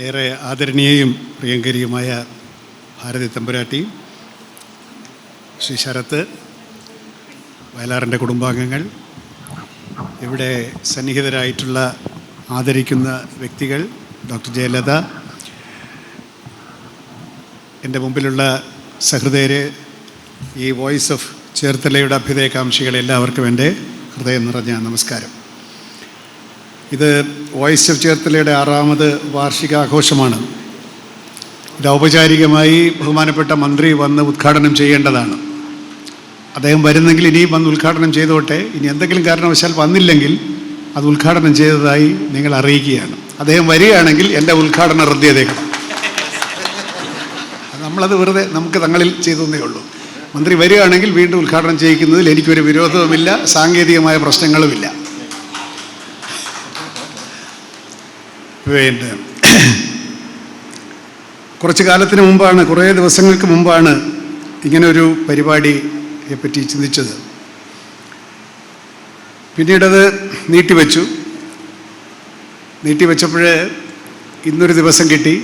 ഏറെ ആദരണീയയും പ്രിയങ്കരിയുമായ ഭാരതി തമ്പുരാട്ടി, ശ്രീ ശരത്ത്, വയലാറിൻ്റെ കുടുംബാംഗങ്ങൾ, ഇവിടെ സന്നിഹിതരായിട്ടുള്ള ആദരിക്കുന്ന വ്യക്തികൾ, ഡോക്ടർ ജയലത, എൻ്റെ മുമ്പിലുള്ള സഹൃദയരെ, ഈ വോയിസ് ഓഫ് ചേർത്തലയുടെ അഭ്യുദയകാംക്ഷികൾ, എല്ലാവർക്കും എൻ്റെ ഹൃദയം നിറഞ്ഞ നമസ്കാരം. ഇത് വോയിസ് ഓഫ് ചേർത്തലയുടെ 6ാമത് വാർഷികാഘോഷമാണ്. ഇത് ഔപചാരികമായി ബഹുമാനപ്പെട്ട മന്ത്രി വന്ന് ഉദ്ഘാടനം ചെയ്യേണ്ടതാണ്. അദ്ദേഹം വരുന്നെങ്കിൽ ഇനിയും വന്ന് ഉദ്ഘാടനം ചെയ്തോട്ടെ. ഇനി എന്തെങ്കിലും കാരണവശാൽ വന്നില്ലെങ്കിൽ അത് ഉദ്ഘാടനം ചെയ്തതായി നിങ്ങൾ അറിയിക്കുകയാണ്. അദ്ദേഹം വരികയാണെങ്കിൽ എൻ്റെ ഉദ്ഘാടനം റദ്ദ് നമ്മളത് വെറുതെ നമുക്ക് തങ്ങളിൽ ചെയ്തേ ഉള്ളൂ. മന്ത്രി വരികയാണെങ്കിൽ വീണ്ടും ഉദ്ഘാടനം ചെയ്യിക്കുന്നതിൽ എനിക്കൊരു വിരോധവുമില്ല, സാങ്കേതികമായ പ്രശ്നങ്ങളുമില്ല. പിന്നെ കുറച്ച് കാലത്തിന് മുമ്പാണ്, കുറേ ദിവസങ്ങൾക്ക് മുമ്പാണ് ഇങ്ങനൊരു പരിപാടിയെപ്പറ്റി ചിന്തിച്ചത്. പിന്നീടത് നീട്ടിവെച്ചപ്പോൾ ഇന്നൊരു ദിവസം കിട്ടി.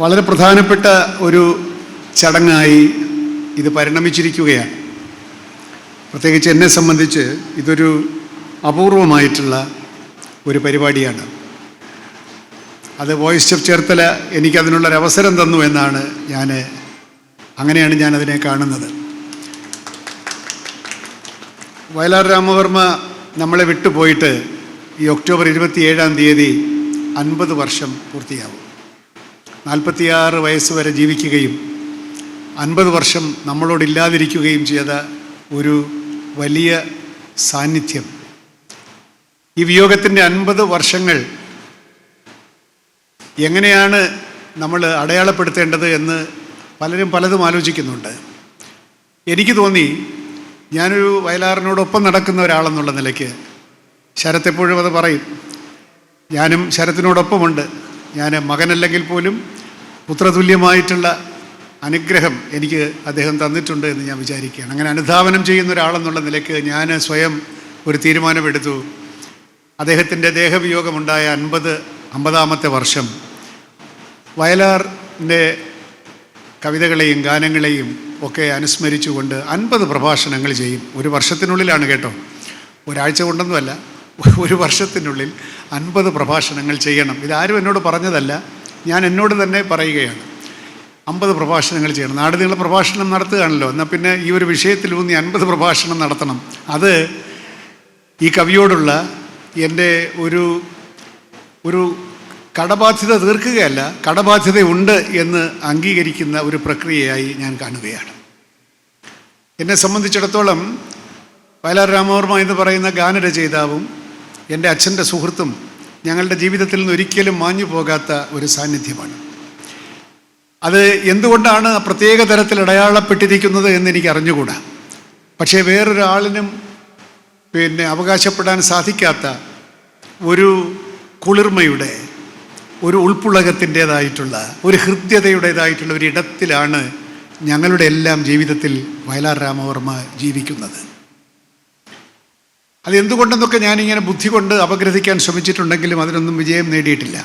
വളരെ പ്രധാനപ്പെട്ട ഒരു ചടങ്ങായി ഇത് പരിണമിച്ചിരിക്കുകയാണ്. പ്രത്യേകിച്ച് എന്നെ സംബന്ധിച്ച് ഇതൊരു അപൂർവമായിട്ടുള്ള ഒരു പരിപാടിയാണ്. അത് വോയിസ് ഓഫ് ചേർത്തല എനിക്കതിനുള്ളൊരവസരം തന്നു എന്നാണ് അങ്ങനെയാണ് ഞാനതിനെ കാണുന്നത്. വയലാർ രാമവർമ്മ നമ്മളെ വിട്ടുപോയിട്ട് ഈ ഒക്ടോബർ 27-ാം തീയതി 50 വർഷം പൂർത്തിയാവും. 46 വയസ്സ് വരെ ജീവിക്കുകയും 50 വർഷം നമ്മളോടില്ലാതിരിക്കുകയും ചെയ്ത ഒരു വലിയ സാന്നിധ്യം. ഈ വിയോഗത്തിൻ്റെ 50 വർഷങ്ങൾ എങ്ങനെയാണ് നമ്മൾ അടയാളപ്പെടുത്തേണ്ടത് എന്ന് പലതും ആലോചിക്കുന്നുണ്ട്. എനിക്ക് തോന്നി, ഞാനൊരു വയലാറിനോടൊപ്പം നടക്കുന്ന ഒരാളെന്നുള്ള നിലയ്ക്ക്, ശരത്ത് എപ്പോഴും അത് പറയും, ഞാനും ശരത്തിനോടൊപ്പമുണ്ട്. ഞാൻ മകനല്ലെങ്കിൽ പോലും പുത്രതുല്യമായിട്ടുള്ള അനുഗ്രഹം എനിക്ക് അദ്ദേഹം തന്നിട്ടുണ്ട് എന്ന് ഞാൻ വിചാരിക്കുകയാണ്. അങ്ങനെ അനുധാവനം ചെയ്യുന്ന ഒരാളെന്നുള്ള നിലയ്ക്ക് ഞാൻ സ്വയം ഒരു തീരുമാനമെടുത്തു. അദ്ദേഹത്തിൻ്റെ ദേഹവിയോഗമുണ്ടായ 50-ാമത്തെ വർഷം വയലാറിൻ്റെ കവിതകളെയും ഗാനങ്ങളെയും ഒക്കെ അനുസ്മരിച്ചുകൊണ്ട് 50 പ്രഭാഷണങ്ങൾ ചെയ്യും. ഒരു വർഷത്തിനുള്ളിലാണ് കേട്ടോ, ഒരാഴ്ച കൊണ്ടൊന്നുമല്ല, ഒരു വർഷത്തിനുള്ളിൽ 50 പ്രഭാഷണങ്ങൾ ചെയ്യണം. ഇതാരും എന്നോട് പറഞ്ഞതല്ല, ഞാൻ എന്നോട് തന്നെ പറയുകയാണ്. 50 പ്രഭാഷണങ്ങൾ ചെയ്യണം. നാടുനീള പ്രഭാഷണം നടത്തുകയാണല്ലോ, എന്നാൽ പിന്നെ ഈ ഒരു വിഷയത്തിലൂന്നി 50 പ്രഭാഷണം നടത്തണം. അത് ഈ കവിയോടുള്ള എൻ്റെ ഒരു കടബാധ്യത തീർക്കുകയല്ല, കടബാധ്യതയുണ്ട് എന്ന് അംഗീകരിക്കുന്ന ഒരു പ്രക്രിയയായി ഞാൻ കാണുകയാണ്. എന്നെ സംബന്ധിച്ചിടത്തോളം വയലാർ രാമവർമ്മ എന്ന് പറയുന്ന ഗാനരചയിതാവും എൻ്റെ അച്ഛൻ്റെ സുഹൃത്തും ഞങ്ങളുടെ ജീവിതത്തിൽ നിന്ന് ഒരിക്കലും മാഞ്ഞു പോകാത്ത ഒരു സാന്നിധ്യമാണ്. അത് എന്തുകൊണ്ടാണ് പ്രത്യേക തരത്തിൽ അടയാളപ്പെട്ടിരിക്കുന്നത് എന്നെനിക്ക് അറിഞ്ഞുകൂടാ. പക്ഷേ വേറൊരാളിനും അവകാശപ്പെടാൻ സാധിക്കാത്ത ഒരു കുളിർമയുടെ, ഒരു ഉൾപ്പുളകത്തിൻ്റേതായിട്ടുള്ള, ഒരു ഹൃദ്യതയുടേതായിട്ടുള്ള ഒരു ഇടത്തിലാണ് ഞങ്ങളുടെ എല്ലാം ജീവിതത്തിൽ വയലാർ രാമവർമ്മ ജീവിക്കുന്നത്. അതെന്തുകൊണ്ടെന്നൊക്കെ ഞാനിങ്ങനെ ബുദ്ധി കൊണ്ട് അപഗ്രഥിക്കാൻ ശ്രമിച്ചിട്ടുണ്ടെങ്കിലും അതിനൊന്നും വിജയം നേടിയിട്ടില്ല.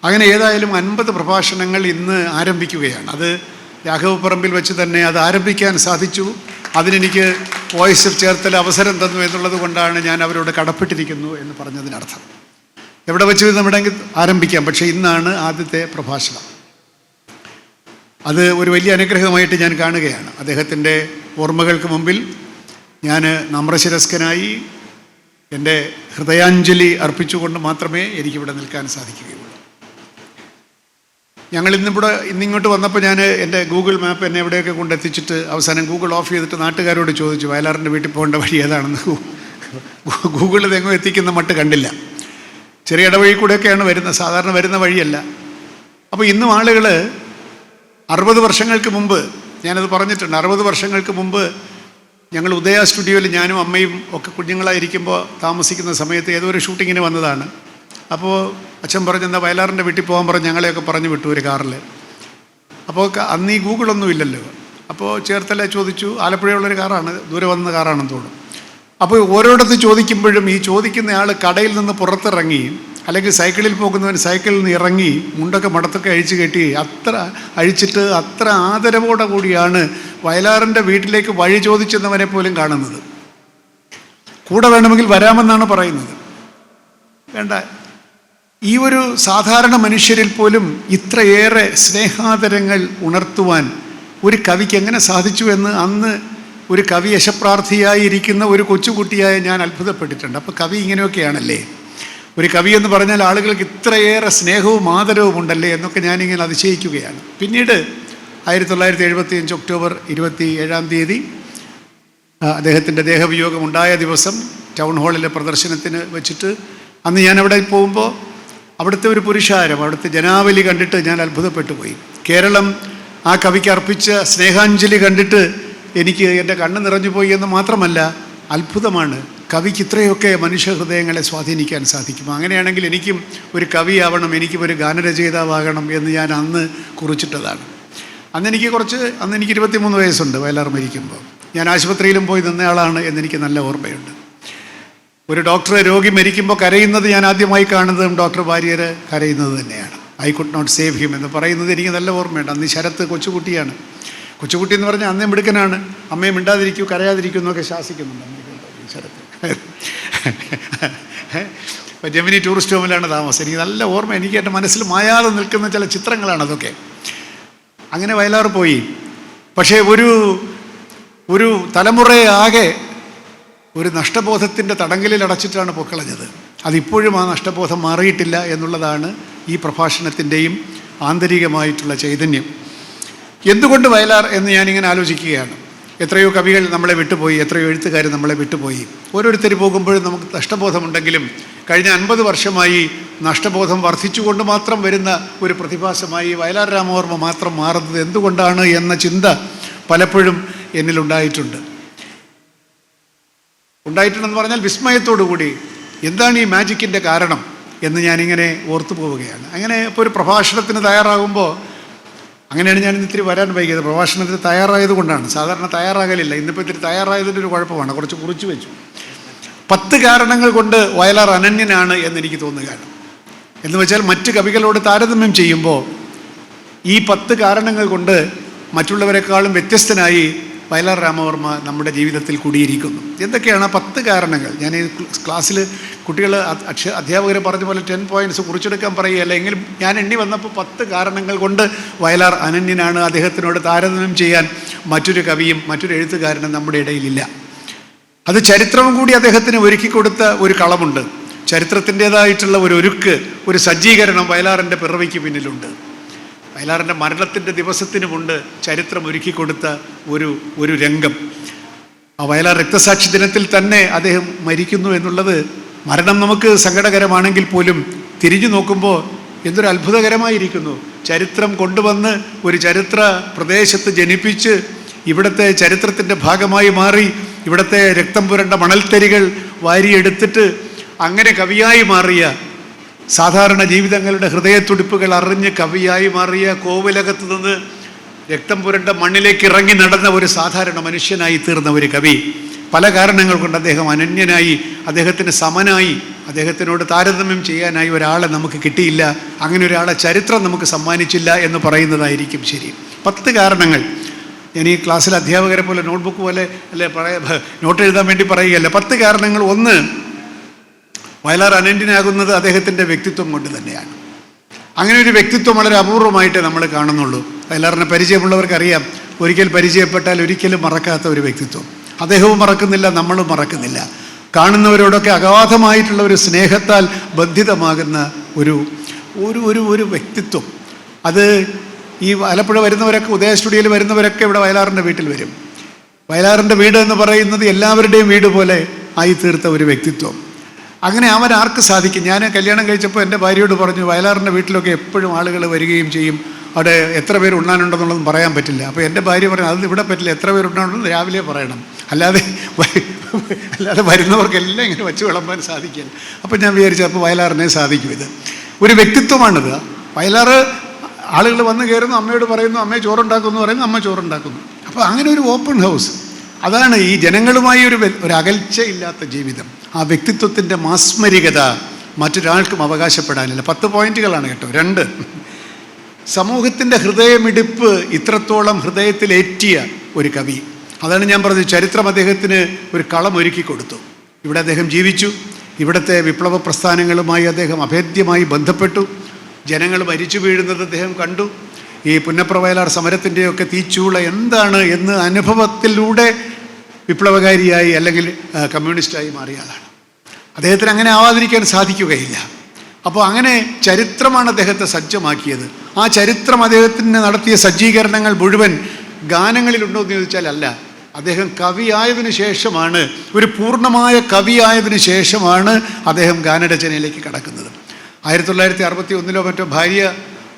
അങ്ങനെ ഏതായാലും 50 പ്രഭാഷണങ്ങൾ ഇന്ന് ആരംഭിക്കുകയാണ്. അത് രാഘവപ്പറമ്പിൽ വെച്ച് തന്നെ അത് ആരംഭിക്കാൻ സാധിച്ചു. അതിനെനിക്ക് വോയിസ് ഓഫ് ചേർത്തല അവസരം തന്നു എന്നുള്ളത് കൊണ്ടാണ് ഞാൻ അവരോട് കടപ്പെട്ടിരിക്കുന്നു എന്ന് പറഞ്ഞതിനർത്ഥം. എവിടെ വെച്ച് നമ്മുടെങ്കിൽ ആരംഭിക്കാം, പക്ഷേ ഇന്നാണ് ആദ്യത്തെ പ്രഭാഷണം. അത് ഒരു വലിയ അനുഗ്രഹമായിട്ട് ഞാൻ കാണുകയാണ്. അദ്ദേഹത്തിൻ്റെ ഓർമ്മകൾക്ക് മുമ്പിൽ ഞാൻ നമ്രശിരസ്കനായി എൻ്റെ ഹൃദയാഞ്ജലി അർപ്പിച്ചുകൊണ്ട് മാത്രമേ എനിക്കിവിടെ നിൽക്കാൻ സാധിക്കുകയുള്ളൂ. ഞങ്ങൾ ഇന്നിങ്ങോട്ട് വന്നപ്പോൾ ഞാൻ എൻ്റെ ഗൂഗിൾ മാപ്പ് എന്നെ എവിടെയൊക്കെ കൊണ്ടെത്തിച്ചിട്ട് അവസാനം ഗൂഗിൾ ഓഫ് ചെയ്തിട്ട് നാട്ടുകാരോട് ചോദിച്ചു, വയലാറിൻ്റെ വീട്ടിൽ പോകേണ്ട വഴി ഏതാണെന്ന്. ഗൂഗിളിൽ എങ്ങും എത്തിക്കുന്ന മട്ട് കണ്ടില്ല. ചെറിയ ഇടവഴി കൂടെയൊക്കെയാണ് വരുന്നത്, സാധാരണ വരുന്ന വഴിയല്ല. അപ്പോൾ ഇന്നും ആളുകൾ 60 വർഷങ്ങൾക്ക് മുമ്പ്, ഞാനത് പറഞ്ഞിട്ടുണ്ട്, 60 വർഷങ്ങൾക്ക് മുമ്പ് ഞങ്ങൾ ഉദയ സ്റ്റുഡിയോയിൽ ഞാനും അമ്മയും ഒക്കെ കുഞ്ഞുങ്ങളായിരിക്കുമ്പോൾ താമസിക്കുന്ന സമയത്ത് ഏതോ ഒരു ഷൂട്ടിങ്ങിന് വന്നതാണ്. അപ്പോൾ അച്ഛൻ പറഞ്ഞെന്നാൽ വയലാറിൻ്റെ വീട്ടിൽ പോകാൻ പറഞ്ഞ് ഞങ്ങളെയൊക്കെ പറഞ്ഞു വിട്ടു ഒരു കാറിൽ. അപ്പോൾ അന്ന് ഈ ഗൂഗിളൊന്നും ഇല്ലല്ലോ. അപ്പോൾ ചേർത്തല ചോദിച്ചു, ആലപ്പുഴയുള്ളൊരു കാറാണ്, ദൂരെ വന്ന കാറാണെന്ന് തോന്നും. അപ്പോൾ ഓരോടത്ത് ചോദിക്കുമ്പോഴും ഈ ചോദിക്കുന്നയാൾ കടയിൽ നിന്ന് പുറത്തിറങ്ങി അല്ലെങ്കിൽ സൈക്കിളിൽ പോകുന്നവൻ സൈക്കിളിൽ നിന്ന് ഇറങ്ങി മുണ്ടൊക്കെ മടത്തൊക്കെ അഴിച്ചു കെട്ടി അത്ര ആദരവോടെ കൂടിയാണ് വയലാറിൻ്റെ വീട്ടിലേക്ക് വഴി ചോദിച്ചെന്നവനെ പോലും കാണുന്നത്. കൂടെ വേണമെങ്കിൽ വരാമെന്നാണ് പറയുന്നത്. വേണ്ട, ഈ ഒരു സാധാരണ മനുഷ്യരിൽ പോലും ഇത്രയേറെ സ്നേഹാദരങ്ങൾ ഉണർത്തുവാൻ ഒരു കവിക്ക് എങ്ങനെ സാധിച്ചു എന്ന് അന്ന് ഒരു കവി യശപ്രാർത്ഥിയായി ഇരിക്കുന്ന ഒരു കൊച്ചുകുട്ടിയായ ഞാൻ അത്ഭുതപ്പെട്ടിട്ടുണ്ട്. അപ്പോൾ കവി ഇങ്ങനെയൊക്കെയാണല്ലേ, ഒരു കവി എന്ന് പറഞ്ഞാൽ ആളുകൾക്ക് ഇത്രയേറെ സ്നേഹവും ആദരവും ഉണ്ടല്ലേ എന്നൊക്കെ ഞാനിങ്ങനെ അതിശയിക്കുകയാണ്. പിന്നീട് 1975 ഒക്ടോബർ 27 അദ്ദേഹത്തിൻ്റെ ദേഹവിയോഗം ഉണ്ടായ ദിവസം ടൗൺ ഹാളിലെ പ്രദർശനത്തിന് വെച്ചിട്ട് അന്ന് ഞാനവിടെ പോകുമ്പോൾ അവിടുത്തെ ഒരു പുരുഷാരം, അവിടുത്തെ ജനാവലി കണ്ടിട്ട് ഞാൻ അത്ഭുതപ്പെട്ടു പോയി. കേരളം ആ കവിക്ക് അർപ്പിച്ച സ്നേഹാഞ്ജലി കണ്ടിട്ട് എനിക്ക് എൻ്റെ കണ്ണ് നിറഞ്ഞു പോയി എന്ന് മാത്രമല്ല, അത്ഭുതമാണ് കവിക്ക് ഇത്രയൊക്കെ മനുഷ്യഹൃദയങ്ങളെ സ്വാധീനിക്കാൻ സാധിക്കും. അങ്ങനെയാണെങ്കിൽ എനിക്കും ഒരു കവിയാവണം, എനിക്കും ഒരു ഗാനരചയിതാവാകണം എന്ന് ഞാൻ അന്ന് കുറിച്ചിട്ടതാണ്. അന്ന് എനിക്ക് 23 വയസ്സുണ്ട് വയലാർ മരിക്കുമ്പോൾ. ഞാൻ ആശുപത്രിയിലും പോയി നിന്നയാളാണ് എന്നെനിക്ക് നല്ല ഓർമ്മയുണ്ട്. ഒരു ഡോക്ടറെ രോഗി മരിക്കുമ്പോൾ കരയുന്നത് ഞാൻ ആദ്യമായി കാണുന്നതും ഡോക്ടർ വാര്യർ കരയുന്നത് തന്നെയാണ്. I could not save him എന്ന് പറയുന്നത് എനിക്ക് നല്ല ഓർമ്മയുണ്ട്. അന്ന് ശരത്ത് കൊച്ചുകുട്ടിയാണ്. കൊച്ചുകുട്ടി എന്ന് പറഞ്ഞാൽ അന്നേ മിടുക്കനാണ്. അമ്മയെ മിണ്ടാതിരിക്കൂ, കരയാതിരിക്കൂ എന്നൊക്കെ ശാസിക്കുന്നുണ്ട് ശരത്ത്. ഇപ്പോൾ ജെമിനി ടൂറിസ്റ്റ് ഹോമിലാണ് താമസം. എനിക്ക് നല്ല ഓർമ്മ, എനിക്ക് എൻ്റെ മനസ്സിൽ മായാതെ നിൽക്കുന്ന ചില ചിത്രങ്ങളാണ് അതൊക്കെ. അങ്ങനെ വയലാർ പോയി. പക്ഷേ ഒരു തലമുറയെ ആകെ ഒരു നഷ്ടബോധത്തിൻ്റെ തടങ്കലിൽ അടച്ചിട്ടാണ് പൊക്കളഞ്ഞത്. അതിപ്പോഴും ആ നഷ്ടബോധം മാറിയിട്ടില്ല എന്നുള്ളതാണ് ഈ പ്രഭാഷണത്തിൻ്റെയും ആന്തരികമായിട്ടുള്ള ചൈതന്യം. എന്തുകൊണ്ട് വയലാർ എന്ന് ഞാനിങ്ങനെ ആലോചിക്കുകയാണ്. എത്രയോ കവികൾ നമ്മളെ വിട്ടുപോയി, എത്രയോ എഴുത്തുകാർ നമ്മളെ വിട്ടുപോയി. ഓരോരുത്തർ പോകുമ്പോഴും നമുക്ക് നഷ്ടബോധമുണ്ടെങ്കിലും കഴിഞ്ഞ 50 വർഷമായി നഷ്ടബോധം വർദ്ധിച്ചുകൊണ്ട് മാത്രം വരുന്ന ഒരു പ്രതിഭാസമായി വയലാർ രാമവർമ്മ മാത്രം മാറുന്നത് എന്തുകൊണ്ടാണ് എന്ന ചിന്ത പലപ്പോഴും ഉണ്ടായിട്ടുണ്ടെന്ന് പറഞ്ഞാൽ വിസ്മയത്തോടു കൂടി എന്താണ് ഈ മാജിക്കിൻ്റെ കാരണം എന്ന് ഞാനിങ്ങനെ ഓർത്തു പോവുകയാണ്. അങ്ങനെ ഇപ്പോൾ ഒരു പ്രഭാഷണത്തിന് തയ്യാറാകുമ്പോൾ, അങ്ങനെയാണ് ഞാൻ ഇത്തിരി വരാൻ വൈകിയത്. പ്രഭാഷണത്തിന് തയ്യാറായത് കൊണ്ടാണ്, സാധാരണ തയ്യാറാകലില്ല. ഇന്നിപ്പോൾ ഇത്തിരി തയ്യാറായതിൻ്റെ ഒരു കുഴപ്പമാണ്, കുറച്ച് കുറിച്ച് വെച്ചു. 10 കാരണങ്ങൾ കൊണ്ട് വയലാർ അനന്യനാണ് എന്നെനിക്ക് തോന്നുകയാണ്. എന്ന് വെച്ചാൽ മറ്റ് കവികളോട് താരതമ്യം ചെയ്യുമ്പോൾ ഈ 10 കാരണങ്ങൾ കൊണ്ട് മറ്റുള്ളവരെക്കാളും വ്യത്യസ്തനായി വയലാർ രാമവർമ്മ നമ്മുടെ ജീവിതത്തിൽ കൂടിയിരിക്കുന്നു. എന്തൊക്കെയാണ് 10 കാരണങ്ങൾ? ഞാൻ ഈ ക്ലാസ്സിൽ കുട്ടികൾ അധ്യാപകർ പറഞ്ഞ പോലെ 10 പോയിൻറ്റ്സ് കുറിച്ചെടുക്കാൻ പറയുകയല്ല. എങ്കിലും ഞാൻ എണ്ണി വന്നപ്പോൾ 10 കാരണങ്ങൾ കൊണ്ട് വയലാർ അനന്യനാണ്. അദ്ദേഹത്തിനോട് താരതമ്യം ചെയ്യാൻ മറ്റൊരു കവിയും മറ്റൊരു എഴുത്തുകാരനും നമ്മുടെ ഇടയിലില്ല. അത് ചരിത്രവും കൂടി അദ്ദേഹത്തിന് ഒരുക്കിക്കൊടുത്ത ഒരു കളമുണ്ട്. ചരിത്രത്തിൻ്റേതായിട്ടുള്ള ഒരു ഒരുക്ക്, ഒരു സജ്ജീകരണം വയലാറിൻ്റെ പിറവിക്ക് പിന്നിലുണ്ട്. വയലാറിൻ്റെ മരണത്തിൻ്റെ ദിവസത്തിനുമുണ്ട് ചരിത്രം ഒരുക്കിക്കൊടുത്ത ഒരു രംഗം. ആ വയലാർ രക്തസാക്ഷി ദിനത്തിൽ തന്നെ അദ്ദേഹം മരിക്കുന്നു എന്നുള്ളത്, മരണം നമുക്ക് സങ്കടകരമാണെങ്കിൽ പോലും തിരിഞ്ഞു നോക്കുമ്പോൾ എന്തൊരു അത്ഭുതകരമായിരിക്കുന്നു. ചരിത്രം കൊണ്ടുവന്ന് ഒരു ചരിത്ര പ്രദേശത്ത് ജനിപ്പിച്ച് ഇവിടുത്തെ ചരിത്രത്തിൻ്റെ ഭാഗമായി മാറി ഇവിടുത്തെ രക്തം പുരണ്ട മണൽത്തരികൾ വാരിയെടുത്തിട്ട് അങ്ങനെ കവിയായി മാറിയ, സാധാരണ ജീവിതങ്ങളുടെ ഹൃദയത്തുടിപ്പുകൾ അറിഞ്ഞ് കവിയായി മാറിയ, കോവിലകത്ത് നിന്ന് രക്തം പുരണ്ട മണ്ണിലേക്ക് ഇറങ്ങി നടന്ന ഒരു സാധാരണ മനുഷ്യനായി തീർന്ന ഒരു കവി. പല കാരണങ്ങൾ കൊണ്ട് അദ്ദേഹം അനന്യനായി, അദ്ദേഹത്തിന് സമനായി, അദ്ദേഹത്തിനോട് താരതമ്യം ചെയ്യാനായി ഒരാളെ നമുക്ക് കിട്ടിയില്ല. അങ്ങനെ ഒരാളെ ചരിത്രം നമുക്ക് സമ്മാനിച്ചില്ല എന്ന് പറയുന്നതായിരിക്കും ശരി. 10 കാരണങ്ങൾ. ഞാൻ ഈ ക്ലാസ്സിൽ അധ്യാപകരെ പോലെ നോട്ട്ബുക്ക് പോലെ നോട്ട് എഴുതാൻ വേണ്ടി പറയുകയല്ല. 10 കാരണങ്ങൾ. 1, വയലാർ അനന്യനാകുന്നത് അദ്ദേഹത്തിൻ്റെ വ്യക്തിത്വം കൊണ്ട് തന്നെയാണ്. അങ്ങനെ ഒരു വ്യക്തിത്വം വളരെ അപൂർവമായിട്ടേ നമ്മൾ കാണുന്നുള്ളൂ. വയലാറിനെ പരിചയമുള്ളവർക്കറിയാം, ഒരിക്കൽ പരിചയപ്പെട്ടാൽ ഒരിക്കലും മറക്കാത്ത ഒരു വ്യക്തിത്വം. അദ്ദേഹവും മറക്കുന്നില്ല, നമ്മളും മറക്കുന്നില്ല. കാണുന്നവരോടൊക്കെ അഗാധമായിട്ടുള്ള ഒരു സ്നേഹത്താൽ ബന്ധിതമാകുന്ന ഒരു വ്യക്തിത്വം. അത് ഈ ആലപ്പുഴ വരുന്നവരൊക്കെ, ഉദയ സ്റ്റുഡിയോയിൽ വരുന്നവരൊക്കെ ഇവിടെ വയലാറിൻ്റെ വീട്ടിൽ വരും. വയലാറിൻ്റെ വീട് എന്ന് പറയുന്നത് എല്ലാവരുടെയും വീട് പോലെ ആയി തീർത്ത ഒരു വ്യക്തിത്വം. അങ്ങനെ അവൻ ആർക്ക് സാധിക്കും? ഞാൻ കല്യാണം കഴിച്ചപ്പോൾ എൻ്റെ ഭാര്യയോട് പറഞ്ഞു, വയലാറിൻ്റെ വീട്ടിലൊക്കെ എപ്പോഴും ആളുകൾ വരികയും ചെയ്യും, അവിടെ എത്ര പേര് ഉണ്ണാനുണ്ടെന്നുള്ളതും പറയാൻ പറ്റില്ല. അപ്പോൾ എൻ്റെ ഭാര്യ പറഞ്ഞു, അത് ഇവിടെ പറ്റില്ല, എത്ര പേര് ഉണ്ണാനുണ്ടെന്ന് രാവിലെ പറയണം, അല്ലാതെ വരുന്നവർക്കെല്ലാം ഇങ്ങനെ വെച്ച് വിളമ്പാൻ സാധിക്കില്ല. അപ്പോൾ ഞാൻ വിചാരിച്ചു, അപ്പോൾ വയലാറിനെ സാധിക്കും. ഇത് ഒരു വ്യക്തിത്വമാണിത്. വയലാർ ആളുകൾ വന്ന് കയറുന്നു, അമ്മയോട് പറയുന്നു, അമ്മയെ ചോറുണ്ടാക്കുമെന്ന് പറയുന്നു, അമ്മ ചോറുണ്ടാക്കുന്നു. അപ്പോൾ അങ്ങനെ ഒരു ഓപ്പൺ ഹൗസ്. അതാണ് ഈ ജനങ്ങളുമായി ഒരു അകൽച്ചയില്ലാത്ത ജീവിതം. ആ വ്യക്തിത്വത്തിൻ്റെ മാസ്മരികത മറ്റൊരാൾക്കും അവകാശപ്പെടാനില്ല. 10 പോയിന്റുകളാണ് കേട്ടോ. 2, സമൂഹത്തിൻ്റെ ഹൃദയമിടിപ്പ് ഇത്രത്തോളം ഹൃദയത്തിലേറ്റിയ ഒരു കവി. അതാണ് ഞാൻ പറഞ്ഞത്, ചരിത്രം അദ്ദേഹത്തിന് ഒരു കളം ഒരുക്കി കൊടുത്തു. ഇവിടെ അദ്ദേഹം ജീവിച്ചു, ഇവിടുത്തെ വിപ്ലവ പ്രസ്ഥാനങ്ങളുമായി അദ്ദേഹം അഭേദ്യമായി ബന്ധപ്പെട്ടു, ജനങ്ങൾ മരിച്ചു വീഴുന്നത് അദ്ദേഹം കണ്ടു. ഈ പുന്നപ്ര വയലാർ സമരത്തിൻ്റെയൊക്കെ തീച്ചൂള എന്താണ് എന്ന് അനുഭവത്തിലൂടെ വിപ്ലവകാരിയായി അല്ലെങ്കിൽ കമ്മ്യൂണിസ്റ്റായി മാറിയ ആളാണ്. അദ്ദേഹത്തിന് അങ്ങനെ ആവാതിരിക്കാൻ സാധിക്കുകയില്ല. അപ്പോൾ അങ്ങനെ ചരിത്രമാണ് അദ്ദേഹത്തെ സജ്ജമാക്കിയത്. ആ ചരിത്രം അദ്ദേഹത്തിന് നടത്തിയ സജ്ജീകരണങ്ങൾ മുഴുവൻ ഗാനങ്ങളിലുണ്ടോ എന്ന് ചോദിച്ചാൽ അല്ല. അദ്ദേഹം കവിയായതിനു ശേഷമാണ്, ഒരു പൂർണ്ണമായ കവിയായതിനു ശേഷമാണ് അദ്ദേഹം ഗാനരചനയിലേക്ക് കടക്കുന്നത്. 1961 മറ്റോ ഭാര്യ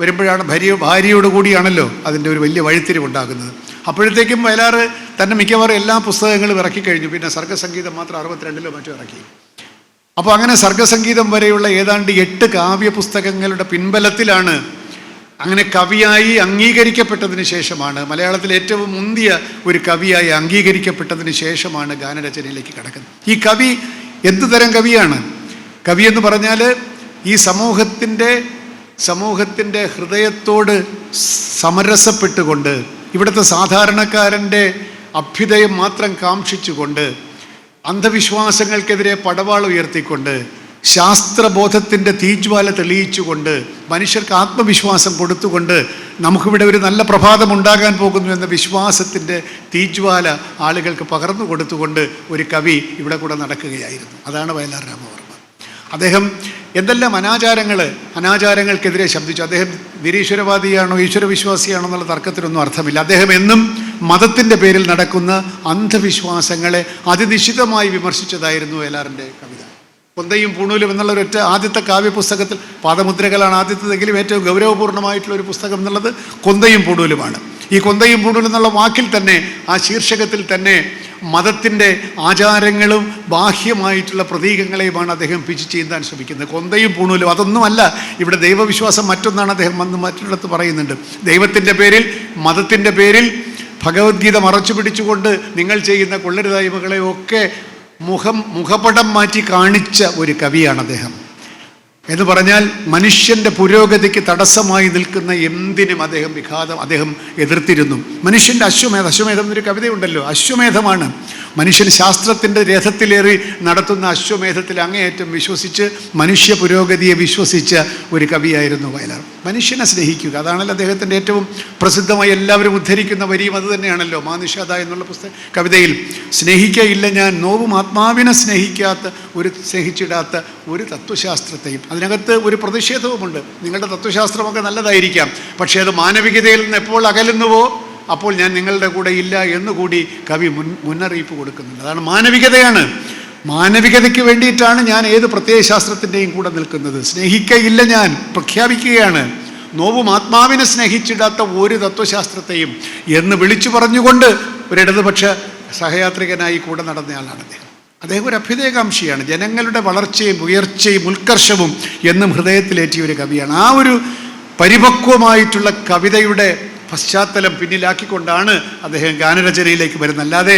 വരുമ്പോഴാണ്, ഭാര്യയോട് കൂടിയാണല്ലോ അതിൻ്റെ ഒരു വലിയ വഴിത്തിരിവുണ്ടാകുന്നത്. അപ്പോഴത്തേക്കും വയലാർ തന്നെ മിക്കവാറും എല്ലാ പുസ്തകങ്ങളും ഇറക്കിക്കഴിഞ്ഞു. പിന്നെ സർഗസംഗീതം മാത്രം 62 മറ്റോ ഇറക്കി. അപ്പോൾ അങ്ങനെ സർഗസംഗീതം വരെയുള്ള ഏതാണ്ട് 8 കാവ്യ പുസ്തകങ്ങളുടെ പിൻബലത്തിലാണ്, അങ്ങനെ കവിയായി അംഗീകരിക്കപ്പെട്ടതിന് ശേഷമാണ്, മലയാളത്തിൽ ഏറ്റവും മുന്തിയ ഒരു കവിയായി അംഗീകരിക്കപ്പെട്ടതിന് ശേഷമാണ് ഗാനരചനയിലേക്ക് കിടക്കുന്നത്. ഈ കവി എന്തുതരം കവിയാണ്? കവി എന്ന് പറഞ്ഞാൽ ഈ സമൂഹത്തിൻ്റെ ഹൃദയത്തോട് സമരസപ്പെട്ടുകൊണ്ട്, ഇവിടുത്തെ സാധാരണക്കാരൻ്റെ അഭ്യുദയം മാത്രം കാംക്ഷിച്ചുകൊണ്ട്, അന്ധവിശ്വാസങ്ങൾക്കെതിരെ പടവാൾ ഉയർത്തിക്കൊണ്ട്, ശാസ്ത്രബോധത്തിൻ്റെ തീജ്വാല തെളിയിച്ചുകൊണ്ട്, മനുഷ്യർക്ക് ആത്മവിശ്വാസം കൊടുത്തുകൊണ്ട്, നമുക്കിവിടെ ഒരു നല്ല പ്രഭാതം ഉണ്ടാകാൻ പോകുന്നു എന്ന വിശ്വാസത്തിൻ്റെ തീജ്വാല ആളുകൾക്ക് പകർന്നു കൊടുത്തുകൊണ്ട് ഒരു കവി ഇവിടെ കൂടെ നടക്കുകയായിരുന്നു. അതാണ് വയലാർ രാമവർമ്മ. അദ്ദേഹം എന്തെല്ലാം അനാചാരങ്ങൾക്കെതിരെ ശബ്ദിച്ചു. അദ്ദേഹം നിരീശ്വരവാദിയാണോ ഈശ്വരവിശ്വാസിയാണോ എന്നുള്ള തർക്കത്തിനൊന്നും അർത്ഥമില്ല. അദ്ദേഹം എന്നും മതത്തിൻ്റെ പേരിൽ നടക്കുന്ന അന്ധവിശ്വാസങ്ങളെ അതിനിശിതമായി വിമർശിച്ചതായിരുന്നു വയലാറിൻ്റെ കവിത. കൊന്തയും പൂണൂലും എന്നുള്ള ഒരൊറ്റ ആദ്യത്തെ കാവ്യപുസ്തകത്തിൽ, പാദമുദ്രകളാണ് ആദ്യത്തേതെങ്കിലും ഏറ്റവും ഗൗരവപൂർണ്ണമായിട്ടുള്ള ഒരു പുസ്തകം എന്നുള്ളത് കൊന്തയും പൂണൂലുമാണ്. ഈ കൊന്തയും പൂണൂലും എന്നുള്ള വാക്കിൽ തന്നെ, ആ ശീർഷകത്തിൽ തന്നെ മതത്തിൻ്റെ ആചാരങ്ങളും ബാഹ്യമായിട്ടുള്ള പ്രതീകങ്ങളെയുമാണ് അദ്ദേഹം പിച്ച് ചെയ്യാൻ ശ്രമിക്കുന്നത്. കൊന്തയും പൂണൂലും അതൊന്നുമല്ല. ഇവിടെ ദൈവവിശ്വാസം മറ്റൊന്നാണ് അദ്ദേഹം വന്ന് മറ്റൊരിടത്ത് പറയുന്നുണ്ട്. ദൈവത്തിൻ്റെ പേരിൽ, മതത്തിൻ്റെ പേരിൽ ഭഗവത്ഗീത മറച്ചു പിടിച്ചുകൊണ്ട് നിങ്ങൾ ചെയ്യുന്ന കൊള്ളരുതായ്മകളെയൊക്കെ മുഖപടം മാറ്റി കാണിച്ച ഒരു കവിയാണ് അദ്ദേഹം. എന്ന് പറഞ്ഞാൽ മനുഷ്യൻ്റെ പുരോഗതിക്ക് തടസ്സമായി നിൽക്കുന്ന എന്തിനും അദ്ദേഹം എതിർത്തിരുന്നു. മനുഷ്യൻ്റെ അശ്വമേധം എന്നൊരു കവിതയുണ്ടല്ലോ, അശ്വമേധമാണ്. മനുഷ്യൻ ശാസ്ത്രത്തിൻ്റെ രഥത്തിലേറി നടത്തുന്ന അശ്വമേധത്തിൽ അങ്ങേയറ്റം വിശ്വസിച്ച്, മനുഷ്യ പുരോഗതിയെ വിശ്വസിച്ച ഒരു കവിയായിരുന്നു വയലാർ. മനുഷ്യനെ സ്നേഹിക്കുക, അതാണല്ലോ അദ്ദേഹത്തിൻ്റെ ഏറ്റവും പ്രസിദ്ധമായി എല്ലാവരും ഉദ്ധരിക്കുന്ന വരിയും അത് തന്നെയാണല്ലോ. മാനുഷാദ എന്നുള്ള കവിതയിൽ, സ്നേഹിക്കയില്ല ഞാൻ നോവും ആത്മാവിനെ സ്നേഹിച്ചിടാത്ത ഒരു തത്വശാസ്ത്രത്തെയും. അതിനകത്ത് ഒരു പ്രതിഷേധവുമുണ്ട്. നിങ്ങളുടെ തത്വശാസ്ത്രമൊക്കെ നല്ലതായിരിക്കാം, പക്ഷേ അത് മാനവികതയിൽ നിന്ന് എപ്പോൾ അകലുന്നുവോ അപ്പോൾ ഞാൻ നിങ്ങളുടെ കൂടെ ഇല്ല എന്നുകൂടി കവി മുന്നറിയിപ്പ് കൊടുക്കുന്നുണ്ട്. അതാണ് മാനവികതയാണ്. മാനവികതയ്ക്ക് വേണ്ടിയിട്ടാണ് ഞാൻ ഏത് പ്രത്യയശാസ്ത്രത്തിൻ്റെയും കൂടെ നിൽക്കുന്നത്. സ്നേഹിക്കയില്ല ഞാൻ പ്രഖ്യാപിക്കുകയാണ്. നോവും ആത്മാവിനെ സ്നേഹിച്ചിടാത്ത ഒരു തത്വശാസ്ത്രത്തെയും എന്ന് വിളിച്ചു പറഞ്ഞുകൊണ്ട് ഒരു ഇടതുപക്ഷ സഹയാത്രികനായി കൂടെ നടന്നയാളാണ് അദ്ദേഹം. അദ്ദേഹം ഒരു അഭ്യുദയകാംക്ഷിയാണ്. ജനങ്ങളുടെ വളർച്ചയും ഉയർച്ചയും ഉത്കർഷവും എന്നും ഹൃദയത്തിലേറ്റിയ ഒരു കവിയാണ്. ആ ഒരു പരിപക്വമായിട്ടുള്ള കവിതയുടെ പശ്ചാത്തലം പിന്നിലാക്കിക്കൊണ്ടാണ് അദ്ദേഹം ഗാനരചനയിലേക്ക് വരുന്നത്. അല്ലാതെ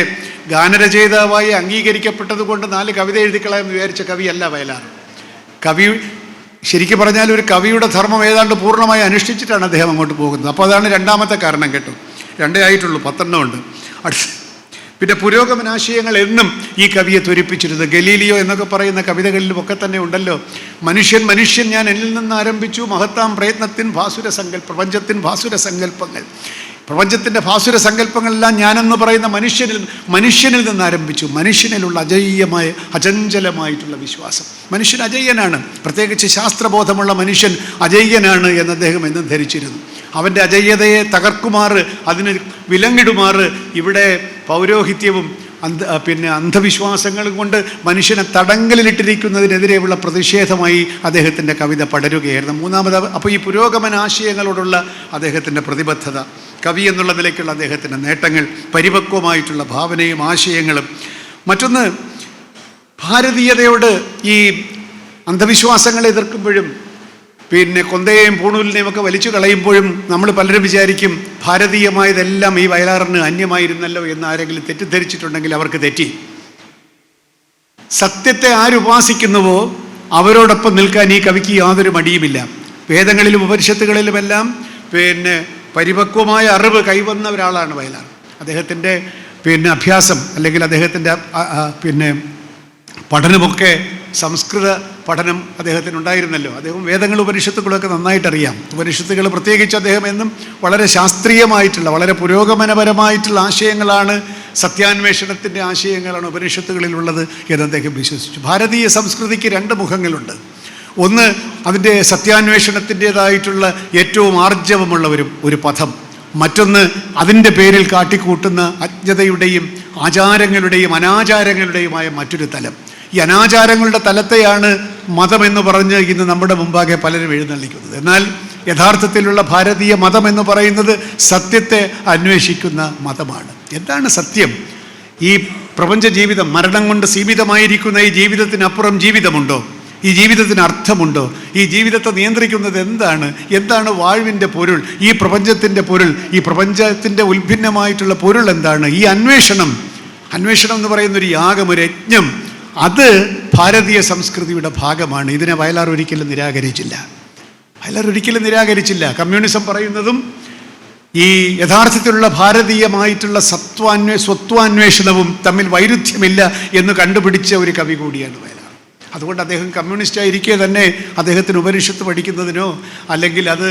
ഗാനരചയിതാവായി അംഗീകരിക്കപ്പെട്ടത് കൊണ്ട് 4 കവിത എഴുതിക്കളയെന്ന് വിചാരിച്ച കവിയല്ല വയലാർ. കവി ശരിക്കും പറഞ്ഞാൽ ഒരു കവിയുടെ ധർമ്മം ഏതാണ്ട് പൂർണ്ണമായി അനുഷ്ഠിച്ചിട്ടാണ് അദ്ദേഹം അങ്ങോട്ട് പോകുന്നത്. അപ്പോൾ അതാണ് രണ്ടാമത്തെ കാരണം കേട്ടോ. 2 ആയിട്ടുള്ളൂ, 10 ഉണ്ട്. പിന്നെ പുരോഗമനാശയങ്ങൾ എന്നും ഈ കവിയെ ത്വരിപ്പിച്ചിരുന്നു. ഗലീലിയോ എന്നൊക്കെ പറയുന്ന കവിതകളിലും ഒക്കെ തന്നെ ഉണ്ടല്ലോ, മനുഷ്യൻ ഞാൻ എന്നിൽ നിന്ന് ആരംഭിച്ചു മഹത്താം പ്രയത്നത്തിൻ പ്രപഞ്ചത്തിൻ ഭാസുര സങ്കല്പങ്ങൾ. പ്രപഞ്ചത്തിൻ്റെ ഭാസുര സങ്കല്പങ്ങളെല്ലാം ഞാനെന്ന് പറയുന്ന മനുഷ്യനിൽ നിന്ന് ആരംഭിച്ചു. മനുഷ്യനിലുള്ള അചഞ്ചലമായിട്ടുള്ള വിശ്വാസം. മനുഷ്യൻ അജയ്യനാണ്, പ്രത്യേകിച്ച് ശാസ്ത്രബോധമുള്ള മനുഷ്യൻ അജയ്യനാണ് എന്ന് അദ്ദേഹം എന്നും ധരിച്ചിരുന്നു. അവൻ്റെ അജയ്യതയെ തകർക്കുമാറ്, അതിന് വിലങ്ങിടുമാറ് ഇവിടെ പൗരോഹിത്യവും അന്ധവിശ്വാസങ്ങളും കൊണ്ട് മനുഷ്യനെ തടങ്കലിലിട്ടിരിക്കുന്നതിനെതിരെയുള്ള പ്രതിഷേധമായി അദ്ദേഹത്തിൻ്റെ കവിത പടരുകയായിരുന്നു. മൂന്നാമത് അപ്പോൾ ഈ പുരോഗമനാശയങ്ങളോടുള്ള അദ്ദേഹത്തിൻ്റെ പ്രതിബദ്ധത, കവി എന്നുള്ള നിലയ്ക്കുള്ള അദ്ദേഹത്തിൻ്റെ നേട്ടങ്ങൾ, പരിപക്വമായിട്ടുള്ള ഭാവനയും ആശയങ്ങളും. മറ്റൊന്ന്, ഭാരതീയതയോട് ഈ അന്ധവിശ്വാസങ്ങളെ എതിർക്കുമ്പോഴും കൊന്തയെയും പൂണൂലിനെയും ഒക്കെ വലിച്ചു കളയുമ്പോഴും നമ്മൾ പലരും വിചാരിക്കും ഭാരതീയമായതെല്ലാം ഈ വയലാറിന് അന്യമായിരുന്നല്ലോ എന്ന് ആരെങ്കിലും തെറ്റിദ്ധരിച്ചിട്ടുണ്ടെങ്കിൽ അവർക്ക് തെറ്റി. സത്യത്തെ ആരുപാസിക്കുന്നുവോ അവരോടൊപ്പം നിൽക്കാൻ ഈ കവിക്ക് യാതൊരു മടിയുമില്ല. വേദങ്ങളിലും ഉപനിഷത്തുകളിലുമെല്ലാം പരിപക്വമായ അറിവ് കൈവന്ന ഒരാളാണ് വയലാർ. അദ്ദേഹത്തിൻ്റെ അഭ്യാസം അല്ലെങ്കിൽ അദ്ദേഹത്തിൻ്റെ പഠനമൊക്കെ സംസ്കൃത പഠനം അദ്ദേഹത്തിനുണ്ടായിരുന്നല്ലോ. അദ്ദേഹം വേദങ്ങൾ ഉപനിഷത്തുകളൊക്കെ നന്നായിട്ടറിയാം. ഉപനിഷത്തുകൾ പ്രത്യേകിച്ച് അദ്ദേഹം എന്നും വളരെ ശാസ്ത്രീയമായിട്ടുള്ള വളരെ പുരോഗമനപരമായിട്ടുള്ള ആശയങ്ങളാണ്, സത്യാന്വേഷണത്തിൻ്റെ ആശയങ്ങളാണ് ഉപനിഷത്തുകളിലുള്ളത് എന്ന് അദ്ദേഹം വിശ്വസിച്ചു. ഭാരതീയ സംസ്കൃതിക്ക് രണ്ട് മുഖങ്ങളുണ്ട്. ഒന്ന് അതിൻ്റെ സത്യാന്വേഷണത്തിൻ്റേതായിട്ടുള്ള ഏറ്റവും ആർജവമുള്ള ഒരു പഥം. മറ്റൊന്ന് അതിൻ്റെ പേരിൽ കാട്ടിക്കൂട്ടുന്ന അജ്ഞതയുടെയും ആചാരങ്ങളുടെയും അനാചാരങ്ങളുടെയുമായ മറ്റൊരു തലം. ഈ അനാചാരങ്ങളുടെ തലത്തെയാണ് മതമെന്ന് പറഞ്ഞ് ഇന്ന് നമ്മുടെ മുമ്പാകെ പലരും എഴുന്നള്ളിക്കുന്നത്. എന്നാൽ യഥാർത്ഥത്തിലുള്ള ഭാരതീയ മതം എന്ന് പറയുന്നത് സത്യത്തെ അന്വേഷിക്കുന്ന മതമാണ്. എന്താണ് സത്യം? ഈ പ്രപഞ്ച ജീവിതം, മരണം കൊണ്ട് സീമിതമായിരിക്കുന്ന ഈ ജീവിതത്തിനപ്പുറം ജീവിതമുണ്ടോ? ഈ ജീവിതത്തിന് അർത്ഥമുണ്ടോ? ഈ ജീവിതത്തെ നിയന്ത്രിക്കുന്നത് എന്താണ് വാഴ്വിൻ്റെ പൊരുൾ? ഈ പ്രപഞ്ചത്തിൻ്റെ പൊരുൾ, ഈ പ്രപഞ്ചത്തിൻ്റെ ഉത്ഭിന്നമായിട്ടുള്ള പൊരുൾ എന്താണ്? ഈ അന്വേഷണം എന്ന് പറയുന്നൊരു യാഗം, ഒരു യജ്ഞം, അത് ഭാരതീയ സംസ്കൃതിയുടെ ഭാഗമാണ്. ഇതിനെ വയലാർ ഒരിക്കലും നിരാകരിച്ചില്ല. കമ്മ്യൂണിസം പറയുന്നതും ഈ യഥാർത്ഥത്തിലുള്ള ഭാരതീയമായിട്ടുള്ള സ്വത്വാന്വേഷണവും തമ്മിൽ വൈരുദ്ധ്യമില്ല എന്ന് കണ്ടുപിടിച്ച ഒരു കവി കൂടിയാണ് വയലാർ. അതുകൊണ്ട് അദ്ദേഹം കമ്മ്യൂണിസ്റ്റായിരിക്കെ തന്നെ അദ്ദേഹത്തിന് ഉപനിഷത്ത് പഠിക്കുന്നതിനോ അല്ലെങ്കിൽ അത്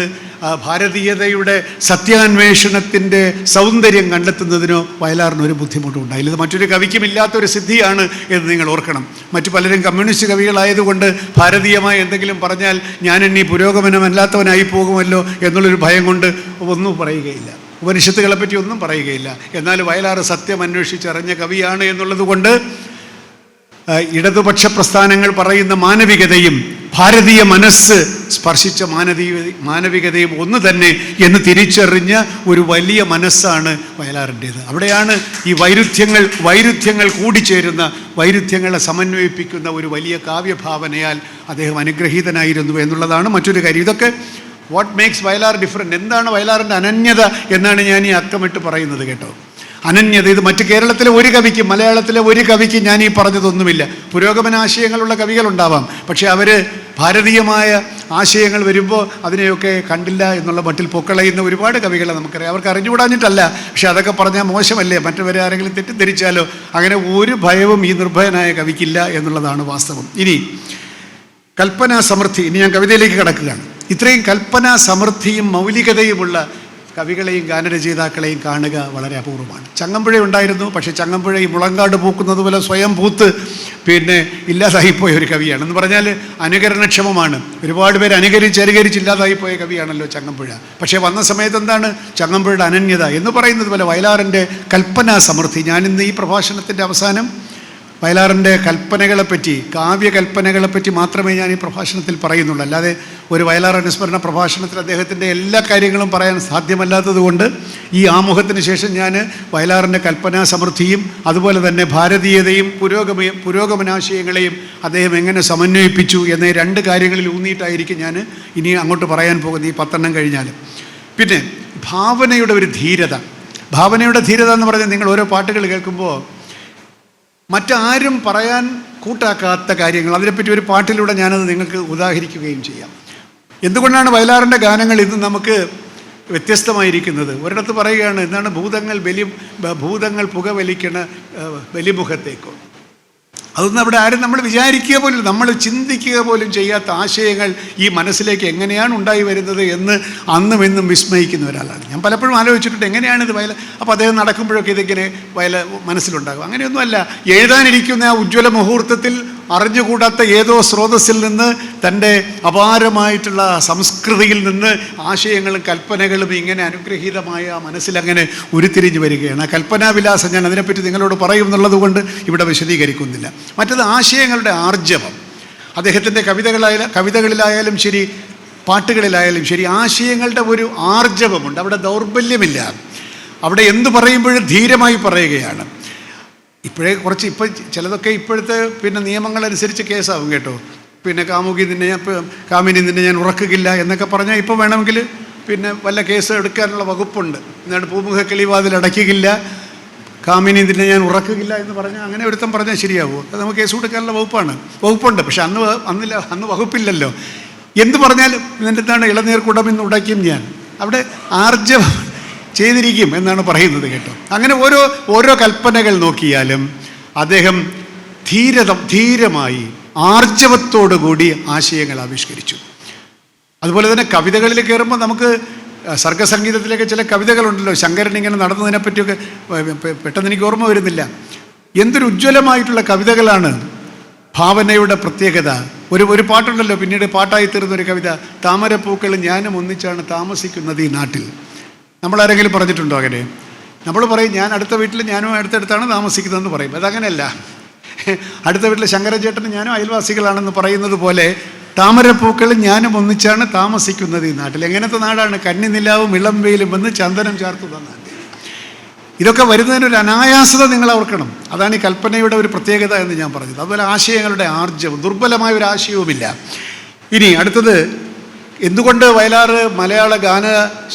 ഭാരതീയതയുടെ സത്യാന്വേഷണത്തിൻ്റെ സൗന്ദര്യം കണ്ടെത്തുന്നതിനോ വയലാറിനൊരു ബുദ്ധിമുട്ടുണ്ടായില്ല. ഇത് മറ്റൊരു കവിക്കും ഇല്ലാത്തൊരു സിദ്ധിയാണ് എന്ന് നിങ്ങൾ ഓർക്കണം. മറ്റു പലരും കമ്മ്യൂണിസ്റ്റ് കവികളായതുകൊണ്ട് ഭാരതീയമായി എന്തെങ്കിലും പറഞ്ഞാൽ ഞാൻ ഇനി പുരോഗമനമല്ലാത്തവനായി പോകുമല്ലോ എന്നുള്ളൊരു ഭയം കൊണ്ട് ഒന്നും പറയുകയില്ല, ഉപനിഷത്തുകളെപ്പറ്റി ഒന്നും പറയുകയില്ല. എന്നാൽ വയലാർ സത്യം അന്വേഷിച്ചറിഞ്ഞ കവിയാണ് എന്നുള്ളത് കൊണ്ട് ഇടതുപക്ഷ പ്രസ്ഥാനങ്ങൾ പറയുന്ന മാനവികതയും ഭാരതീയ മനസ്സ് സ്പർശിച്ച മാനവികതയും ഒന്ന് തന്നെ എന്ന് തിരിച്ചറിഞ്ഞ ഒരു വലിയ മനസ്സാണ് വയലാറിൻ്റേത്. അവിടെയാണ് ഈ വൈരുദ്ധ്യങ്ങൾ കൂടിച്ചേരുന്ന, വൈരുദ്ധ്യങ്ങളെ സമന്വയിപ്പിക്കുന്ന ഒരു വലിയ കാവ്യഭാവനയാൽ അദ്ദേഹം അനുഗ്രഹീതനായിരുന്നു എന്നുള്ളതാണ് മറ്റൊരു കാര്യം. ഇതൊക്കെ വാട്ട് മേക്സ് വയലാർ ഡിഫറെൻ്റ്. എന്താണ് വയലാറിൻ്റെ അനന്യത എന്നാണ് ഞാൻ ഈ അക്കമിട്ട് പറയുന്നത് കേട്ടോ. അനന്യത. ഇത് മറ്റ് കേരളത്തിലെ ഒരു കവിക്കും മലയാളത്തിലെ ഒരു കവിക്കും ഞാൻ ഈ പറഞ്ഞതൊന്നുമില്ല. പുരോഗമന ആശയങ്ങളുള്ള കവികളുണ്ടാവാം, പക്ഷേ അവർ ഭാരതീയമായ ആശയങ്ങൾ വരുമ്പോൾ അതിനെയൊക്കെ കണ്ടില്ല എന്നുള്ള മട്ടിൽ പൊക്കളയുന്ന ഒരുപാട് കവികളെ നമുക്കറിയാം. അവർക്ക് അറിഞ്ഞുകൂടാഞ്ഞിട്ടല്ല, പക്ഷെ അതൊക്കെ പറഞ്ഞാൽ മോശമല്ലേ, മറ്റവരെ ആരെങ്കിലും തെറ്റിദ്ധരിച്ചാലോ? അങ്ങനെ ഒരു ഭയവും ഈ നിർഭയനായ കവിക്കില്ല എന്നുള്ളതാണ് വാസ്തവം. ഇനി കൽപ്പനാ സമൃദ്ധി, ഇനി ഞാൻ കവിതയിലേക്ക് കടക്കുകയാണ്. ഇത്രയും കൽപ്പനാ സമൃദ്ധിയും മൗലികതയുമുള്ള കവികളെയും ഗാനരചയിതാക്കളെയും കാണുക വളരെ അപൂർവമാണ്. ചങ്ങമ്പുഴ ഉണ്ടായിരുന്നു, പക്ഷേ ചങ്ങമ്പുഴ ഈ മുളങ്കാട് പൂക്കുന്നത് പോലെ സ്വയം പൂത്ത് ഇല്ലാതായിപ്പോയ ഒരു കവിയാണ്. എന്ന് പറഞ്ഞാൽ അനുകരണക്ഷമമാണ്. ഒരുപാട് പേര് അനുകരിച്ച് ഇല്ലാതായിപ്പോയ കവിയാണല്ലോ ചങ്ങമ്പുഴ. പക്ഷേ വന്ന സമയത്ത് എന്താണ് ചങ്ങമ്പുഴയുടെ അനന്യത എന്ന് പറയുന്നത് പോലെ വയലാറിൻ്റെ കൽപ്പനാ സമൃദ്ധി. ഞാനിന്ന് ഈ പ്രഭാഷണത്തിൻ്റെ അവസാനം വയലാറിൻ്റെ കൽപ്പനകളെപ്പറ്റി, കാവ്യകൽപ്പനകളെപ്പറ്റി മാത്രമേ ഞാൻ ഈ പ്രഭാഷണത്തിൽ പറയുന്നുള്ളൂ. അല്ലാതെ ഒരു വയലാർ അനുസ്മരണ പ്രഭാഷണത്തിൽ അദ്ദേഹത്തിൻ്റെ എല്ലാ കാര്യങ്ങളും പറയാൻ സാധ്യമല്ലാത്തതുകൊണ്ട് ഈ ആമുഖത്തിന് ശേഷം ഞാൻ വയലാറിൻ്റെ കൽപ്പനാ സമൃദ്ധിയും അതുപോലെ തന്നെ ഭാരതീയതയും പുരോഗമനാശയങ്ങളെയും അദ്ദേഹം എങ്ങനെ സമന്വയിപ്പിച്ചു എന്ന രണ്ട് കാര്യങ്ങളിൽ ഊന്നിയിട്ടായിരിക്കും ഞാൻ ഇനി അങ്ങോട്ട് പറയാൻ പോകുന്നത് ഈ 10 എണ്ണം കഴിഞ്ഞാൽ. പിന്നെ ഭാവനയുടെ ഒരു ധീരത. ഭാവനയുടെ ധീരത എന്ന് പറഞ്ഞാൽ നിങ്ങൾ ഓരോ പാട്ടുകൾ കേൾക്കുമ്പോൾ മറ്റാരും പറയാൻ കൂട്ടാക്കാത്ത കാര്യങ്ങൾ, അതിനെപ്പറ്റി ഒരു പാട്ടിലൂടെ ഞാനത് നിങ്ങൾക്ക് ഉദാഹരിക്കുകയും ചെയ്യാം. എന്തുകൊണ്ടാണ് വയലാറിൻ്റെ ഗാനങ്ങൾ ഇന്ന് നമുക്ക് വ്യത്യസ്തമായിരിക്കുന്നത്? ഒരിടത്ത് പറയുകയാണ്, എന്താണ് ഭൂതങ്ങൾ പുകവലിക്കണ ബലിമുഖത്തേക്കോ. അതൊന്നും അവിടെ ആരും നമ്മൾ വിചാരിക്കുക പോലും, നമ്മൾ ചിന്തിക്കുക പോലും ചെയ്യാത്ത ആശയങ്ങൾ ഈ മനസ്സിലേക്ക് എങ്ങനെയാണ് ഉണ്ടായി വരുന്നത് എന്ന് അന്നും എന്നും വിസ്മയിക്കുന്ന ഒരാളാണ് ഞാൻ. പലപ്പോഴും ആലോചിച്ചിട്ടുണ്ട് എങ്ങനെയാണിത് അപ്പോൾ അദ്ദേഹം നടക്കുമ്പോഴൊക്കെ ഇതിങ്ങനെ മനസ്സിലുണ്ടാകും. അങ്ങനെയൊന്നുമല്ല, എഴുതാനിരിക്കുന്ന ആ ഉജ്ജ്വല മുഹൂർത്തത്തിൽ അറിഞ്ഞുകൂടാത്ത ഏതോ സ്രോതസ്സിൽ നിന്ന് തൻ്റെ അപാരമായിട്ടുള്ള സംസ്കൃതിയിൽ നിന്ന് ആശയങ്ങളും കൽപ്പനകളും ഇങ്ങനെ അനുഗ്രഹീതമായ മനസ്സിലങ്ങനെ ഉരുത്തിരിഞ്ഞു വരികയാണ്. കൽപ്പനാവിലാസം ഞാൻ അതിനെപ്പറ്റി നിങ്ങളോട് പറയും എന്നുള്ളത് കൊണ്ട് ഇവിടെ വിശദീകരിക്കുന്നില്ല. മറ്റത് ആശയങ്ങളുടെ ആർജവം. അദ്ദേഹത്തിൻ്റെ കവിതകളിലായാലും ശരി, പാട്ടുകളിലായാലും ശരി, ആശയങ്ങളുടെ ഒരു ആർജവമുണ്ട്. അവിടെ ദൗർബല്യമില്ല. അവിടെ എന്തു പറയുമ്പോഴും ധീരമായി പറയുകയാണ്. ഇപ്പം ചിലതൊക്കെ ഇപ്പോഴത്തെ നിയമങ്ങളനുസരിച്ച് കേസാവും കേട്ടോ. കാമിനി നിന്നെ ഞാൻ ഉറക്കുകയില്ല എന്നൊക്കെ പറഞ്ഞാൽ ഇപ്പോൾ വേണമെങ്കിൽ വല്ല കേസ് എടുക്കാനുള്ള വകുപ്പുണ്ട്. എന്നിട്ട് പൂമുഖ കിളിവാതിൽ അടയ്ക്കുകയില്ല, കാമിനി ഇതിനെ ഞാൻ ഉറക്കുകയില്ല എന്ന് പറഞ്ഞാൽ അങ്ങനെ ഒരുത്തം പറഞ്ഞാൽ ശരിയാവുമോ? അത് നമുക്ക് കേസ് കൊടുക്കാനുള്ള വകുപ്പുണ്ട്. പക്ഷെ അന്ന് വകുപ്പില്ലല്ലോ. എന്ത് പറഞ്ഞാലും ഇതിൻ്റെ എന്താണ് ഇളനീർക്കുടം എന്ന് ഉടയ്ക്കും ഞാൻ, അവിടെ ആർജവം ചെയ്തിരിക്കും എന്നാണ് പറയുന്നത് കേട്ടോ. അങ്ങനെ ഓരോ കൽപ്പനകൾ നോക്കിയാലും അദ്ദേഹം ധീരമായി ആർജവത്തോടുകൂടി ആശയങ്ങൾ ആവിഷ്കരിച്ചു. അതുപോലെ തന്നെ കവിതകളിൽ കയറുമ്പോൾ നമുക്ക് സർഗസംഗീതത്തിലേക്ക് ചില കവിതകളുണ്ടല്ലോ, ശങ്കരൻ ഇങ്ങനെ നടന്നതിനെ പറ്റിയൊക്കെ പെട്ടെന്ന് എനിക്ക് ഓർമ്മ വരുന്നില്ല. എന്തൊരു ഉജ്ജ്വലമായിട്ടുള്ള കവിതകളാണ്. ഭാവനയുടെ പ്രത്യേകത. ഒരു പാട്ടുണ്ടല്ലോ, പിന്നീട് പാട്ടായി തീർന്നൊരു കവിത, താമരപ്പൂക്കൾ ഞാനും ഒന്നിച്ചാണ് താമസിക്കുന്നത് ഈ നാട്ടിൽ. നമ്മളാരെങ്കിലും പറഞ്ഞിട്ടുണ്ടോ അങ്ങനെ? നമ്മൾ പറയും ഞാൻ അടുത്ത വീട്ടിൽ ഞാനും അടുത്തടുത്താണ് താമസിക്കുന്നതെന്ന് പറയും. അതങ്ങനെയല്ല. അടുത്ത വീട്ടിലെ ശങ്കരചേട്ടനും ഞാനും അയൽവാസികളാണെന്ന് പറയുന്നത് പോലെ താമരപ്പൂക്കൾ ഞാനും ഒന്നിച്ചാണ് താമസിക്കുന്നത് ഈ നാട്ടിൽ. എങ്ങനത്തെ നാടാണ്? കന്നിനിലാവും ഇളം വെയിലും വന്ന് ചന്ദനം ചാർത്തുന്ന നാട്. ഇതൊക്കെ വരുന്നതിനൊരു അനായാസത നിങ്ങൾ ഓർക്കണം. അതാണ് ഈ കൽപ്പനയുടെ ഒരു പ്രത്യേകത എന്ന് ഞാൻ പറഞ്ഞത്. അതുപോലെ ആശയങ്ങളുടെ ആർജവം, ദുർബലമായ ഒരു ആശയവുമില്ല. ഇനി അടുത്തത്, എന്തുകൊണ്ട് വയലാർ മലയാള ഗാന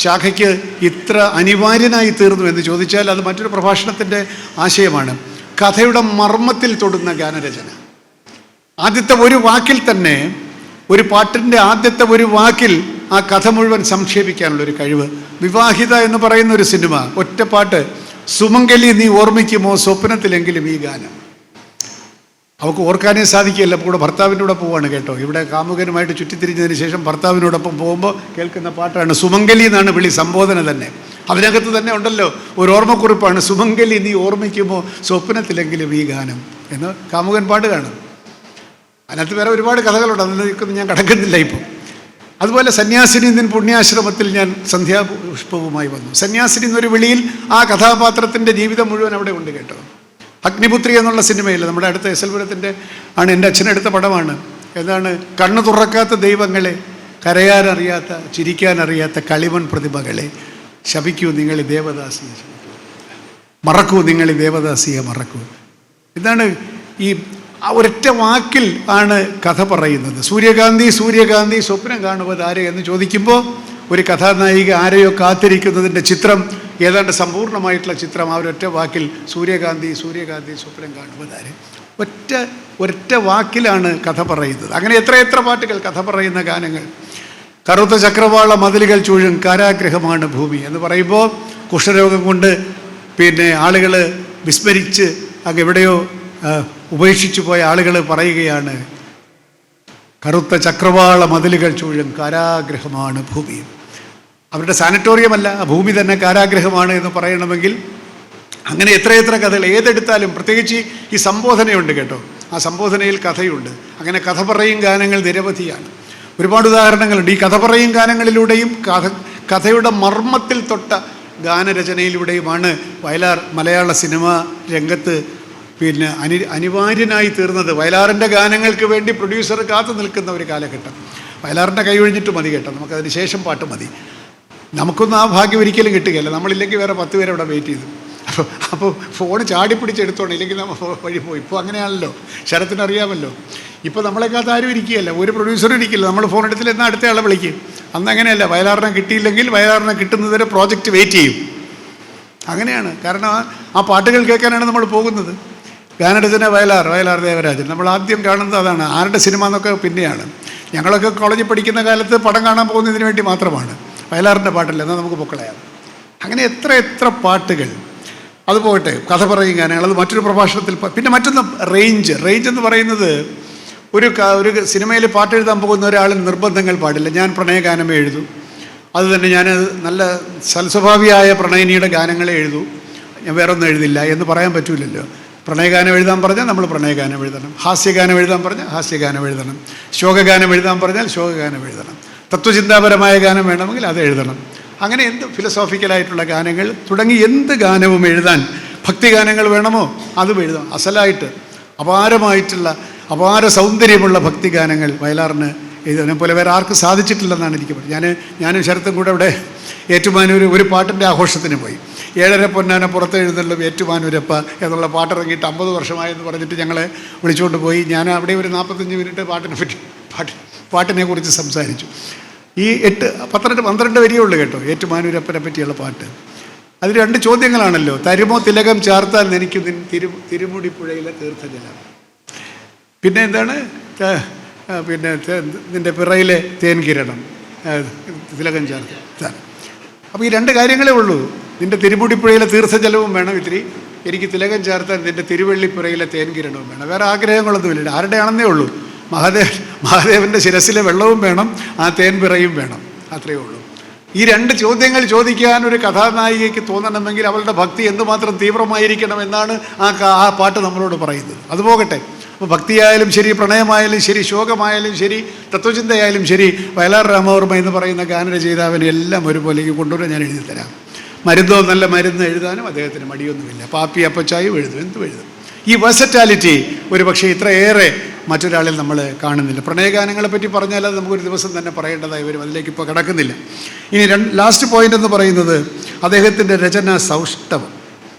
ശാഖയ്ക്ക് ഇത്ര അനിവാര്യനായി തീർന്നു എന്ന് ചോദിച്ചാൽ അത് മറ്റൊരു പ്രഭാഷണത്തിൻ്റെ ആശയമാണ്. കഥയുടെ മർമ്മത്തിൽ തൊടുന്ന ഗാനരചന. ആദ്യത്തെ ഒരു വാക്കിൽ തന്നെ, ഒരു പാട്ടിൻ്റെ ആദ്യത്തെ ഒരു വാക്കിൽ ആ കഥ മുഴുവൻ സംക്ഷേപിക്കാനുള്ളൊരു കഴിവ്. വിവാഹിത എന്ന് പറയുന്ന ഒരു സിനിമ, ഒറ്റപ്പാട്ട്, സുമംഗലി നീ ഓർമ്മിക്കുമോ സ്വപ്നത്തിലെങ്കിലും ഈ ഗാനം. അവൾക്ക് ഓർക്കാനേ സാധിക്കില്ല. കൂടെ ഭർത്താവിൻ്റെ കൂടെ പോവാണ് കേട്ടോ. ഇവിടെ കാമുകനുമായിട്ട് ചുറ്റിത്തിരിഞ്ഞതിന് ശേഷം ഭർത്താവിനോടൊപ്പം പോകുമ്പോൾ കേൾക്കുന്ന പാട്ടാണ്. സുമംഗലി എന്നാണ് വിളി, സംബോധന തന്നെ. അതിനകത്ത് തന്നെ ഉണ്ടല്ലോ ഒരു ഓർമ്മക്കുറിപ്പാണ്, സുമംഗലി നീ ഓർമ്മിക്കുമോ സ്വപ്നത്തിലെങ്കിലും ഈ ഗാനം എന്ന് കാമുകൻ പാട്ട് കാണും. അതിനകത്ത് വേറെ ഒരുപാട് കഥകളുണ്ട്, അതിലേക്കൊന്നും ഞാൻ കടക്കുന്നില്ല ഇപ്പോൾ. അതുപോലെ സന്യാസിനി നിൻ പുണ്യാശ്രമത്തിൽ ഞാൻ സന്ധ്യാപുഷ്പവുമായി വന്നു. സന്യാസിനി എന്നൊരു വിളിയിൽ ആ കഥാപാത്രത്തിൻ്റെ ജീവിതം മുഴുവൻ അവിടെ ഉണ്ട് കേട്ടോ. അഗ്നിപുത്രി എന്നുള്ള സിനിമയിൽ നമ്മുടെ അടുത്ത എസ് എൽ പുരത്തിൻ്റെ ആണ്, എൻ്റെ അച്ഛനെടുത്ത പടമാണ്. എന്താണ്? കണ്ണു തുറക്കാത്ത ദൈവങ്ങളെ, കരയാനറിയാത്ത ചിരിക്കാനറിയാത്ത കളിമൺ പ്രതിഭകളെ ശപിക്കൂ നിങ്ങൾ ദേവദാസിയെ, മറക്കൂ നിങ്ങൾ ദേവദാസിയെ മറക്കൂ. ഇതാണ് ഈ ഒരൊറ്റ വാക്കിൽ ആണ് കഥ പറയുന്നത്. സൂര്യകാന്തി സ്വപ്നം കാണുന്നത് ആരെ എന്ന് ചോദിക്കുമ്പോൾ ഒരു കഥാനായിക ആരെയോ കാത്തിരിക്കുന്നതിൻ്റെ ചിത്രം, ഏതാണ്ട് സമ്പൂർണ്ണമായിട്ടുള്ള ചിത്രം ആ ഒരൊറ്റ വാക്കിൽ, സൂര്യകാന്തി സ്വപ്നം കാണുന്നത് ആരെ, ഒരൊറ്റ വാക്കിലാണ് കഥ പറയുന്നത്. അങ്ങനെ എത്ര പാട്ടുകൾ, കഥ പറയുന്ന ഗാനങ്ങൾ. കറുത്ത ചക്രവാള മതിലുകൾ ചൂഴും കാരാഗ്രഹമാണ് ഭൂമി എന്ന് പറയുമ്പോൾ കുഷ്ഠരോഗം കൊണ്ട് ആളുകൾ വിസ്മരിച്ച് അങ്ങ് എവിടെയോ ഉപേക്ഷിച്ചു പോയ ആളുകൾ പറയുകയാണ്, കറുത്ത ചക്രവാള മതിലുകൾ ചൂഴും കാരാഗ്രഹമാണ് ഭൂമി. അവരുടെ സാനിറ്റോറിയമല്ല, ഭൂമി തന്നെ കാരാഗ്രഹമാണ് എന്ന് പറയണമെങ്കിൽ അങ്ങനെ എത്ര കഥകൾ ഏതെടുത്താലും, പ്രത്യേകിച്ച് ഈ സംബോധനയുണ്ട് കേട്ടോ. ആ സംബോധനയിൽ കഥയുണ്ട്. അങ്ങനെ കഥ പറയും ഗാനങ്ങൾ നിരവധിയാണ്. ഒരുപാട് ഉദാഹരണങ്ങളുണ്ട്. ഈ കഥ പറയും ഗാനങ്ങളിലൂടെയും കഥയുടെ മർമ്മത്തിൽ തൊട്ട ഗാനരചനയിലൂടെയുമാണ് വയലാർ മലയാള സിനിമ രംഗത്ത് അനിവാര്യനായി തീർന്നത്. വയലാറിൻ്റെ ഗാനങ്ങൾക്ക് വേണ്ടി പ്രൊഡ്യൂസർ കാത്തു നിൽക്കുന്ന ഒരു കാലഘട്ടം. വയലാറിൻ്റെ കൈ ഒഴിഞ്ഞിട്ട് മതി കേട്ടോ, നമുക്കതിന് ശേഷം പാട്ട് മതി. നമുക്കൊന്നും ആ ഭാഗ്യം ഒരിക്കലും കിട്ടുകയില്ല. നമ്മളില്ലെങ്കിൽ വേറെ 10 പേരെ അവിടെ വെയിറ്റ് ചെയ്തു. അപ്പോൾ ഫോൺ ചാടിപ്പിടിച്ചെടുത്തോണം, ഇല്ലെങ്കിൽ നമ്മൾ വഴി പോയി. ഇപ്പോൾ അങ്ങനെയാണല്ലോ, ശരത്തിനറിയാമല്ലോ. ഇപ്പോൾ നമ്മളെക്കാത്ത ആരും ഇരിക്കുകയല്ല, ഒരു പ്രൊഡ്യൂസറും ഇരിക്കില്ല. നമ്മൾ ഫോൺ എടുത്തില്ല എന്നാൽ അടുത്ത ആളെ വിളിക്കും. അന്ന് അങ്ങനെയല്ല, വയലാറിനെ കിട്ടിയില്ലെങ്കിൽ വയലാറിനെ കിട്ടുന്നതുവരെ പ്രോജക്റ്റ് വെയിറ്റ് ചെയ്യും. അങ്ങനെയാണ്. കാരണം ആ പാട്ടുകൾ കേൾക്കാനാണ് നമ്മൾ പോകുന്നത്. ഗാനരചന വയലാർ ദേവരാജൻ. നമ്മൾ ആദ്യം കാണുന്നത് അതാണ്. ആരുടെ സിനിമ എന്നൊക്കെ പിന്നെയാണ്. ഞങ്ങളൊക്കെ കോളേജിൽ പഠിക്കുന്ന കാലത്ത് പടം കാണാൻ പോകുന്നതിന് വേണ്ടി മാത്രമാണ്. വയലാറിൻ്റെ പാട്ടല്ല, എന്നാൽ നമുക്ക് പൊക്കളയാണ്. അങ്ങനെ എത്ര പാട്ടുകൾ. അത് പോകട്ടെ, കഥ പറയും ഗാനങ്ങൾ, അത് മറ്റൊരു പ്രഭാഷണത്തിൽ. പിന്നെ മറ്റൊന്ന് റേഞ്ച് എന്ന് പറയുന്നത്, ഒരു സിനിമയിൽ പാട്ട് എഴുതാൻ പോകുന്ന ഒരാളിന് നിർബന്ധങ്ങൾ പാടില്ല. ഞാൻ പ്രണയഗാനമേ എഴുതൂ, അതുതന്നെ ഞാൻ നല്ല സൽസ്വഭാവിയായ പ്രണയിനിയുടെ ഗാനങ്ങളെ എഴുതൂ, ഞാൻ വേറൊന്നും എഴുതില്ല എന്ന് പറയാൻ പറ്റൂലല്ലോ. പ്രണയഗാനം എഴുതാൻ പറഞ്ഞാൽ നമ്മൾ പ്രണയഗാനം എഴുതണം, ഹാസ്യഗാനം എഴുതാൻ പറഞ്ഞാൽ ഹാസ്യഗാനം എഴുതണം, ശോകഗാനം എഴുതാൻ പറഞ്ഞാൽ ശോകഗാനം എഴുതണം, തത്വചിന്താപരമായ ഗാനം വേണമെങ്കിൽ അത് എഴുതണം. അങ്ങനെ എന്ത് ഫിലോസോഫിക്കലായിട്ടുള്ള ഗാനങ്ങൾ തുടങ്ങി എന്ത് ഗാനവും എഴുതാൻ, ഭക്തിഗാനങ്ങൾ വേണമോ അതും എഴുതാം. അസലായിട്ട് അപാര സൗന്ദര്യമുള്ള ഭക്തിഗാനങ്ങൾ വയലാറിന് എഴുതാനെ പോലെ വേറെ ആർക്കും സാധിച്ചിട്ടില്ലെന്നാണ് എനിക്ക് പറയുന്നത്. ഞാനും ശരത്തും കൂടെ ഇവിടെ ഏറ്റുമാനൂർ ഒരു പാട്ടിൻ്റെ ആഘോഷത്തിന് പോയി. 7:30 പൊന്നാന പുറത്തെഴുന്നള്ളും ഏറ്റുമാനൂരപ്പ എന്നുള്ള പാട്ടിറങ്ങിയിട്ട് 50 വർഷമായെന്ന് പറഞ്ഞിട്ട് ഞങ്ങളെ വിളിച്ചുകൊണ്ട് പോയി. ഞാൻ അവിടെ ഒരു 45 മിനിറ്റ് പാട്ടിനെ കുറിച്ച് സംസാരിച്ചു. ഈ 12 വരിയേ ഉള്ളൂ കേട്ടോ, ഏറ്റുമാനൂരപ്പനെ പറ്റിയുള്ള പാട്ട്. അത് രണ്ട് ചോദ്യങ്ങളാണല്ലോ. തരുമോ തിലകം ചാർത്താൽ എനിക്ക് തിരുമുടിപ്പുഴയിലെ തീർത്ഥജലം, പിന്നെ എന്താണ് പിന്നെ നിൻ്റെ പിറയിലെ തേൻ കിരണം തിലകം ചാർത്താൽ. അപ്പോൾ ഈ രണ്ട് കാര്യങ്ങളേ ഉള്ളൂ. നിൻ്റെ തിരുമുടിപ്പുഴയിലെ തീർത്ഥജലവും വേണം ഇത്തിരി, എനിക്ക് തിലകം ചേർത്താൻ നിൻ്റെ തിരുവള്ളിപ്പുറയിലെ തേൻ കിരണവും വേണം. വേറെ ആഗ്രഹങ്ങളൊന്നുമില്ല. ആരുടെയാണെന്നേ ഉള്ളൂ. മഹാദേവൻ്റെ ശിരസിലെ വെള്ളവും വേണം, ആ തേൻ പിറയും വേണം, അത്രയേ ഉള്ളൂ. ഈ രണ്ട് ചോദ്യങ്ങൾ ചോദിക്കാൻ ഒരു കഥാനായികയ്ക്ക് തോന്നണമെങ്കിൽ അവളുടെ ഭക്തി എന്തുമാത്രം തീവ്രമായിരിക്കണം എന്നാണ് ആ പാട്ട് നമ്മളോട് പറയുന്നത്. അത് പോകട്ടെ. അപ്പോൾ ഭക്തിയായാലും ശരി, പ്രണയമായാലും ശരി, ശോകമായാലും ശരി, തത്വചിന്തയായാലും ശരി, വയലാർ രാമവർമ്മ എന്ന് പറയുന്ന ഗാനരചയിതാവിനെ എല്ലാം ഒരുപോലെ കൊണ്ടുവരാൻ ഞാൻ എഴുതി തരാം. മരുന്നോ നല്ല മരുന്ന് എഴുതാനും അദ്ദേഹത്തിന് മടിയൊന്നുമില്ല. പാപ്പി അപ്പച്ചായും എഴുതും, എന്തും എഴുതും. ഈ വെർസറ്റാലിറ്റി ഒരു പക്ഷേ ഇത്രയേറെ മറ്റൊരാളിൽ നമ്മൾ കാണുന്നില്ല. പ്രണയഗാനങ്ങളെ പറ്റി പറഞ്ഞാൽ അത് നമുക്കൊരു ദിവസം തന്നെ പറയേണ്ടതായി വരും. അതിലേക്ക് ഇപ്പോൾ കിടക്കുന്നില്ല. ഇനി ലാസ്റ്റ് പോയിന്റ് എന്ന് പറയുന്നത് അദ്ദേഹത്തിൻ്റെ രചനാ സൗഷ്ഠവം.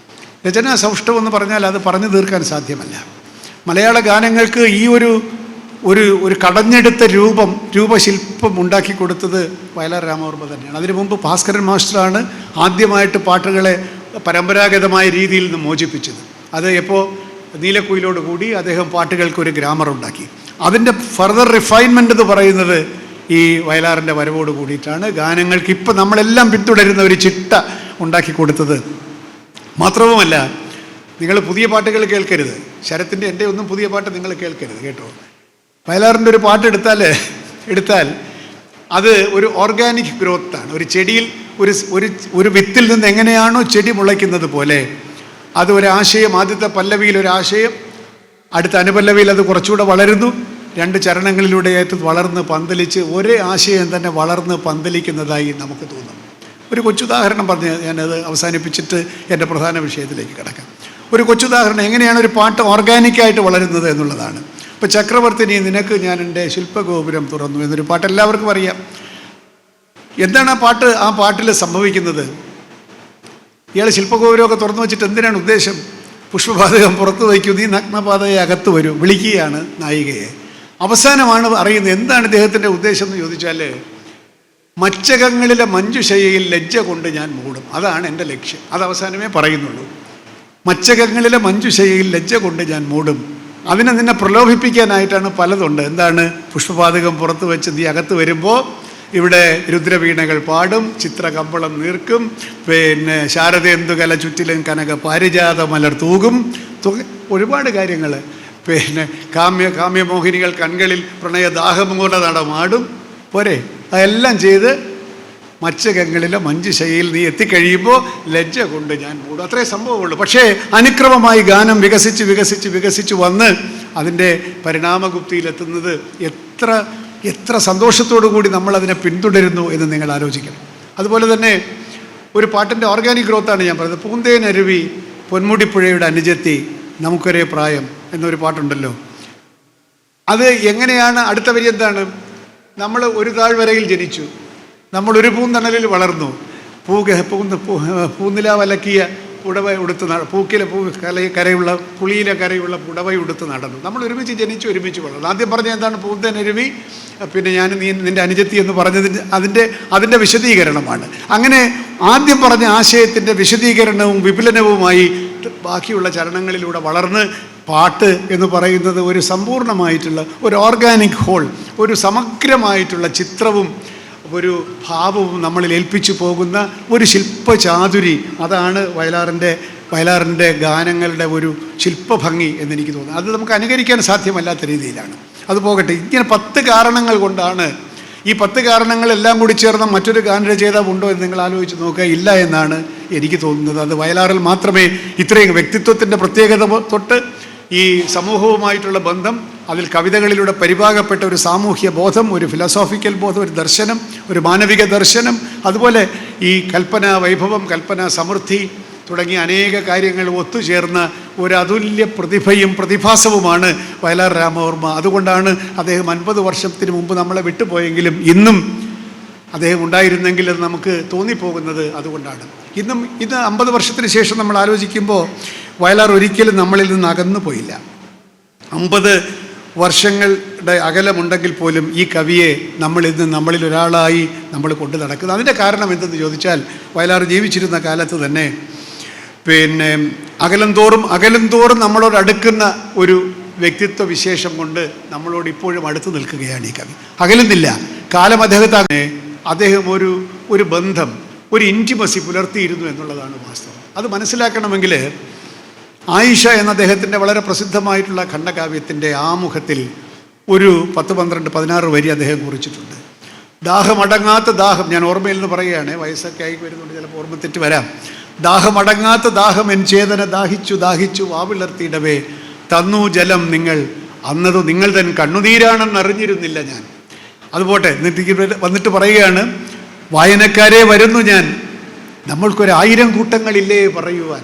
രചനാ സൗഷ്ഠവം എന്ന് പറഞ്ഞാൽ അത് പറഞ്ഞു തീർക്കാൻ സാധ്യമല്ല. മലയാള ഗാനങ്ങൾക്ക് ഈ ഒരു കടഞ്ഞെടുത്ത രൂപശില്പം ഉണ്ടാക്കി കൊടുത്തത് വയലാർ രാമവർമ്മ തന്നെയാണ്. അതിനു മുമ്പ് ഭാസ്കരൻ മാസ്റ്ററാണ് ആദ്യമായിട്ട് പാട്ടുകളെ പരമ്പരാഗതമായ രീതിയിൽ നിന്ന് മോചിപ്പിച്ചത്. അത് എപ്പോൾ നീലക്കുയിലോട് കൂടി അദ്ദേഹം പാട്ടുകൾക്ക് ഒരു ഗ്രാമർ ഉണ്ടാക്കി. അതിൻ്റെ ഫർദർ റിഫൈൻമെൻ്റ് എന്ന് പറയുന്നത് ഈ വയലാറിൻ്റെ വരവോട് കൂടിയിട്ടാണ്. ഗാനങ്ങൾക്ക് ഇപ്പം നമ്മളെല്ലാം പിന്തുടരുന്ന ഒരു ചിട്ട ഉണ്ടാക്കി കൊടുത്തത്. മാത്രവുമല്ല, നിങ്ങൾ പുതിയ പാട്ടുകൾ കേൾക്കരുത്. ശരത്തിൻ്റെ എൻ്റെ ഒന്നും പുതിയ പാട്ട് നിങ്ങൾ കേൾക്കരുത് കേട്ടോ. വയലാറിൻ്റെ ഒരു പാട്ട് എടുത്താൽ അത് ഒരു ഓർഗാനിക് ഗ്രോത്താണ്. ഒരു ചെടിയിൽ ഒരു വിത്തിൽ നിന്ന് എങ്ങനെയാണോ ചെടി മുളയ്ക്കുന്നത് പോലെ അത് ഒരാശയം, ആദ്യത്തെ പല്ലവിയിൽ ഒരാശയം, അടുത്ത അനുപല്ലവിയിൽ അത് കുറച്ചുകൂടെ വളരുന്നു, രണ്ട് ചരണങ്ങളിലൂടെയായിട്ട് വളർന്ന് പന്തലിച്ച് ഒരേ ആശയം തന്നെ വളർന്ന് പന്തലിക്കുന്നതായി നമുക്ക് തോന്നും. ഒരു കൊച്ചുദാഹരണം പറഞ്ഞ് ഞാനത് അവസാനിപ്പിച്ചിട്ട് എൻ്റെ പ്രധാന വിഷയത്തിലേക്ക് കിടക്കാം. ഒരു കൊച്ചുദാഹരണം എങ്ങനെയാണ് ഒരു പാട്ട് ഓർഗാനിക്കായിട്ട് വളരുന്നത് എന്നുള്ളതാണ്. ഇപ്പോൾ ചക്രവർത്തിനി നിനക്ക് ഞാൻ എൻ്റെ ശില്പഗോപുരം തുറന്നു എന്നൊരു പാട്ട് എല്ലാവർക്കും അറിയാം. എന്താണ് ആ പാട്ടിൽ സംഭവിക്കുന്നത്? ഇയാൾ ശില്പഗോപുരമൊക്കെ തുറന്നു വെച്ചിട്ട് എന്തിനാണ് ഉദ്ദേശം? പുഷ്പപാതകം പുറത്തു വയ്ക്കൂ, നീ നഗ്നപാതയെ അകത്ത് വരൂ, വിളിക്കുകയാണ് നായികയെ. അവസാനമാണ് അറിയുന്നത് എന്താണ് ഇദ്ദേഹത്തിൻ്റെ ഉദ്ദേശം എന്ന് ചോദിച്ചാൽ, മച്ചകങ്ങളിലെ മഞ്ജുശയിൽ ലജ്ജ കൊണ്ട് ഞാൻ മൂടും, അതാണ് എൻ്റെ ലക്ഷ്യം. അത് അവസാനമേ പറയുന്നുള്ളൂ. മച്ചകങ്ങളിലെ മഞ്ജുശയിൽ ലജ്ജ കൊണ്ട് ഞാൻ മൂടും. അതിനെ നിന്നെ പ്രലോഭിപ്പിക്കാനായിട്ടാണ് പലതുണ്ട്. എന്താണ്? പുഷ്പപാതകം പുറത്ത് വെച്ച് നീ അകത്ത് വരുമ്പോൾ ഇവിടെ രുദ്രവീണകൾ പാടും, ചിത്രകമ്പളം നീർക്കും, പിന്നെ ശാരദേന്ദു കല ചുറ്റിലും കനക പാരിജാത മലർ തൂകും, ഒരുപാട് കാര്യങ്ങൾ. പിന്നെ കാമ്യമോഹിനികൾ കൺകളിൽ പ്രണയദാഹമൂല നടമാടും. പോരെ? അതെല്ലാം ചെയ്ത് മച്ചകങ്ങളിലെ മഞ്ജുശയിൽ നീ എത്തിക്കഴിയുമ്പോൾ ലജ്ജ കൊണ്ട് ഞാൻ മൂടും. അത്രേ സംഭവമുള്ളൂ. പക്ഷേ അനുക്രമമായി ഗാനം വികസിച്ച് വന്ന് അതിൻ്റെ പരിണാമഗുപ്തിയിലെത്തുന്നത് എത്ര സന്തോഷത്തോടു കൂടി നമ്മളതിനെ പിന്തുടരുന്നു എന്ന് നിങ്ങൾ ആലോചിക്കണം. അതുപോലെ തന്നെ ഒരു പാട്ടിൻ്റെ ഓർഗാനിക് ഗ്രോത്താണ് ഞാൻ പറയുന്നത്. പൂന്തേനരുവി പൊന്മുടിപ്പുഴയുടെ അനുജത്തി നമുക്കൊരേ പ്രായം എന്നൊരു പാട്ടുണ്ടല്ലോ. അത് എങ്ങനെയാണ്? അടുത്ത വരി എന്താണ്? നമ്മൾ ഒരു താഴ്വരയിൽ ജനിച്ചു, നമ്മൾ ഒരു പൂന്തണലിൽ വളർന്നു, പൂനിലാവലക്കിയ പുടവ ഉടുത്ത് പൂക്കിലെ കരയുള്ള പുളിയിലെ കരയുള്ള പുടവ ഉടുത്ത് നടന്നു. നമ്മൾ ഒരുമിച്ച് ജനിച്ചു, ഒരുമിച്ച് വളർന്നു. ആദ്യം പറഞ്ഞ എന്താണ്? പൂന്തനരുവി, പിന്നെ ഞാൻ നിൻ്റെ അനുജത്തി എന്ന് പറഞ്ഞതിൻ്റെ അതിൻ്റെ വിശദീകരണമാണ്. അങ്ങനെ ആദ്യം പറഞ്ഞ ആശയത്തിൻ്റെ വിശദീകരണവും വിപുലനവുമായി ബാക്കിയുള്ള ചരണങ്ങളിലൂടെ വളർന്ന് പാട്ട് എന്ന് പറയുന്നത് ഒരു സമ്പൂർണ്ണമായിട്ടുള്ള ഒരു ഓർഗാനിക് ഹോൾ, ഒരു സമഗ്രമായിട്ടുള്ള ചിത്രവും ഒരു ഭാവവും നമ്മളിൽ ഏൽപ്പിച്ചു പോകുന്ന ഒരു ശില്പചാതുരി. അതാണ് വയലാറിൻ്റെ ഗാനങ്ങളുടെ ഒരു ശില്പഭംഗി എന്നെനിക്ക് തോന്നുന്നത്. അത് നമുക്ക് അനുകരിക്കാൻ സാധ്യമല്ലാത്ത രീതിയിലാണ്. അത് പോകട്ടെ. ഇങ്ങനെ 10 കാരണങ്ങൾ കൊണ്ടാണ്, ഈ 10 കാരണങ്ങളെല്ലാം കൂടി ചേർന്ന മറ്റൊരു ഗാനരചയിതാവ് ഉണ്ടോ എന്ന് നിങ്ങൾ ആലോചിച്ച് നോക്കുക. ഇല്ല എന്നാണ് എനിക്ക് തോന്നുന്നത്. അത് വയലാറിൽ മാത്രമേ ഇത്രയും വ്യക്തിത്വത്തിൻ്റെ പ്രത്യേകത തൊട്ട് ഈ സമൂഹവുമായിട്ടുള്ള ബന്ധം, അതിൽ കവിതകളിലൂടെ പരിഭാഗപ്പെട്ട ഒരു സാമൂഹ്യ ബോധം, ഒരു ഫിലോസോഫിക്കൽ ബോധം, ഒരു ദർശനം, ഒരു മാനവിക ദർശനം, അതുപോലെ ഈ കൽപ്പനാ വൈഭവം, കൽപ്പനാ സമൃദ്ധി തുടങ്ങിയ അനേക കാര്യങ്ങൾ ഒത്തുചേർന്ന ഒരു അതുല്യ പ്രതിഭയും പ്രതിഭാസവുമാണ് വയലാർ രാമവർമ്മ. അതുകൊണ്ടാണ് അദ്ദേഹം 50 വർഷത്തിന് മുമ്പ് നമ്മളെ വിട്ടുപോയെങ്കിലും ഇന്നും അദ്ദേഹം ഉണ്ടായിരുന്നെങ്കിൽ അത് നമുക്ക് തോന്നിപ്പോകുന്നത് അതുകൊണ്ടാണ്. ഇത് 50 വർഷത്തിന് ശേഷം നമ്മൾ ആലോചിക്കുമ്പോൾ വയലാർ ഒരിക്കലും നമ്മളിൽ നിന്ന് അകന്നു പോയില്ല. 50 വർഷങ്ങളുടെ അകലമുണ്ടെങ്കിൽ പോലും ഈ കവിയെ നമ്മളിൽ ഒരാളായി നമ്മൾ കൊണ്ടു നടക്കുന്നത്. അതിൻ്റെ കാരണം എന്തെന്ന് ചോദിച്ചാൽ വയലാർ ജീവിച്ചിരുന്ന കാലത്ത് തന്നെ പിന്നെ അകലം തോറും നമ്മളോട് അടുക്കുന്ന ഒരു വ്യക്തിത്വ വിശേഷം കൊണ്ട് നമ്മളോട് ഇപ്പോഴും അടുത്ത് നിൽക്കുകയാണ് ഈ കവി. അകലുന്നില്ല. കാലം അദ്ദേഹം ഒരു ബന്ധം, ഒരു ഇൻറ്റിമസി പുലർത്തിയിരുന്നു എന്നുള്ളതാണ് വാസ്തവം. അത് മനസ്സിലാക്കണമെങ്കിൽ ആയിഷ എന്ന അദ്ദേഹത്തിൻ്റെ വളരെ പ്രസിദ്ധമായിട്ടുള്ള ഖണ്ഡകാവ്യത്തിൻ്റെ ആമുഖത്തിൽ ഒരു 10, 12, 16 വരി അദ്ദേഹം കുറിച്ചിട്ടുണ്ട്. ദാഹമടങ്ങാത്ത ദാഹം, ഞാൻ ഓർമ്മയിൽ നിന്ന് പറയുകയാണ്, വയസ്സൊക്കെ ആയി വരുന്നുണ്ട്, ചിലപ്പോൾ ഓർമ്മ തെറ്റ് വരാം. ദാഹമടങ്ങാത്ത ദാഹം എൻ ചേതന ദാഹിച്ചു വാവിളർത്തിയിടവേ തന്നു ജലം നിങ്ങൾ അന്നതു നിങ്ങൾ തൻ കണ്ണുനീരാണെന്ന് അറിഞ്ഞിരുന്നില്ല ഞാൻ. അതുപോട്ടെ, വന്നിട്ട് പറയുകയാണ്, വായനക്കാരെ വരുന്നു ഞാൻ, നമ്മൾക്കൊരു1000 കൂട്ടങ്ങളില്ലേ പറയുവാൻ.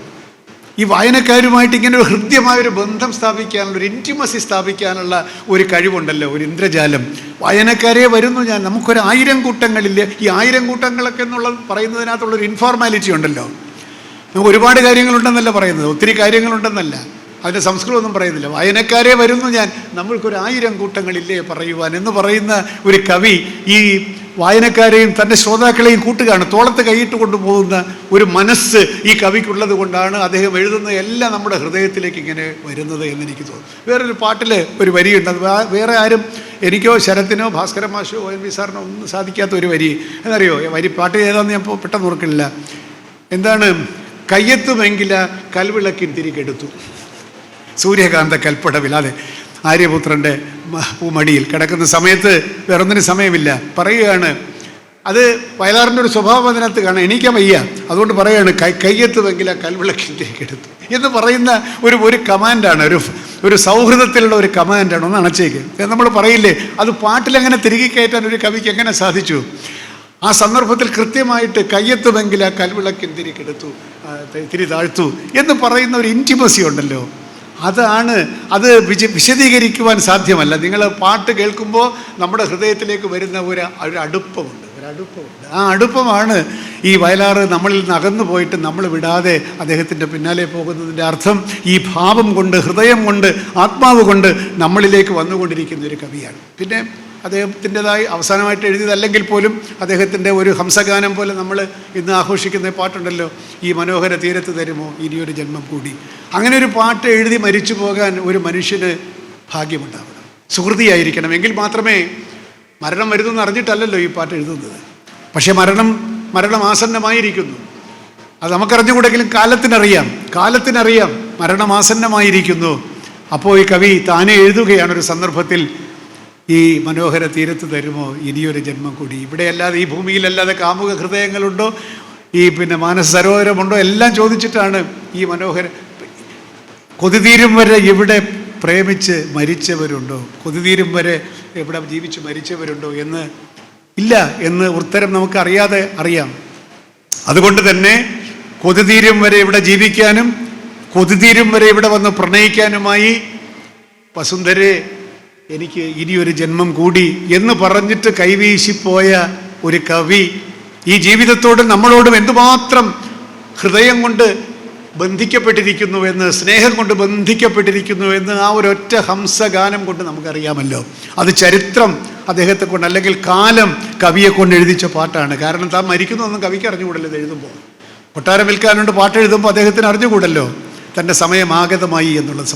ഈ വായനക്കാരുമായിട്ട് ഇങ്ങനെ ഒരു ഹൃദ്യമായൊരു ബന്ധം സ്ഥാപിക്കാനുള്ള, ഒരു ഇൻറ്റിമസി സ്ഥാപിക്കാനുള്ള ഒരു കഴിവുണ്ടല്ലോ, ഒരു ഇന്ദ്രജാലം. വായനക്കാരെ വരുന്നു ഞാൻ, നമുക്കൊരു1000 കൂട്ടങ്ങളില്ലേ. ഈ 1000 കൂട്ടങ്ങളൊക്കെ എന്നുള്ളത് പറയുന്നതിനകത്തുള്ളൊരു ഇൻഫോർമാലിറ്റി ഉണ്ടല്ലോ. നമുക്ക് ഒരുപാട് കാര്യങ്ങളുണ്ടെന്നല്ല പറയുന്നത്, ഒത്തിരി കാര്യങ്ങളുണ്ടെന്നല്ല, അതിൻ്റെ സംസ്കൃതമൊന്നും പറയുന്നില്ല. വായനക്കാരെ വരുന്നു ഞാൻ, നമ്മൾക്കൊരു1000 കൂട്ടങ്ങളില്ലേ പറയുവാൻ എന്ന് പറയുന്ന ഒരു കവി ഈ വായനക്കാരെയും തൻ്റെ ശ്രോതാക്കളെയും കൂട്ടുകയാണ്. തോളത്ത് കൈയിട്ട് കൊണ്ടുപോകുന്ന ഒരു മനസ്സ് ഈ കവിക്കുള്ളത് കൊണ്ടാണ് അദ്ദേഹം എഴുതുന്ന എല്ലാം നമ്മുടെ ഹൃദയത്തിലേക്ക് ഇങ്ങനെ വരുന്നത് എന്നെനിക്ക് തോന്നുന്നു. വേറൊരു പാട്ടിൽ ഒരു വരിയുണ്ട്, അത് വേറെ ആരും, എനിക്കോ ശരത്തിനോ ഭാസ്കര മാഷോ ONV സാറിനോ ഒന്നും സാധിക്കാത്ത ഒരു വരി. എന്നറിയോ വരി? പാട്ട് ഏതാണെന്ന് ഞാൻ ഇപ്പോൾ പെട്ടെന്ന് ഓർക്കില്ല. എന്താണ്? കയ്യെത്തുമെങ്കില കൽവിളക്കിൻ തിരികെടുത്തു സൂര്യകാന്ത കൽപ്പടവിൽ. അതെ, ആര്യപുത്രൻ്റെ പൂമടിയിൽ കിടക്കുന്ന സമയത്ത് വേറൊന്നിന് സമയമില്ല. പറയുകയാണ്, അത് വയലാറിൻ്റെ ഒരു സ്വഭാവം അതിനകത്ത് കാണാം. എണീക്കാൻ വയ്യ, അതുകൊണ്ട് പറയുകയാണ്, കയ്യെത്തുമെങ്കിൽ ആ കൽവിളക്കിലേക്ക് എടുത്തു എന്ന് പറയുന്ന ഒരു കമാൻഡാണ്, ഒരു സൗഹൃദത്തിലുള്ള ഒരു കമാൻഡാണ്. ഒന്ന് അണച്ചേക്ക് നമ്മൾ പറയില്ലേ, അത് പാട്ടിലെങ്ങനെ തിരികെ കയറ്റാൻ ഒരു കവിക്ക് എങ്ങനെ സാധിച്ചു? ആ സന്ദർഭത്തിൽ കൃത്യമായിട്ട് കയ്യെത്തുമെങ്കിൽ ആ കൽവിളക്കിൻ തിരികെടുത്തു, തിരി താഴ്ത്തു എന്ന് പറയുന്ന ഒരു ഇൻറ്റിമസി ഉണ്ടല്ലോ. അത് വിശദീകരിക്കുവാൻ സാധ്യമല്ല. നിങ്ങൾ പാട്ട് കേൾക്കുമ്പോൾ നമ്മുടെ ഹൃദയത്തിലേക്ക് വരുന്ന ഒരു അടുപ്പമുണ്ട്. ആ അടുപ്പമാണ് ഈ വയലാർ നമ്മളിൽ നിന്ന് അകന്നു പോയിട്ട് നമ്മൾ വിടാതെ അദ്ദേഹത്തിൻ്റെ പിന്നാലെ പോകുന്നതിൻ്റെ അർത്ഥം. ഈ ഭാവം കൊണ്ട്, ഹൃദയം കൊണ്ട്, ആത്മാവ് കൊണ്ട് നമ്മളിലേക്ക് വന്നുകൊണ്ടിരിക്കുന്ന ഒരു കവിയാണ്. പിന്നെ അദ്ദേഹത്തിൻ്റെതായി അവസാനമായിട്ട് എഴുതിയതല്ലെങ്കിൽ പോലും അദ്ദേഹത്തിൻ്റെ ഒരു ഹംസഗാനം പോലെ നമ്മൾ ഇന്ന് ആഘോഷിക്കുന്ന പാട്ടുണ്ടല്ലോ, ഈ മനോഹര തീരത്ത് തരുമോ ഇനിയൊരു ജന്മം കൂടി. അങ്ങനെ ഒരു പാട്ട് എഴുതി മരിച്ചു പോകാൻ ഒരു മനുഷ്യന് ഭാഗ്യമുണ്ടാവണം, സുഹൃതിയായിരിക്കണം. എങ്കിൽ മാത്രമേ, മരണം വരുന്നെന്ന് അറിഞ്ഞിട്ടല്ലല്ലോ ഈ പാട്ട് എഴുതുന്നത്, പക്ഷേ മരണം ആസന്നമായിരിക്കുന്നു. അത് നമുക്കറിഞ്ഞുകൂടെങ്കിലും കാലത്തിനറിയാം മരണം ആസന്നമായിരിക്കുന്നു. അപ്പോൾ ഈ കവി താനെ എഴുതുകയാണ് ഒരു സന്ദർഭത്തിൽ, ഈ മനോഹര തീരത്ത് തരുമോ ഇനിയൊരു ജന്മം കൂടി. ഇവിടെ അല്ലാതെ, ഈ ഭൂമിയിലല്ലാതെ കാമുക ഹൃദയങ്ങളുണ്ടോ, ഈ മാനസ സരോവരമുണ്ടോ, എല്ലാം ചോദിച്ചിട്ടാണ് ഈ മനോഹര. കൊതിതീരും വരെ ഇവിടെ പ്രേമിച്ച് മരിച്ചവരുണ്ടോ, കൊതിതീരും വരെ ഇവിടെ ജീവിച്ച് മരിച്ചവരുണ്ടോ എന്ന് ഉത്തരം നമുക്ക് അറിയാം. അതുകൊണ്ട് തന്നെ കൊതിതീരും വരെ ഇവിടെ ജീവിക്കാനും കൊതിതീരും വരെ ഇവിടെ വന്ന് പ്രണയിക്കാനുമായി വസുന്ധരെ എനിക്ക് ഇനിയൊരു ജന്മം കൂടി എന്ന് പറഞ്ഞിട്ട് കൈവീശിപ്പോയ ഒരു കവി ഈ ജീവിതത്തോടും നമ്മളോടും എന്തുമാത്രം ഹൃദയം കൊണ്ട് ബന്ധിക്കപ്പെട്ടിരിക്കുന്നുവെന്ന്, സ്നേഹം കൊണ്ട് ബന്ധിക്കപ്പെട്ടിരിക്കുന്നുവെന്ന് ആ ഒരൊറ്റ ഹംസഗാനം കൊണ്ട് നമുക്കറിയാമല്ലോ. അത് ചരിത്രം അദ്ദേഹത്തെ കൊണ്ട്, അല്ലെങ്കിൽ കാലം കവിയെ കൊണ്ട് എഴുതിച്ച പാട്ടാണ്. കാരണം താൻ മരിക്കുന്നതൊന്നും കവിക്ക് അറിഞ്ഞുകൂടല്ലോ. ഇത് എഴുതുമ്പോൾ കൊട്ടാരം വിൽക്കാനുണ്ട് പാട്ട് എഴുതുമ്പോൾ അദ്ദേഹത്തിന് അറിഞ്ഞുകൂടല്ലോ തൻ്റെ സമയം ആഗതമായി എന്നുള്ളത്.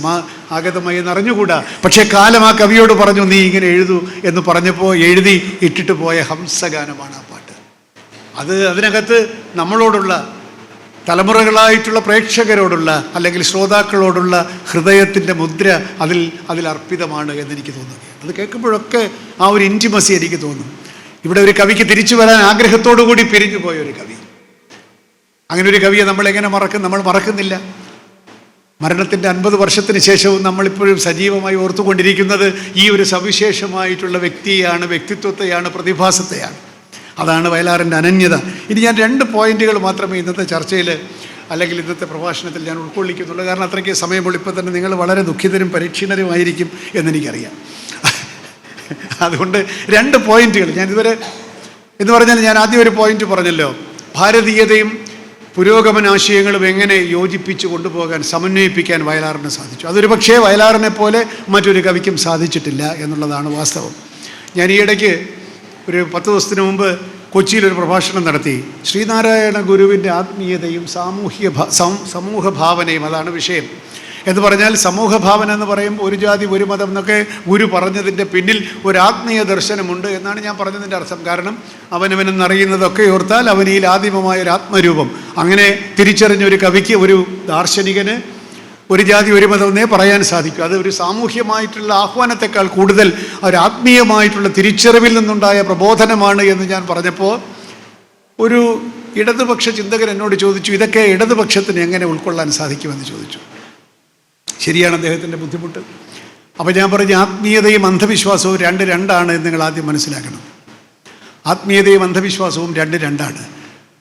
ആഗതമായി എന്ന് അറിഞ്ഞുകൂടാ. പക്ഷേ കാലം ആ കവിയോട് പറഞ്ഞു, നീ ഇങ്ങനെ എഴുതൂ എന്ന് പറഞ്ഞപ്പോൾ എഴുതി ഇട്ടിട്ട് പോയ ഹംസഗാനമാണ് ആ പാട്ട്. അതിനകത്ത് നമ്മളോടുള്ള, തലമുറകളായിട്ടുള്ള പ്രേക്ഷകരോടുള്ള, അല്ലെങ്കിൽ ശ്രോതാക്കളോടുള്ള ഹൃദയത്തിൻ്റെ മുദ്ര അതിൽ അർപ്പിതമാണ് എന്നെനിക്ക് തോന്നുകയാണ്. അത് കേൾക്കുമ്പോഴൊക്കെ ആ ഒരു ഇൻറ്റിമസി എനിക്ക് തോന്നും. ഇവിടെ ഒരു കവിക്ക് തിരിച്ചു വരാൻ ആഗ്രഹത്തോടു കൂടി പിരിഞ്ഞു പോയ ഒരു കവി. അങ്ങനെ ഒരു കവിയെ നമ്മളെങ്ങനെ മറക്കും? നമ്മൾ മറക്കുന്നില്ല. മരണത്തിൻ്റെ 50 വർഷത്തിന് ശേഷവും നമ്മളിപ്പോഴും സജീവമായി ഓർത്തുകൊണ്ടിരിക്കുന്നത് ഈ ഒരു സവിശേഷമായിട്ടുള്ള വ്യക്തിയെയാണ്, വ്യക്തിത്വത്തെയാണ്, പ്രതിഭാസത്തെയാണ്. അതാണ് വയലാറിൻ്റെ അനന്യത. ഇനി ഞാൻ 2 പോയിന്റുകൾ മാത്രമേ ഇന്നത്തെ ചർച്ചയിൽ, അല്ലെങ്കിൽ ഇന്നത്തെ പ്രഭാഷണത്തിൽ ഞാൻ ഉൾക്കൊള്ളിക്കുന്നുള്ളൂ. കാരണം അത്രയ്ക്ക് സമയമുള്ളൂ. ഇപ്പോൾ തന്നെ നിങ്ങൾ വളരെ ദുഃഖിതരും പരീക്ഷീണരുമായിരിക്കും എന്നെനിക്കറിയാം. അതുകൊണ്ട് 2 പോയിന്റുകൾ ഞാൻ ഇതുവരെ എന്ന് പറഞ്ഞാൽ, ഞാൻ ആദ്യം ഒരു പോയിന്റ് പറഞ്ഞല്ലോ, ഭാരതീയതയും പുരോഗമനാശയങ്ങളും എങ്ങനെ യോജിപ്പിച്ച് കൊണ്ടുപോകാൻ, സമന്വയിപ്പിക്കാൻ വയലാറിന് സാധിച്ചു. അതൊരു പക്ഷേ വയലാറിനെ പോലെ മറ്റൊരു കവിക്കും സാധിച്ചിട്ടില്ല എന്നുള്ളതാണ് വാസ്തവം. ഞാൻ ഈയിടയ്ക്ക് ഒരു 10 ദിവസത്തിന് മുമ്പ് കൊച്ചിയിലൊരു പ്രഭാഷണം നടത്തി. ശ്രീനാരായണ ഗുരുവിൻ്റെ ആത്മീയതയും സമൂഹ ഭാവനയും, അതാണ് വിഷയം. എന്ന് പറഞ്ഞാൽ സമൂഹ ഭാവന എന്ന് പറയുമ്പോൾ ഒരു ജാതി ഒരു മതം എന്നൊക്കെ ഗുരു പറഞ്ഞതിൻ്റെ പിന്നിൽ ഒരു ആത്മീയ ദർശനമുണ്ട് എന്നാണ് ഞാൻ പറഞ്ഞതിൻ്റെ അർത്ഥം. കാരണം അവനവനെന്നറിയുന്നതൊക്കെ ഓർത്താൽ അവനിൽ ആദിമമായൊരു ആത്മരൂപം, അങ്ങനെ തിരിച്ചറിഞ്ഞൊരു കവിക്ക്, ഒരു ദാർശനികന് ഒരു ജാതി ഒരു മതം എന്നേ പറയാൻ സാധിക്കും. അത് ഒരു സാമൂഹ്യമായിട്ടുള്ള ആഹ്വാനത്തെക്കാൾ കൂടുതൽ ഒരു ആത്മീയമായിട്ടുള്ള തിരിച്ചറിവിൽ നിന്നുണ്ടായ പ്രബോധനമാണ് എന്ന് ഞാൻ പറഞ്ഞപ്പോൾ ഒരു ഇടതുപക്ഷ ചിന്തകൻ എന്നോട് ചോദിച്ചു, ഇതൊക്കെ ഇടതുപക്ഷത്തിന് എങ്ങനെ ഉൾക്കൊള്ളാൻ സാധിക്കുമെന്ന് ചോദിച്ചു. ശരിയാണ് അദ്ദേഹത്തിൻ്റെ ബുദ്ധിമുട്ട്. അപ്പോൾ ഞാൻ പറഞ്ഞു, ആത്മീയതയും അന്ധവിശ്വാസവും രണ്ടാണ് എന്ന് നിങ്ങൾ ആദ്യം മനസ്സിലാക്കണം. ആത്മീയതയും അന്ധവിശ്വാസവും രണ്ടാണ്.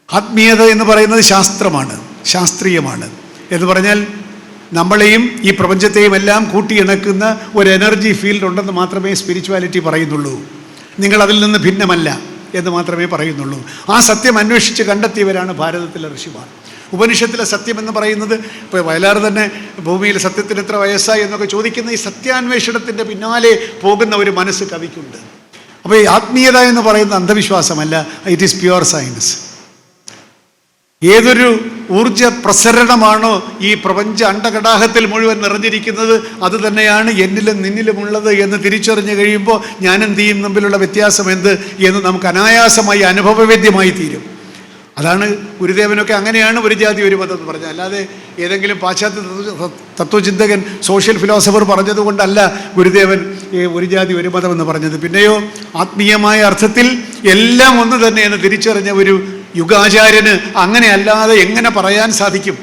ആത്മീയത എന്ന് പറയുന്നത് ശാസ്ത്രമാണ്, ശാസ്ത്രീയമാണ്. എന്ന് പറഞ്ഞാൽ നമ്മളെയും ഈ പ്രപഞ്ചത്തെയും എല്ലാം കൂട്ടിയിണക്കുന്ന ഒരു എനർജി ഫീൽഡ് ഉണ്ടെന്ന് മാത്രമേ സ്പിരിച്വാലിറ്റി പറയുന്നുള്ളൂ. നിങ്ങളതിൽ നിന്ന് ഭിന്നമല്ല എന്ന് മാത്രമേ പറയുന്നുള്ളൂ. ആ സത്യം അന്വേഷിച്ച് കണ്ടെത്തിയവരാണ് ഭാരതത്തിലെ ഋഷിമാർ. ഉപനിഷത്തിലെ സത്യമെന്ന് പറയുന്നത്, ഇപ്പോൾ വയലാർ തന്നെ ഭൂമിയിൽ സത്യത്തിന് എത്ര വയസ്സായി എന്നൊക്കെ ചോദിക്കുന്ന ഈ സത്യാന്വേഷണത്തിൻ്റെ പിന്നാലെ പോകുന്ന ഒരു മനസ്സ് കവിക്കുണ്ട്. അപ്പോൾ ഈ ആത്മീയത എന്ന് പറയുന്നത് അന്ധവിശ്വാസമല്ല, ഇറ്റ് ഈസ് പ്യുവർ സയൻസ്. ഏതൊരു ഊർജ പ്രസരണമാണോ ഈ പ്രപഞ്ച അണ്ടകടാഹത്തിൽ മുഴുവൻ നിറഞ്ഞിരിക്കുന്നത്, അത് തന്നെയാണ് എന്നിലും നിന്നിലുമുള്ളത് എന്ന് തിരിച്ചറിഞ്ഞു കഴിയുമ്പോൾ ഞാനും തീയും തമ്മിലുള്ള വ്യത്യാസം എന്ത് എന്ന് നമുക്ക് അനായാസമായി അനുഭവവേദ്യമായി തീരും. അതാണ് ഗുരുദേവനൊക്കെ അങ്ങനെയാണ് ഒരു ജാതി ഒരു മതം എന്ന് പറഞ്ഞത്. അല്ലാതെ ഏതെങ്കിലും പാശ്ചാത്യ തത്വചിന്തകൻ സോഷ്യൽ ഫിലോസഫർ പറഞ്ഞതുകൊണ്ടല്ല ഗുരുദേവൻ ഒരു ജാതി ഒരു മതം എന്ന് പറഞ്ഞത്. പിന്നെയോ ആത്മീയമായ അർത്ഥത്തിൽ എല്ലാം ഒന്ന് തന്നെ എന്ന് തിരിച്ചറിഞ്ഞ ഒരു യുഗാചാര്യന് അങ്ങനെ അല്ലാതെ എങ്ങനെ പറയാൻ സാധിക്കും?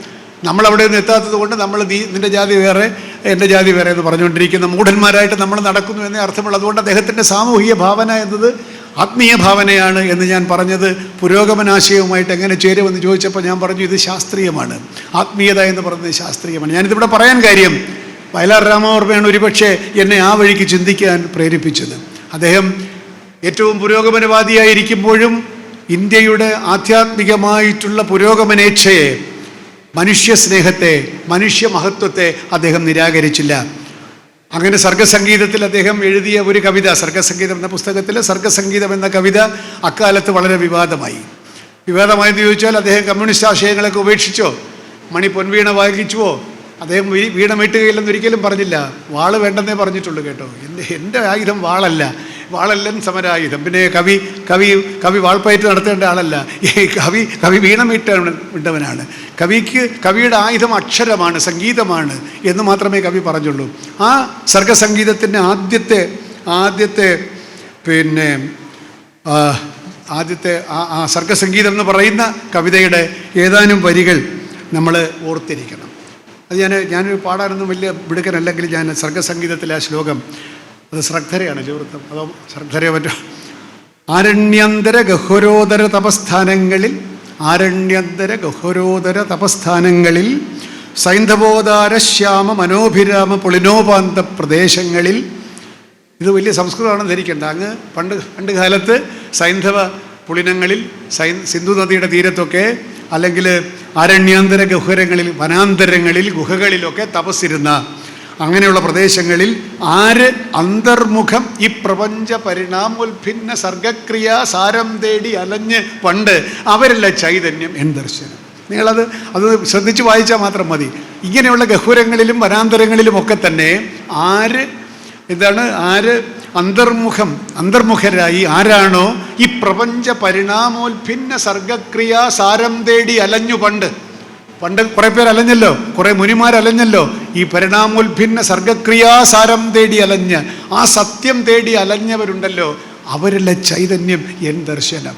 നമ്മളവിടെ നിന്ന് എത്താത്തത് കൊണ്ട് നമ്മൾ നിൻ്റെ ജാതി വേറെ എൻ്റെ ജാതി വേറെ എന്ന് പറഞ്ഞുകൊണ്ടിരിക്കുന്ന മൂഢന്മാരായിട്ട് നമ്മൾ നടക്കുന്നു എന്നേ അർത്ഥമുള്ളൂ. അതുകൊണ്ട് അദ്ദേഹത്തിൻ്റെ സാമൂഹിക ഭാവന എന്നത് ആത്മീയ ഭാവനയാണ് എന്ന് ഞാൻ പറഞ്ഞത് പുരോഗമനാശയവുമായിട്ട് എങ്ങനെ ചേരുമെന്ന് ചോദിച്ചപ്പോൾ ഞാൻ പറഞ്ഞു, ഇത് ശാസ്ത്രീയമാണ്. ആത്മീയത എന്ന് പറയുന്നത് ശാസ്ത്രീയമാണ്. ഞാനിതിവിടെ പറയാൻ കാര്യം, വയലാർ രാമവർമ്മയാണ് ഒരുപക്ഷെ എന്നെ ആ വഴിക്ക് ചിന്തിക്കാൻ പ്രേരിപ്പിച്ചത്. അദ്ദേഹം ഏറ്റവും പുരോഗമനവാദിയായിരിക്കുമ്പോഴും ഇന്ത്യയുടെ ആധ്യാത്മികമായിട്ടുള്ള പുരോഗമനേച്ഛയെ, മനുഷ്യസ്നേഹത്തെ, മനുഷ്യമഹത്വത്തെ അദ്ദേഹം നിരാകരിച്ചില്ല. അങ്ങനെ സർഗസംഗീതത്തിൽ അദ്ദേഹം എഴുതിയ ഒരു കവിത, സർഗസംഗീതം എന്ന പുസ്തകത്തിൽ സർഗസംഗീതം എന്ന കവിത അക്കാലത്ത് വളരെ വിവാദമായെന്ന് ചോദിച്ചാൽ അദ്ദേഹം കമ്മ്യൂണിസ്റ്റ് ആശയങ്ങളൊക്കെ ഉപേക്ഷിച്ചോ, മണി പൊൻവീണ വായിച്ചുവോ? അദ്ദേഹം വീണ മെട്ടുകയില്ലെന്ന് ഒരിക്കലും പറഞ്ഞില്ല. വാള് വേണ്ടെന്നേ പറഞ്ഞിട്ടുള്ളൂ കേട്ടോ. എൻ്റെ ആയുധം വാളല്ലൻ സമരായുധം. പിന്നെ കവി വാൾപ്പയറ്റ് നടത്തേണ്ട ആളല്ല. കവി വീണ വിട്ടവനാണ്. കവിയുടെ ആയുധം അക്ഷരമാണ്, സംഗീതമാണ് എന്ന് മാത്രമേ കവി പറഞ്ഞുള്ളൂ. ആ സർഗസംഗീതത്തിൻ്റെ ആദ്യത്തെ സർഗസംഗീതം എന്ന് പറയുന്ന കവിതയുടെ ഏതാനും വരികൾ നമ്മൾ ഓർത്തിരിക്കണം. അത് ഞാനൊരു പാടാനൊന്നും വലിയ മിടുക്കനല്ലെങ്കിൽ ഞാൻ സർഗസംഗീതത്തിലെ ആ ശ്ലോകം, അത് ശ്രദ്ധരയാണ് ചുവൃത്തം, അതോ ശ്രദ്ധരയോ മറ്റോ. ആരണ്യന്തര ഗഹ്വരോദര തപസ്ഥാനങ്ങളിൽ സൈന്ധവോദാര ശ്യാമ മനോഭിരാമ പുളിനോപാന്ത പ്രദേശങ്ങളിൽ. ഇത് വലിയ സംസ്കൃതമാണെന്ന് ധരിക്കേണ്ട. അങ്ങ് പണ്ട് കാലത്ത് സൈന്ധവ പുളിനങ്ങളിൽ, സിന്ധു നദിയുടെ തീരത്തൊക്കെ, അല്ലെങ്കിൽ ആരണ്യാന്തര ഗഹ്വരങ്ങളിൽ, വനാന്തരങ്ങളിൽ, ഗുഹകളിലൊക്കെ തപസ്സിരുന്ന അങ്ങനെയുള്ള പ്രദേശങ്ങളിൽ ആര് അന്തർമുഖം ഈ പ്രപഞ്ച പരിണാമോത്ഭിന്ന സർഗക്രിയ സാരം തേടി അലഞ്ഞ് പണ്ട് അവരല്ല ചൈതന്യം എൻ ദർശനം. നിങ്ങളത് ശ്രദ്ധിച്ച് വായിച്ചാൽ മാത്രം മതി. ഇങ്ങനെയുള്ള ഗഹ്വരങ്ങളിലും വനാന്തരങ്ങളിലും ഒക്കെ തന്നെ ആര് അന്തർമുഖരായി ആരാണോ ഈ പ്രപഞ്ച പരിണാമോത്ഭിന്ന സർഗക്രിയ സാരം തേടി അലഞ്ഞു പണ്ട് കുറേ പേർ അലഞ്ഞല്ലോ, കുറേ മുനിമാരലഞ്ഞല്ലോ. ഈ പരിണാമോത്ഭിന്ന സർഗക്രിയാസാരം തേടി അലഞ്ഞ്, ആ സത്യം തേടി അലഞ്ഞവരുണ്ടല്ലോ, അവരല്ല ചൈതന്യം എൻ ദർശനം.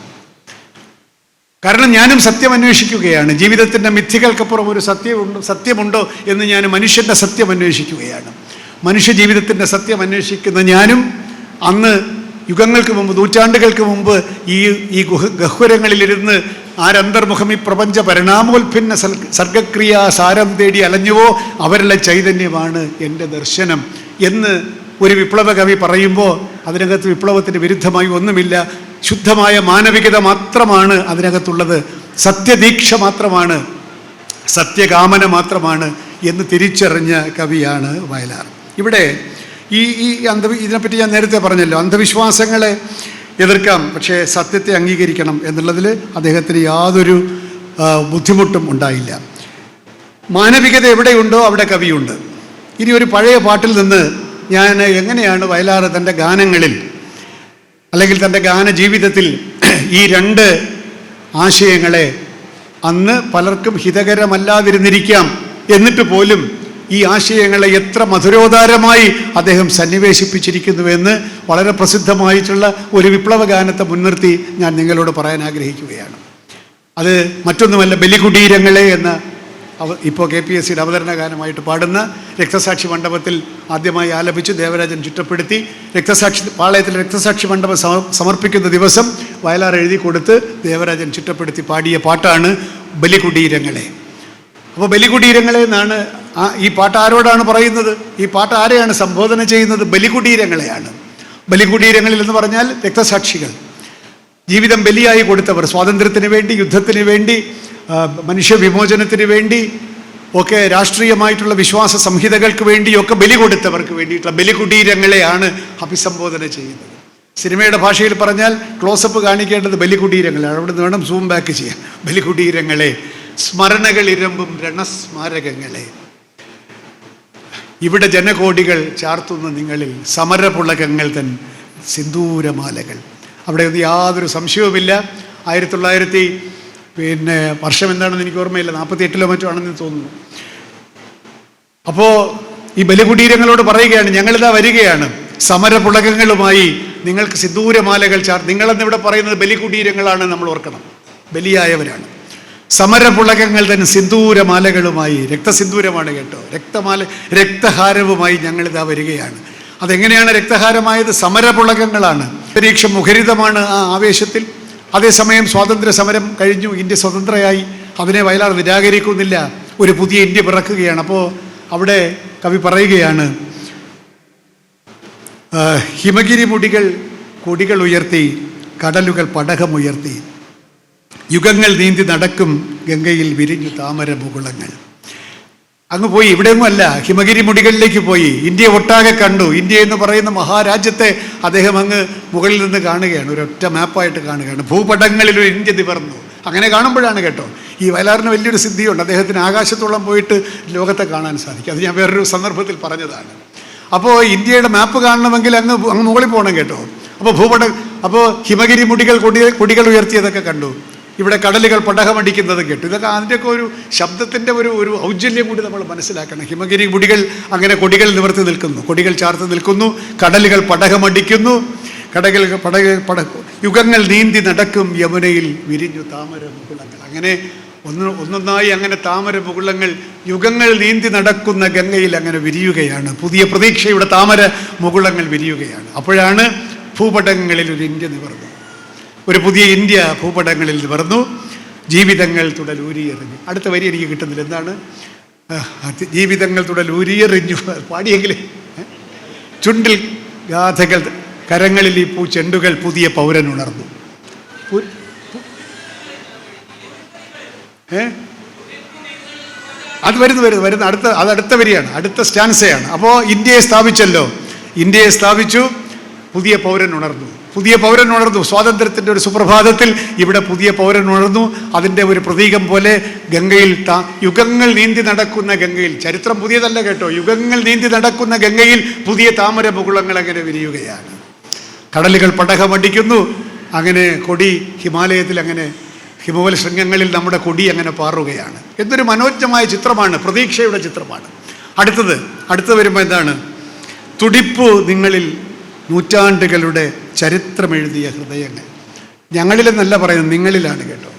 കാരണം ഞാനും സത്യം അന്വേഷിക്കുകയാണ്. ജീവിതത്തിൻ്റെ മിഥ്യകൾക്കപ്പുറം ഒരു സത്യമുണ്ടോ എന്ന് ഞാൻ മനുഷ്യൻ്റെ സത്യം അന്വേഷിക്കുകയാണ്. മനുഷ്യ ജീവിതത്തിൻ്റെ സത്യം അന്വേഷിക്കുന്ന ഞാനും അന്ന് യുഗങ്ങൾക്ക് മുമ്പ്, നൂറ്റാണ്ടുകൾക്ക് മുമ്പ് ഈ ഗഹ്വരങ്ങളിലിരുന്ന് ആരന്തർമുഖം ഈ പ്രപഞ്ച പരിണാമോത്ഭിന്ന സർഗക്രിയ സാരം തേടി അലഞ്ഞുവോ അവരുടെ ചൈതന്യമാണ് എൻ്റെ ദർശനം എന്ന് ഒരു വിപ്ലവ കവി പറയുമ്പോൾ അതിനകത്ത് വിപ്ലവത്തിന് വിരുദ്ധമായി ഒന്നുമില്ല. ശുദ്ധമായ മാനവികത മാത്രമാണ് അതിനകത്തുള്ളത്. സത്യദീക്ഷ മാത്രമാണ്, സത്യകാമന മാത്രമാണ് എന്ന് തിരിച്ചറിഞ്ഞ കവിയാണ് വയലാർ. ഇവിടെ ഇതിനെപ്പറ്റി ഞാൻ നേരത്തെ പറഞ്ഞല്ലോ, അന്ധവിശ്വാസങ്ങളെ എതിർക്കാം, പക്ഷേ സത്യത്തെ അംഗീകരിക്കണം എന്നുള്ളതിൽ അദ്ദേഹത്തിന് യാതൊരു ബുദ്ധിമുട്ടും ഉണ്ടായില്ല. മാനവികത എവിടെയുണ്ടോ അവിടെ കവിയുണ്ട്. ഇനി ഒരു പഴയ പാട്ടിൽ നിന്ന് ഞാൻ എങ്ങനെയാണ് വയലാർ തൻ്റെ ഗാനങ്ങളിൽ അല്ലെങ്കിൽ തൻ്റെ ഗാന ജീവിതത്തിൽ ഈ രണ്ട് ആശയങ്ങളെ അന്ന് പലർക്കും ഹിതകരമല്ലാതിരുന്നിരിക്കാം, എന്നിട്ട് പോലും ഈ ആശയങ്ങളെ എത്ര മധുരോദാരമായി അദ്ദേഹം സന്നിവേശിപ്പിച്ചിരിക്കുന്നുവെന്ന് വളരെ പ്രസിദ്ധമായിട്ടുള്ള ഒരു വിപ്ലവ ഗാനത്തെ മുൻനിർത്തി ഞാൻ നിങ്ങളോട് പറയാൻ ആഗ്രഹിക്കുകയാണ്. അത് മറ്റൊന്നുമല്ല, ബലികുടീരങ്ങളെ എന്ന ഇപ്പോൾ KPSCയുടെ അവതരണ ഗാനമായിട്ട് പാടുന്ന രക്തസാക്ഷി മണ്ഡപത്തിൽ ആദ്യമായി ആലപിച്ച് ദേവരാജൻ ചുറ്റപ്പെടുത്തി പാളയത്തിൽ രക്തസാക്ഷി മണ്ഡപം സമർപ്പിക്കുന്ന ദിവസം വയലാർ എഴുതി കൊടുത്ത് ദേവരാജൻ ചുറ്റപ്പെടുത്തി പാടിയ പാട്ടാണ് ബലികുടീരങ്ങളെ. അപ്പോൾ ബലികുടീരങ്ങളെ എന്നാണ് ഈ പാട്ട് ആരോടാണ് പറയുന്നത്? ഈ പാട്ട് ആരെയാണ് സംബോധന ചെയ്യുന്നത്? ബലികുടീരങ്ങളെയാണ്. ബലികുടീരങ്ങളിൽ എന്ന് പറഞ്ഞാൽ രക്തസാക്ഷികൾ, ജീവിതം ബലിയായി കൊടുത്തവർ, സ്വാതന്ത്ര്യത്തിന് വേണ്ടി, യുദ്ധത്തിന് വേണ്ടി, മനുഷ്യ വിമോചനത്തിന് വേണ്ടി ഒക്കെ, രാഷ്ട്രീയമായിട്ടുള്ള വിശ്വാസ സംഹിതകൾക്ക് വേണ്ടിയൊക്കെ ബലി കൊടുത്തവർക്ക് വേണ്ടിയിട്ടുള്ള ബലികുടീരങ്ങളെയാണ് അഭിസംബോധന ചെയ്യുന്നത്. സിനിമയുടെ ഭാഷയിൽ പറഞ്ഞാൽ ക്ലോസപ്പ് കാണിക്കേണ്ടത് ബലികുടീരങ്ങളാണ്. അവിടെ നിന്ന് വേണം സൂം ബാക്ക് ചെയ്യാൻ. ബലികുടീരങ്ങളെ, സ്മരണകൾ ഇരമ്പും രണസ്മാരകങ്ങളെ, ഇവിടെ ജനകോടികൾ ചാർത്തുന്ന നിങ്ങളിൽ സമരപുളകങ്ങൾ തൻ സിന്ദൂരമാലകൾ. അവിടെ ഒന്നും യാതൊരു സംശയവുമില്ല. 1900 വർഷം എന്താണെന്ന് എനിക്ക് ഓർമ്മയില്ല, 48 മറ്റോ ആണെന്ന് തോന്നുന്നു. അപ്പോൾ ഈ ബലികുടീരങ്ങളോട് പറയുകയാണ്, ഞങ്ങളിതാ വരികയാണ് സമരപുളകങ്ങളുമായി, നിങ്ങൾക്ക് സിന്ദൂരമാലകൾ നിങ്ങളെന്നിവിടെ പറയുന്നത് ബലികുടീരങ്ങളാണ്, നമ്മൾ ഓർക്കണം, ബലിയായവരാണ്. സമരപുളകങ്ങൾ തന്നെ സിന്ദൂരമാലകളുമായി, രക്തസിന്ദൂരമാണ് കേട്ടോ, രക്തഹാരവുമായി ഞങ്ങളിതാ വരികയാണ്. അതെങ്ങനെയാണ് രക്തഹാരമായത്? സമരപുളകങ്ങളാണ്. അന്തരീക്ഷം മുഖരിതമാണ് ആ ആവേശത്തിൽ. അതേസമയം സ്വാതന്ത്ര്യ സമരം കഴിഞ്ഞു, ഇന്ത്യ സ്വതന്ത്രയായി. അതിനെ വയലാർ നിരാകരിക്കുന്നില്ല. ഒരു പുതിയ ഇന്ത്യ പിറക്കുകയാണ്. അപ്പോൾ അവിടെ കവി പറയുകയാണ്, ഹിമഗിരി മുടികൾ കൊടികൾ ഉയർത്തി, കടലുകൾ പടകമുയർത്തി, യുഗങ്ങൾ നീന്തി നടക്കും ഗംഗയിൽ വിരിഞ്ഞു താമര മുകുളങ്ങൾ. അങ്ങ് പോയി, ഇവിടെയൊന്നുമല്ല, ഹിമഗിരി മുടികളിലേക്ക് പോയി, ഇന്ത്യ ഒട്ടാകെ കണ്ടു. ഇന്ത്യ എന്ന് പറയുന്ന മഹാരാജ്യത്തെ അദ്ദേഹം അങ്ങ് മുകളിൽ നിന്ന് കാണുകയാണ്, ഒരൊറ്റ മാപ്പായിട്ട് കാണുകയാണ്. ഭൂപടങ്ങളിൽ ഒരു ഇന്ത്യ നിവർന്നു. അങ്ങനെ കാണുമ്പോഴാണ് കേട്ടോ ഈ വയലാറിന് വലിയൊരു സിദ്ധിയുണ്ട്. അദ്ദേഹത്തിന് ആകാശത്തോളം പോയിട്ട് ലോകത്തെ കാണാൻ സാധിക്കും. അത് ഞാൻ വേറൊരു സന്ദർഭത്തിൽ പറഞ്ഞതാണ്. അപ്പോൾ ഇന്ത്യയുടെ മാപ്പ് കാണണമെങ്കിൽ അങ്ങ് മുകളിൽ പോകണം കേട്ടോ. അപ്പോൾ ഹിമഗിരി മുടികൾ കൊടികൾ ഉയർത്തിയതൊക്കെ കണ്ടു. ഇവിടെ കടലുകൾ പടകമടിക്കുന്നത് കേട്ടു. ഇതൊക്കെ അതിൻ്റെയൊക്കെ ഒരു ശബ്ദത്തിൻ്റെ ഒരു ഔജ്ജല്യം കൂടി നമ്മൾ മനസ്സിലാക്കണം. ഹിമഗിരി മുടികൾ അങ്ങനെ കൊടികൾ നിവർത്തി നിൽക്കുന്നു, കൊടികൾ ചാർത്ത് നിൽക്കുന്നു, കടലുകൾ പടകമടിക്കുന്നു, യുഗങ്ങൾ നീന്തി നടക്കും യമുനയിൽ വിരിഞ്ഞു താമര മുകുളങ്ങൾ. അങ്ങനെ ഒന്നൊന്നായി അങ്ങനെ താമര മുകുളങ്ങൾ യുഗങ്ങൾ നീന്തി നടക്കുന്ന ഗംഗയിൽ അങ്ങനെ വിരിയുകയാണ്. പുതിയ പ്രതീക്ഷയുടെ താമര മുകുളങ്ങൾ വിരിയുകയാണ്. അപ്പോഴാണ് ഭൂപടങ്ങളിൽ ഒരു ഇന്ത്യ നിവർന്നു. ഒരു പുതിയ ഇന്ത്യ ഭൂപടങ്ങളിൽ നിവർന്നു. ജീവിതങ്ങൾ തുടലൂരിയെറിഞ്ഞു. അടുത്ത വരി എനിക്ക് കിട്ടുന്നില്ല, എന്താണ്? ജീവിതങ്ങൾ തുടലൂരിയെറിഞ്ഞു പാടിയെങ്കിൽ, ചുണ്ടിൽ ഗാഥകൾ, കരങ്ങളിൽ ഈ പൂച്ചെണ്ടുകൾ, പുതിയ പൗരൻ ഉണർന്നു. അത് വരുന്ന അടുത്ത വരിയാണ്, അടുത്ത സ്റ്റാൻസയാണ്. അപ്പോൾ ഇന്ത്യയെ സ്ഥാപിച്ചല്ലോ, ഇന്ത്യയെ സ്ഥാപിച്ചു, പുതിയ പൗരൻ ഉണർന്നു. പുതിയ പൗരൻ ഉണർന്നു. സ്വാതന്ത്ര്യത്തിൻ്റെ ഒരു സുപ്രഭാതത്തിൽ ഇവിടെ പുതിയ പൗരൻ ഉണർന്നു. അതിൻ്റെ ഒരു പ്രതീകം പോലെ ഗംഗയിൽ യുഗങ്ങൾ നീന്തി നടക്കുന്ന ഗംഗയിൽ, ചരിത്രം പുതിയതല്ല കേട്ടോ, യുഗങ്ങൾ നീന്തി നടക്കുന്ന ഗംഗയിൽ പുതിയ താമര മുകുളങ്ങൾ അങ്ങനെ വിരിയുകയാണ്. കടലുകൾ പടകമടിക്കുന്നു. അങ്ങനെ കൊടി ഹിമാലയത്തിൽ, അങ്ങനെ ഹിമവൽ ശൃംഗങ്ങളിൽ നമ്മുടെ കൊടി അങ്ങനെ പാറുകയാണ്. എന്തൊരു മനോജ്ഞമായ ചിത്രമാണ്, പ്രതീക്ഷയുടെ ചിത്രമാണ്. അടുത്തത് വരുമ്പോൾ എന്താണ്? തുടിപ്പു നിങ്ങളിൽ നൂറ്റാണ്ടുകളുടെ ചരിത്രമെഴുതിയ ഹൃദയങ്ങൾ. ഞങ്ങളിലെന്നല്ല പറയുന്നത്, നിങ്ങളിലാണ് കേട്ടോ,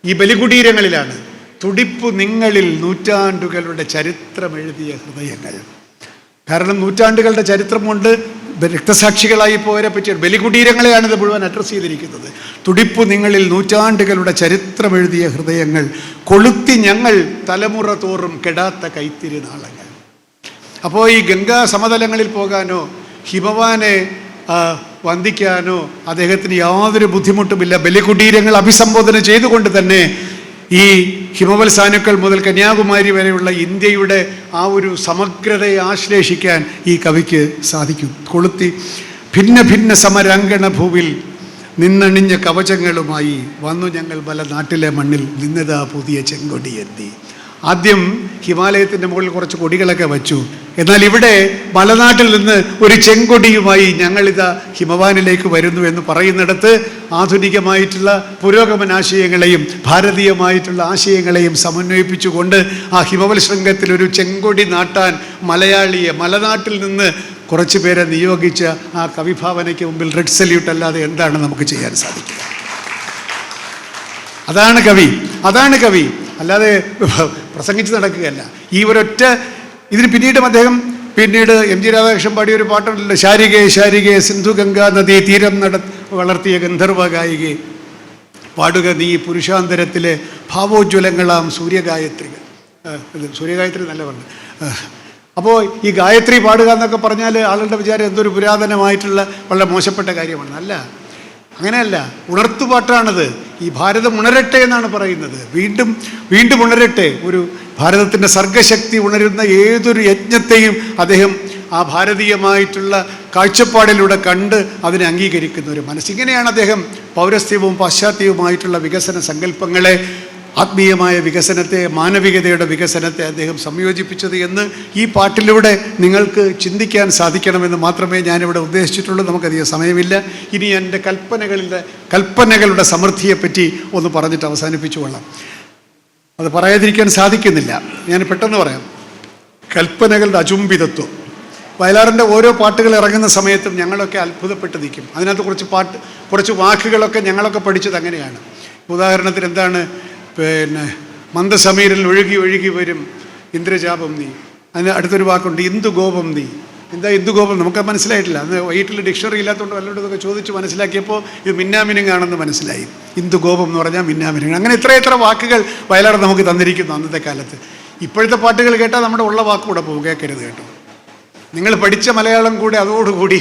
ഈ ബലികുടീരങ്ങളിലാണ്. തുടിപ്പു നിങ്ങളിൽ നൂറ്റാണ്ടുകളുടെ ചരിത്രമെഴുതിയ ഹൃദയങ്ങൾ. കാരണം നൂറ്റാണ്ടുകളുടെ ചരിത്രം കൊണ്ട് രക്തസാക്ഷികളായി പോയവരെ പറ്റി ബലികുടീരങ്ങളെയാണ് ഇത് മുഴുവൻ അഡ്രസ്സ് ചെയ്തിരിക്കുന്നത്. തുടിപ്പു നിങ്ങളിൽ നൂറ്റാണ്ടുകളുടെ ചരിത്രമെഴുതിയ ഹൃദയങ്ങൾ, കൊളുത്തി ഞങ്ങൾ തലമുറ തോറും കെടാത്ത കൈത്തിരി നാളങ്ങൾ. അപ്പോൾ ഈ ഗംഗാ സമതലങ്ങളിൽ പോകാനോ ഹിമവാനെ വന്ദിക്കാനോ അദ്ദേഹത്തിന് യാതൊരു ബുദ്ധിമുട്ടുമില്ല. ബലികുടീരങ്ങൾ അഭിസംബോധന ചെയ്തുകൊണ്ട് തന്നെ ഈ ഹിമവൽ സാനുക്കൾ മുതൽ കന്യാകുമാരി വരെയുള്ള ഇന്ത്യയുടെ ആ ഒരു സമഗ്രതയെ ആശ്ലേഷിക്കാൻ ഈ കവിക്ക് സാധിക്കും. കൊളുത്തി ഭിന്ന ഭിന്ന സമരാങ്കണ ഭൂവിൽ നിന്നണിഞ്ഞ കവചങ്ങളുമായി വന്നു ഞങ്ങൾ പല നാട്ടിലെ മണ്ണിൽ നിന്നതാ പുതിയ ചെങ്കൊടിയെത്തി. ആദ്യം ഹിമാലയത്തിൻ്റെ മുകളിൽ കുറച്ച് കൊടികളൊക്കെ വച്ചു. എന്നാൽ ഇവിടെ മലനാട്ടിൽ നിന്ന് ഒരു ചെങ്കൊടിയുമായി ഞങ്ങളിതാ ഹിമവാനിലേക്ക് വരുന്നു എന്ന് പറയുന്നിടത്ത് ആധുനികമായിട്ടുള്ള പുരോഗമനാശയങ്ങളെയും ഭാരതീയമായിട്ടുള്ള ആശയങ്ങളെയും സമന്വയിപ്പിച്ചുകൊണ്ട് ആ ഹിമവൽ ശൃംഗത്തിൽ ഒരു ചെങ്കൊടി നാട്ടാൻ മലയാളിയെ മലനാട്ടിൽ നിന്ന് കുറച്ച് പേരെ നിയോഗിച്ച ആ കവിഭാവനയ്ക്ക് മുമ്പിൽ റെഡ് സല്യൂട്ട് അല്ലാതെ എന്താണ് നമുക്ക് ചെയ്യാൻ സാധിക്കുക? അതാണ് കവി, അല്ലാതെ പ്രസംഗിച്ച് നടക്കുകയല്ല. ഈ ഒരൊറ്റ ഇതിന് പിന്നീട് എം ജി രാധാകൃഷ്ണൻ പാടിയ ഒരു പാട്ടുണ്ടല്ലോ, ശാരികേ ശാരികേ സിന്ധു ഗംഗാ നദി തീരം വളർത്തിയ ഗന്ധർവ ഗായികെ പാടുക നീ പുരുഷാന്തരത്തിലെ ഭാവോജ്വലങ്ങളാം സൂര്യഗായത്രികൾ. സൂര്യഗായത്രി നല്ല പറഞ്ഞു. അപ്പോൾ ഈ ഗായത്രി പാടുക എന്നൊക്കെ പറഞ്ഞാൽ ആളുകളുടെ വിചാരം എന്തൊരു പുരാതനമായിട്ടുള്ള വളരെ മോശപ്പെട്ട കാര്യമാണ്. അല്ല, അങ്ങനെയല്ല, ഉണർത്തുപാട്ടാണത്. ഈ ഭാരതം ഉണരട്ടെ എന്നാണ് പറയുന്നത്. വീണ്ടും വീണ്ടും ഉണരട്ടെ. ഒരു ഭാരതത്തിൻ്റെ സർഗശക്തി ഉണരുന്ന ഏതൊരു യജ്ഞത്തെയും അദ്ദേഹം ആ ഭാരതീയമായിട്ടുള്ള കാഴ്ചപ്പാടിലൂടെ കണ്ട് അതിനെ അംഗീകരിക്കുന്ന ഒരു മനസ്സ്. ഇങ്ങനെയാണ് അദ്ദേഹം പൗരസ്ത്യവും പാശ്ചാത്യവുമായിട്ടുള്ള വികസന സങ്കല്പങ്ങളെ, ആത്മീയമായ വികസനത്തെ, മാനവികതയുടെ വികസനത്തെ അദ്ദേഹം സംയോജിപ്പിച്ചത് എന്ന് ഈ പാട്ടിലൂടെ നിങ്ങൾക്ക് ചിന്തിക്കാൻ സാധിക്കണമെന്ന് മാത്രമേ ഞാനിവിടെ ഉദ്ദേശിച്ചിട്ടുള്ളൂ. നമുക്കധികം സമയമില്ല. ഇനി എൻ്റെ കൽപ്പനകളുടെ സമൃദ്ധിയെപ്പറ്റി ഒന്ന് പറഞ്ഞിട്ട് അവസാനിപ്പിച്ചു കൊള്ളാം. അത് പറയാതിരിക്കാൻ സാധിക്കുന്നില്ല. ഞാൻ പെട്ടെന്ന് പറയാം. കൽപ്പനകളുടെ അചുംബിതത്വം. വയലാറിൻ്റെ ഓരോ പാട്ടുകൾ ഇറങ്ങുന്ന സമയത്തും ഞങ്ങളൊക്കെ അത്ഭുതപ്പെട്ട് നിൽക്കും. അതിനകത്ത് കുറച്ച് വാക്കുകളൊക്കെ ഞങ്ങളൊക്കെ പഠിച്ചത് അങ്ങനെയാണ്. ഉദാഹരണത്തിന് എന്താണ്, മന്ദസമീരിൽ ഒഴുകി ഒഴുകി വരും ഇന്ദ്രജാപം നീ. അതിന് അടുത്തൊരു വാക്കുണ്ട്, ഇന്ദുഗോപം നീ. എന്താ ഇന്ദുഗോപം? നമുക്ക് മനസ്സിലായിട്ടില്ല. അന്ന് വീട്ടിൽ ഡിക്ഷണറി ഇല്ലാത്തതുകൊണ്ട് വല്ലവരോടൊക്കെ ചോദിച്ച് മനസ്സിലാക്കിയപ്പോൾ ഇത് മിന്നാമിനുങ്ങാണെന്ന് മനസ്സിലായി. ഇന്ദുഗോപം എന്ന് പറഞ്ഞാൽ മിന്നാമിനുങ്ങ്. അങ്ങനെ എത്ര വാക്കുകൾ വയലാർ നമുക്ക് തന്നിരിക്കുന്നു അന്നത്തെ കാലത്ത്. ഇപ്പോഴത്തെ പാട്ടുകൾ കേട്ടാൽ നമ്മുടെ ഉള്ള വാക്കുകൂടെ പോകും, കേൾക്കരുത് കേട്ടോ. നിങ്ങൾ പഠിച്ച മലയാളം കൂടെ അതോടുകൂടി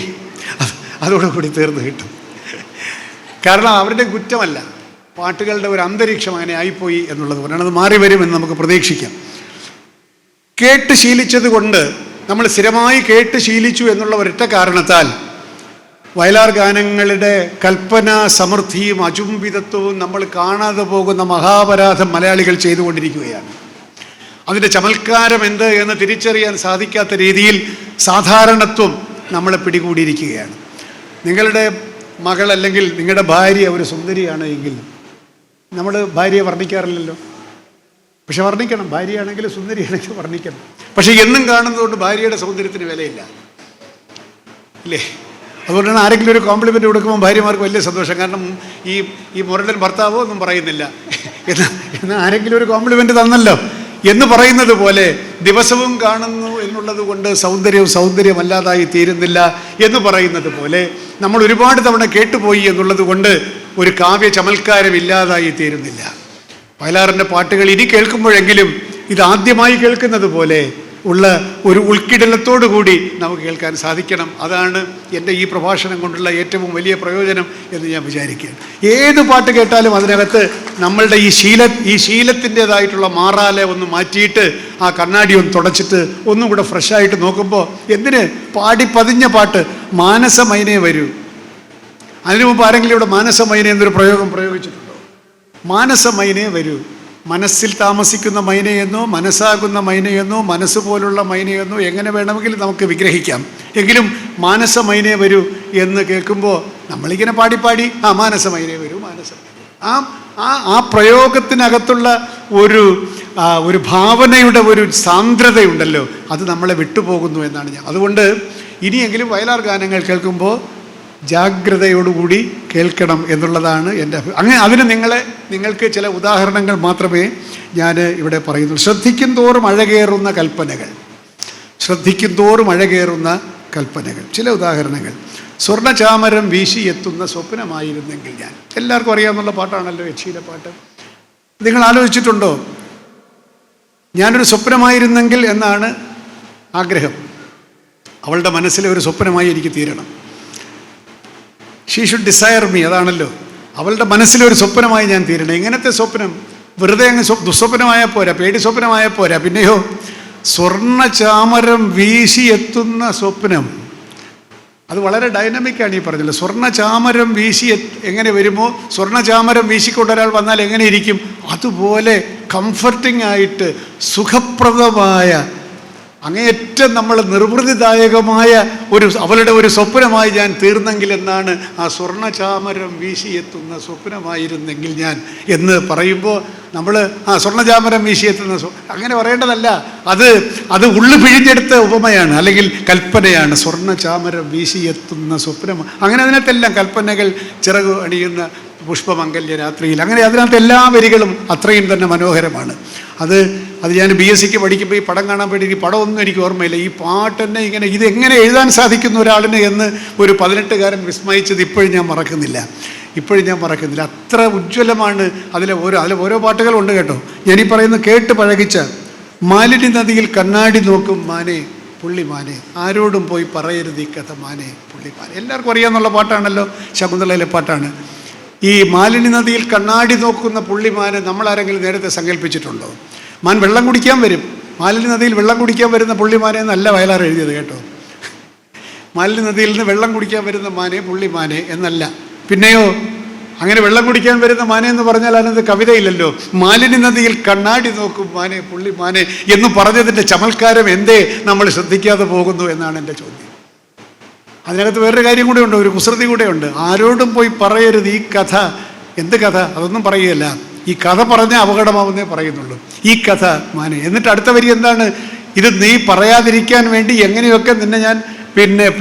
തീർന്നു കിട്ടും. കാരണം അവരുടെ കുറ്റമല്ല, പാട്ടുകളുടെ ഒരു അന്തരീക്ഷം അങ്ങനെ ആയിപ്പോയി എന്നുള്ളത് കൊണ്ടാണ്. അത് മാറി വരുമെന്ന് നമുക്ക് പ്രതീക്ഷിക്കാം. കേട്ട് ശീലിച്ചത് കൊണ്ട്, നമ്മൾ സ്ഥിരമായി കേട്ട് ശീലിച്ചു എന്നുള്ള ഒരൊറ്റ കാരണത്താൽ വയലാർ ഗാനങ്ങളുടെ കൽപ്പന സമൃദ്ധിയും അചുംബിതത്വവും നമ്മൾ കാണാതെ പോകുന്ന മഹാപരാധം മലയാളികൾ ചെയ്തുകൊണ്ടിരിക്കുകയാണ്. അതിൻ്റെ ചമൽക്കാരം എന്ത് എന്ന് തിരിച്ചറിയാൻ സാധിക്കാത്ത രീതിയിൽ സാധാരണത്വം നമ്മളെ പിടികൂടിയിരിക്കുകയാണ്. നിങ്ങളുടെ മകൾ അല്ലെങ്കിൽ നിങ്ങളുടെ ഭാര്യ ഒരു സുന്ദരിയാണ് എങ്കിൽ നമ്മൾ ഭാര്യയെ വർണ്ണിക്കാറില്ലല്ലോ. പക്ഷെ വർണ്ണിക്കണം, ഭാര്യയാണെങ്കിൽ സുന്ദരിയാണെങ്കിൽ വർണ്ണിക്കണം. പക്ഷെ എന്നും കാണുന്നതുകൊണ്ട് ഭാര്യയുടെ സൗന്ദര്യത്തിന് വിലയില്ല, ഇല്ലേ? അതുകൊണ്ടാണ് ആരെങ്കിലും ഒരു കോംപ്ലിമെൻ്റ് കൊടുക്കുമ്പോൾ ഭാര്യമാർക്ക് വലിയ സന്തോഷം. കാരണം ഈ മുരടൻ ഭർത്താവോ ഒന്നും പറയുന്നില്ല, എന്നാൽ ആരെങ്കിലും ഒരു കോംപ്ലിമെൻ്റ് തന്നല്ലോ എന്ന് പറയുന്നത് പോലെ ദിവസവും കാണുന്നു എന്നുള്ളത് കൊണ്ട് സൗന്ദര്യമല്ലാതായി തീരുന്നില്ല എന്ന് പറയുന്നത് പോലെ നമ്മൾ ഒരുപാട് തവണ കേട്ടുപോയി എന്നുള്ളത് കൊണ്ട് ഒരു കാവ്യ ചമൽക്കാരം ഇല്ലാതായി തീരുന്നില്ല. വയലാറിൻ്റെ പാട്ടുകൾ ഇനി കേൾക്കുമ്പോഴെങ്കിലും ഇതാദ്യമായി കേൾക്കുന്നത് പോലെ ഉള്ള ഒരു ഉൾക്കിടലത്തോടു കൂടി നമുക്ക് കേൾക്കാൻ സാധിക്കണം. അതാണ് എൻ്റെ ഈ പ്രഭാഷണം കൊണ്ടുള്ള ഏറ്റവും വലിയ പ്രയോജനം എന്ന് ഞാൻ വിചാരിക്കുകയാണ്. ഏത് പാട്ട് കേട്ടാലും അതിനകത്ത് നമ്മളുടെ ഈ ശീലത്തിൻ്റെതായിട്ടുള്ള മാറാലെ ഒന്ന് മാറ്റിയിട്ട് ആ കണ്ണാടി ഒന്ന് തുടച്ചിട്ട് ഒന്നും കൂടെ ഫ്രഷായിട്ട് നോക്കുമ്പോൾ എന്തിന് പാടി പതിഞ്ഞ പാട്ട് മാനസമൈനേ വരൂ. അതിനു മുമ്പ് ആരെങ്കിലും ഇവിടെ മാനസമൈന എന്നൊരു പ്രയോഗിച്ചിട്ടുണ്ടോ? മാനസമൈനേ വരൂ. മനസ്സിൽ താമസിക്കുന്ന മൈനയെന്നോ മനസ്സാകുന്ന മൈനയെന്നോ മനസ്സ് പോലുള്ള മൈനയെന്നോ എങ്ങനെ വേണമെങ്കിലും നമുക്ക് വിഗ്രഹിക്കാം. എങ്കിലും മാനസമൈനേ വരൂ എന്ന് കേൾക്കുമ്പോൾ നമ്മളിങ്ങനെ പാടി മാനസമൈനേ വരൂ, ആ പ്രയോഗത്തിനകത്തുള്ള ഒരു ഭാവനയുടെ ഒരു സാന്ദ്രതയുണ്ടല്ലോ, അത് നമ്മളെ വിട്ടുപോകുന്നു എന്നാണ് ഞാൻ. അതുകൊണ്ട് ഇനിയെങ്കിലും വയലാർ ഗാനങ്ങൾ കേൾക്കുമ്പോൾ ജാഗ്രതയോടുകൂടി കേൾക്കണം എന്നുള്ളതാണ് എൻ്റെ അതിന് നിങ്ങൾക്ക് ചില ഉദാഹരണങ്ങൾ മാത്രമേ ഞാൻ ഇവിടെ പറയുന്നുള്ളൂ. ശ്രദ്ധിക്കും തോറും അഴകേറുന്ന കൽപ്പനകൾ. ചില ഉദാഹരണങ്ങൾ. സ്വർണ്ണചാമരം വീശി എത്തുന്ന സ്വപ്നമായിരുന്നെങ്കിൽ ഞാൻ. എല്ലാവർക്കും അറിയാവുന്ന പാട്ടാണല്ലോ, യക്ഷിയുടെ പാട്ട്. നിങ്ങൾ ആലോചിച്ചിട്ടുണ്ടോ? ഞാനൊരു സ്വപ്നമായിരുന്നെങ്കിൽ എന്നാണ് ആഗ്രഹം. അവളുടെ മനസ്സിലെ ഒരു സ്വപ്നമായി എനിക്ക് തീരണം. She should desire me. അതാണല്ലോ, അവളുടെ മനസ്സിലൊരു സ്വപ്നമായി ഞാൻ തീരണം. എങ്ങനത്തെ സ്വപ്നം? വെറുതെ അങ്ങ് ദുസ്വപ്നമായ പോരാ, പേടി സ്വപ്നമായ പോരാ, പിന്നെയോ സ്വർണ്ണചാമരം വീശി എത്തുന്ന സ്വപ്നം. അത് വളരെ ഡൈനാമിക്കാണ് ഈ പറഞ്ഞത്. സ്വർണ്ണചാമരം വീശി എങ്ങനെ വരുമോ, സ്വർണ്ണചാമരം വീശിക്കൊണ്ട് ഒരാൾ വന്നാൽ എങ്ങനെ ഇരിക്കും, അതുപോലെ കംഫർട്ടിംഗ് ആയിട്ട് സുഖപ്രദമായ അങ്ങേയറ്റം നമ്മൾ നിർവൃതിദായകമായ അവളുടെ ഒരു സ്വപ്നമായി ഞാൻ തീർന്നെങ്കിൽ എന്നാണ്, ആ സ്വർണ്ണചാമരം വീശിയെത്തുന്ന സ്വപ്നമായിരുന്നെങ്കിൽ ഞാൻ എന്ന് പറയുമ്പോൾ നമ്മൾ സ്വർണ്ണചാമരം വീശിയെത്തുന്ന അങ്ങനെ പറയേണ്ടതല്ല, അത് ഉള്ളു പിഴിഞ്ഞെടുത്ത ഉപമയാണ്, അല്ലെങ്കിൽ കൽപ്പനയാണ്. സ്വർണ്ണചാമരം വീശിയെത്തുന്ന സ്വപ്നം, അങ്ങനെ അതിനകത്തെല്ലാം കൽപ്പനകൾ, ചിറകു അണിയുന്ന പുഷ്പമംഗല്യ രാത്രിയിൽ, അങ്ങനെ അതിനകത്ത് എല്ലാ വരികളും അത്രയും തന്നെ മനോഹരമാണ്. അത് ഞാൻ BSc പഠിക്കുമ്പോൾ ഈ പടം കാണാൻ വേണ്ടി, ഈ പടമൊന്നും എനിക്ക് ഓർമ്മയില്ല, ഈ പാട്ട് തന്നെ ഇങ്ങനെ ഇതെങ്ങനെ എഴുതാൻ സാധിക്കുന്ന ഒരാളിന് എന്ന് ഒരു 18-കാരൻ വിസ്മയിച്ചത് ഇപ്പോഴും ഞാൻ മറക്കുന്നില്ല. അത്ര ഉജ്ജ്വലമാണ് അതിലെ ഓരോ പാട്ടുകളുണ്ട് കേട്ടോ. ഞാനീ പറയുന്നത് കേട്ട് പഴകിച്ച മാലിനി നദിയിൽ കണ്ണാടി നോക്കും മാനെ പുള്ളിമാനെ, ആരോടും പോയി പറയരുത് ഈ കഥ മാനെ പുള്ളിമാനെ. എല്ലാവർക്കും അറിയാമെന്നുള്ള പാട്ടാണല്ലോ, ശകുന്തളയിലെ പാട്ടാണ്. ഈ മാലിനി നദിയിൽ കണ്ണാടി നോക്കുന്ന പുള്ളിമാനെ നമ്മളാരെങ്കിലും നേരത്തെ സങ്കല്പിച്ചിട്ടുണ്ടോ? മാൻ വെള്ളം കുടിക്കാൻ വരും, മാലിനി നദിയിൽ വെള്ളം കുടിക്കാൻ വരുന്ന പുള്ളിമാനെ എന്നല്ല വയലാർ എഴുതിയത് കേട്ടോ. മാലിനി നദിയിൽ നിന്ന് വെള്ളം കുടിക്കാൻ വരുന്ന മാനെ പുള്ളിമാനെ എന്നല്ല. പിന്നെയോ, അങ്ങനെ വെള്ളം കുടിക്കാൻ വരുന്ന മാനെ എന്ന് പറഞ്ഞാൽ അതിനകത്ത് കവിതയില്ലല്ലോ. മാലിനി നദിയിൽ കണ്ണാടി നോക്കും മാനെ പുള്ളിമാനെ എന്ന് പറഞ്ഞതിൻ്റെ ചമൽക്കാരം എന്തേ നമ്മൾ ശ്രദ്ധിക്കാതെ പോകുന്നു എന്നാണ് എൻ്റെ ചോദ്യം. അതിനകത്ത് വേറൊരു കാര്യം കൂടെ ഉണ്ട്, ഒരു കുസൃതി കൂടെ ഉണ്ട്. ആരോടും പോയി പറയരുത് ഈ കഥ. എന്ത് കഥ? അതൊന്നും പറയുകയല്ല, ഈ കഥ പറഞ്ഞ അപകടമാവുന്നേ പറയുന്നുള്ളൂ. ഈ കഥ മാനെ. എന്നിട്ട് അടുത്ത വരി എന്താണ്? ഇത് നീ പറയാതിരിക്കാൻ വേണ്ടി എങ്ങനെയൊക്കെ നിന്നെ ഞാൻ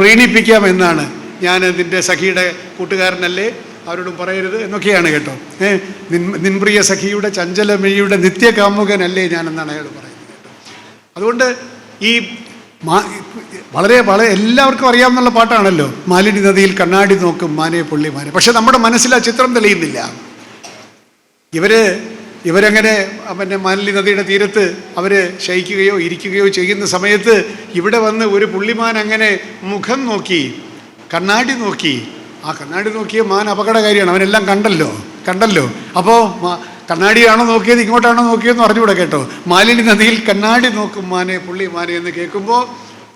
പ്രീണിപ്പിക്കാം എന്നാണ്. ഞാൻ നിൻ്റെ സഖിയുടെ കൂട്ടുകാരനല്ലേ, അവരോടും പറയരുത് എന്നൊക്കെയാണ് കേട്ടോ. നിൻപ്രിയ സഖിയുടെ ചഞ്ചലമിഴിയുടെ നിത്യകാമുകനല്ലേ ഞാനെന്നാണ് അയാൾ പറയുന്നത് കേട്ടോ. അതുകൊണ്ട് ഈ വളരെ എല്ലാവർക്കും അറിയാവുന്ന പാട്ടാണല്ലോ, മാലിനി നദിയിൽ കണ്ണാടി നോക്കും മാനെ പുള്ളിമാനെ. പക്ഷെ നമ്മുടെ മനസ്സിൽ ആ ചിത്രം തെളിയുന്നില്ല. ഇവരങ്ങനെ മാലിനി നദിയുടെ തീരത്ത് അവർ ശയിക്കുകയോ ഇരിക്കുകയോ ചെയ്യുന്ന സമയത്ത് ഇവിടെ വന്ന് ഒരു പുള്ളിമാൻ അങ്ങനെ മുഖം നോക്കി, കണ്ണാടി നോക്കി. ആ കണ്ണാടി നോക്കിയ മാൻ അപകടകാരിയാണ്, അവനെല്ലാം കണ്ടല്ലോ. അപ്പോൾ കണ്ണാടിയാണോ നോക്കിയത്, ഇങ്ങോട്ടാണോ നോക്കിയതെന്ന് അറിഞ്ഞുകൂടെ കേട്ടോ. മാലിനി നദിയിൽ കണ്ണാടി നോക്കും മാനെ പുള്ളിമാനെ എന്ന് കേൾക്കുമ്പോൾ